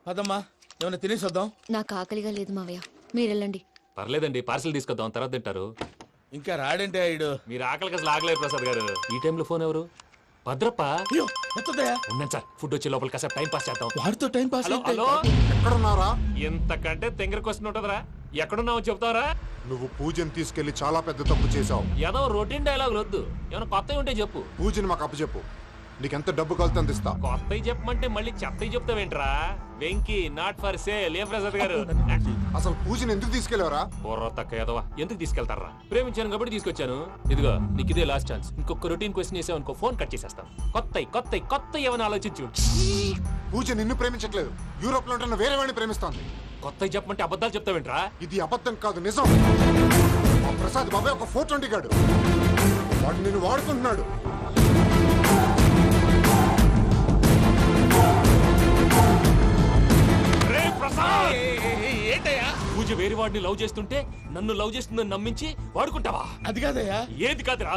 E: పదమ్మా, ఏమైనా తినేసి వద్దాం.
D: నాకు ఆకలిగా లేదు మావయ్య, మీరు వెళ్ళండి.
F: పర్లేదండి, పార్సిల్ తీసుకొద్దాం, తర్వాత తింటారు.
E: ఇంకా రాడంటే ఆయుడు.
F: మీరు ఆకలికి అసలు ఆగలేదు ప్రసాద్ గారు. ఈ టైంలో ఫోన్ ఎవరు? భద్రప్ప. ఉన్నాను సార్, ఫుడ్ వచ్చే లోపల కాసేపు టైం పాస్ చేద్దాం.
E: వాడితో టైం పాస్.
F: హలో,
L: ఎక్కడున్నారా?
F: ఎంతకంటే తెంగర క్వశ్చన్ ఉంటుందిరా. ఎక్కడున్నావు చెప్తావరా?
L: నువ్వు పూజని తీసుకెళ్లి చాలా పెద్ద తప్పు చేశావు.
F: ఏదో రొటీన్ డైలాగ్ వద్దు, ఏమైనా కొత్తవి ఉంటే చెప్పు.
L: పూజని మాకు అప్పచెప్పు, నీకెంత డబ్బు కలితే అందిస్తా.
F: కొత్తవి చెప్పమంటే మళ్ళీ చెత్తవి చెప్తావేంట్రా? Venky not for sale. ఏ ప్రసాద్ గారు,
L: అసలు పూజని ఎందుకు తీసుకెళ్లేవరా?
F: బుర్ర తక్క ఏదవా, ఎందుకు తీసుకెళ్తారా? ప్రేమించాను కాబట్టి తీసుకొచ్చాను. ఇదిగో నీకు ఇదే లాస్ట్ ఛాన్స్. ఇంకొక రొటీన్ క్వశ్చన్ చేసావు అనుకో, ఫోన్ కట్ చేసేస్తాను. కొత్త ఏమైనా ఆలోచించు.
L: పూజ నిన్ను ప్రేమించట్లేదు, యూరోప్ లో ఉంటున్న వేరే వాడిని ప్రేమిస్తోంది.
F: కొత్తవి చెప్పమంటే అబద్ధాలు చెప్తావేంట్రా?
L: ఇది అబద్ధం కాదు, నిజం. మా ప్రసాద్ బాబాయ్ ఒక 420 గాడు, వాడు నిన్ను వాడుకుంటున్నాడు.
F: ఏంటయ్యా? పూజ వేరే వాడిని లవ్ చేస్తుంటే నన్ను లవ్ చేస్తుందని నమ్మించి వాడుకుంటావా?
E: అది కాదయ్యా.
F: ఏది కాదురా,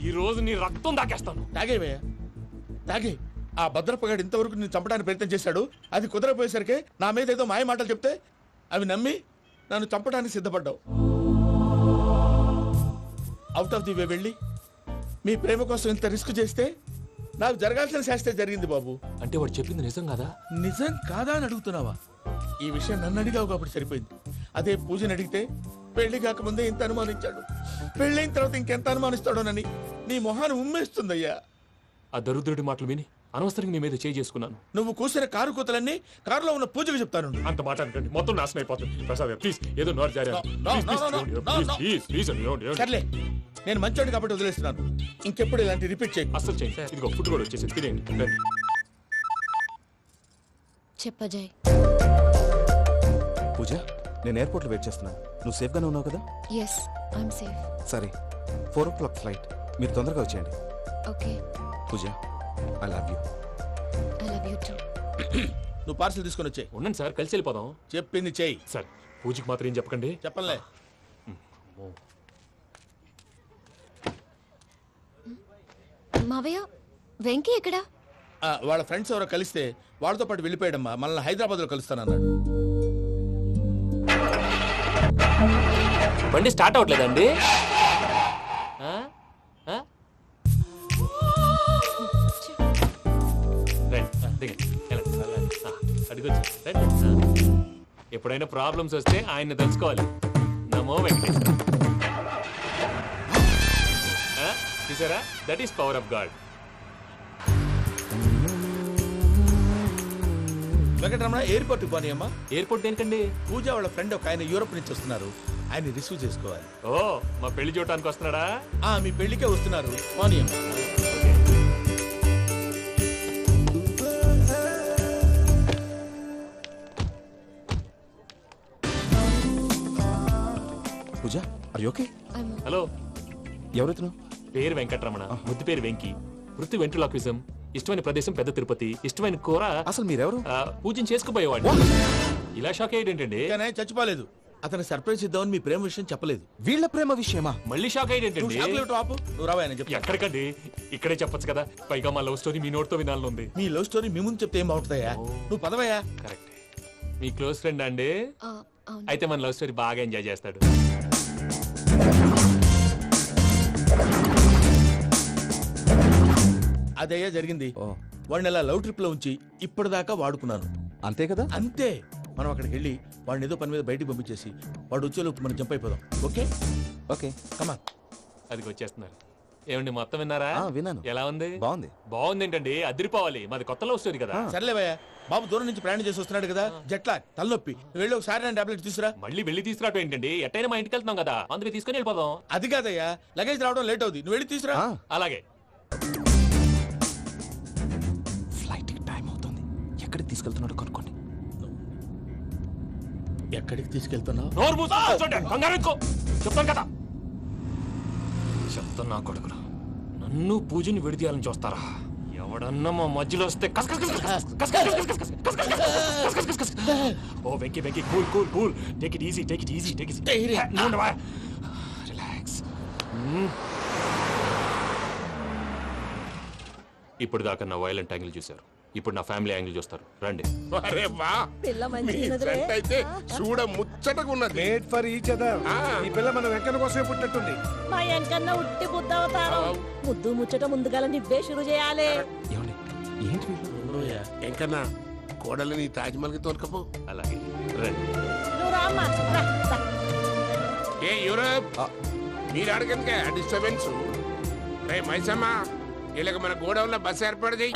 F: ఈ రోజు నీ రక్తం దాకేస్తాను.
E: తాగేవయ్యా, తాగే. ఆ భద్రప్పగాడు ఇంతవరకు నేను చంపడానికి ప్రయత్నం చేశాడు. అది కుదరపోయేసరికి నా మీద ఏదో మాయ మాటలు చెప్తే అవి నమ్మి నన్ను చంపడానికి సిద్ధపడ్డావు. అవుట్ ఆఫ్ ది వే వెళ్ళి మీ ప్రేమ కోసం ఇంత రిస్క్ చేస్తే నాకు జరగాల్సిన శాస్త్రే జరిగింది బాబు.
F: అంటే వాడు చెప్పింది నిజం కాదా?
E: నిజం కాదా అని అడుగుతున్నావా? ఈ విషయం నన్ను అడిగావు కాబట్టి సరిపోయింది. అదే పూజని అడిగితే పెళ్లి కాకముందే ఇంత అనుమానించాడు, పెళ్ళైన తర్వాత ఇంకెంత అనుమానిస్తాడోనని నీ మొహాన్ని ఉమ్మేస్తుందయ్యా.
F: ఆ దరిద్రుడి మాటలు విని అనవసరంగా నీ మీద చేయి చేసుకున్నాను.
E: నువ్వు కూసిన కారు కూతలన్నీ కారులో ఉన్న పూజకు చెప్తాను.
F: అంత మాట అనకండి, మొత్తం నాశనం అయిపోతుంది. ప్రసాద్ ప్లీజ్, ఏదో నోరు జారీ.
E: సర్లే, నేను మంచోడు కాబట్టి వదిలేస్తున్నాను. ఇంకెప్పుడు ఇలాంటి రిపీట్ చేయి.
F: అస్సలు చేయండి. ఇదిగో ఫుడ్ కూడా వచ్చేసి తినేయండి.
D: చెప్పజాయ్.
A: పూజ, నేను ఎయిర్పోర్ట్ లో వెయిట్ చేస్తున్నాను. నువ్వు సేఫ్ గానే ఉన్నావు కదా?
D: Yes, I'm safe.
A: సరే, 4 o'clock ఫ్లైట్. మీరు తొందరగా వచ్చేయండి.
D: Okay.
A: Pooja, I love you.
D: I love you too.
E: నువ్వు పార్సల్ తీసుకొని వచ్చాయి.
F: ఉండండి సార్, కలిసి వెళ్ళిపోదాం.
E: చెప్పింది చెయ్యి
F: సార్. పూజకి మాత్రం ఏం చెప్పకండి.
E: చెప్పలే.
D: మావయ్య, వెంకీ ఎక్కడా?
E: వాళ్ళ ఫ్రెండ్స్ ఎవరో కలిస్తే వాళ్ళతో పాటు వెళ్ళిపోయాడమ్మా. మనల్ని హైదరాబాద్ లో కలుస్తానన్నాడు.
F: బండి స్టార్ట్ అవ్వట్లేదండి. ఎప్పుడైనా ప్రాబ్లమ్స్ వస్తే ఆయన్ని తెలుసుకోవాలి. నమో వెంకటేశ్వర. చూసారా, that is power of God.
E: Venkataramana, airport పోనీ అమ్మా.
F: ఎయిర్పోర్ట్ దేనికండి?
E: పూజ వాళ్ళ ఫ్రెండ్ ఒక ఆయన యూరోప్ నుంచి వస్తున్నారు, ఆయన రిసీవ్ చేసుకోవాలి.
F: ఓ, మా పెళ్లి చూడటానికి వస్తున్నాడా?
E: మీ పెళ్లికే వస్తున్నారు. పోనీ అమ్మా.
A: పూజ, ఆర్ యు ఓకే?
F: హలో,
A: ఎవరైతున్నావు?
F: పేరు వెంకటరమణ, ముద్దు పేరు వెంకీ, వృత్తి వెంట్రులాక్విజం, ఇష్టమైన ప్రదేశం పెద్ద తిరుపతి, ఇష్టమైన కూర.
A: అసలు మీరెవరు?
F: పూజను చేసుకుపోయేవాడు. ఇలా షాక్ అయ్యేటండి.
E: చచ్చిపోలేదు, అతను సర్ప్రైజ్ ఇద్దామని మీ ప్రేమ విషయం చెప్పలేదు.
A: వీళ్ళ ప్రేమ విషయమా?
F: మళ్ళీ షాక్ అయ్యేటండి.
E: నువ్వు రావాయని చెప్పి.
F: ఎక్కడికండి, ఇక్కడే చెప్పొచ్చు కదా. పైగా మా లవ్ స్టోరీ మీ నోటితో వినాలని ఉంది.
E: మీ లవ్ స్టోరీ మీ ముందు చెప్తే ఏం బాగుంటుందయ్యా? నువ్వు పదవయ్యా.
F: కరెక్ట్. మీ క్లోజ్ ఫ్రెండ్ అండి? అయితే మన లవ్ స్టోరీ బాగా ఎంజాయ్ చేస్తాడు.
E: అదయ్యా జరిగింది. వాడిని అలా లవ్ ట్రిప్ లో ఉంచి ఇప్పటిదాకా వాడుకున్నాను.
A: అంతే కదా?
E: అంతే. మనం అక్కడికి వెళ్ళి వాడిని ఏదో పని మీద బయటికి పంపించేసి వాడు వచ్చేలోపు మనం జంప్ అయిపోదాం. ఓకే
A: ఓకే,
E: కమాన్.
F: అది వచ్చేస్తున్నారు. ఏమండి, మొత్తం విన్నారా?
A: విన్నాను.
F: ఎలా ఉంది?
A: బాగుంది.
F: బాగుంది ఏంటండి, అదిరిపోవాలి. మాది కొత్త లవ్ స్టోరీ కదా.
E: సర్లేవయ్యా, బాబు దూరం నుంచి ప్రయాణం చేసి వస్తున్నాడు కదా, జట్లా తలనొప్పి. వెళ్ళి ఒకసారి నా టాబ్లెట్ తీసుకురా.
F: మళ్ళీ వెళ్ళి తీసుకురావటం ఏంటండి? ఎట్టైనా మా ఇంటికి వెళ్తున్నాం కదా, అందుకే తీసుకుని వెళ్ళిపోదాం.
E: అది కాదయ్యా, లగేజ్ రావడం లేట్ అవుతుంది. నువ్వు వెళ్ళి తీసుకురా.
F: అలాగే.
A: ఫ్లైట్ టైం అవుతుంది. ఎక్కడికి తీసుకెళ్తున్నాడో కనుక్కోండి.
E: ఎక్కడికి తీసుకెళ్తున్నావు?
F: చెప్తాను కదా. చెప్తాను నా కొడుకులు, నన్ను పూజని విడిదీయాలని చూస్తారా? ఎవడన్నా మా మధ్యలో వస్తే oh Venky Venky, cool cool cool, take it easy, take it easy, take it easy. Relax. ఇప్పుడు దాకా నా వైలెంట్ యాంగిల్ చూశారు. ఇప్పుడు నా ఫ్యామిలీ యాంగిల్ చూస్తారు రండి.
U: అరే వా
Q: పిల్ల
U: మీ
Q: మంచిదిలే.
U: జంట అయితే చూడ ముచ్చటగా ఉన్నది.
I: Made for each other. ఈ పిల్ల మన వెంకన్న కోసమే పుట్టినట్టుంది.
Q: మా ఎంకన్నా ఉట్టి బుద్ధవతారం. ముద్దు ముచ్చట ముందుగాల నివ్వే షురు చేయాలి.
U: ఎంకన్నా కోడలు నీ తాజ్మహల్కి తోలుకపో.
F: అలాగే రండి.
Q: నువ్వు రామ్మా, రా, రా.
U: ఏ యూరప్ మీరు అడగనుక డిస్టర్బెన్స్. రే మైసమ్మ వీళ్ళకి మన గోడౌన్లో బస్సు ఏర్పాటు చేయి.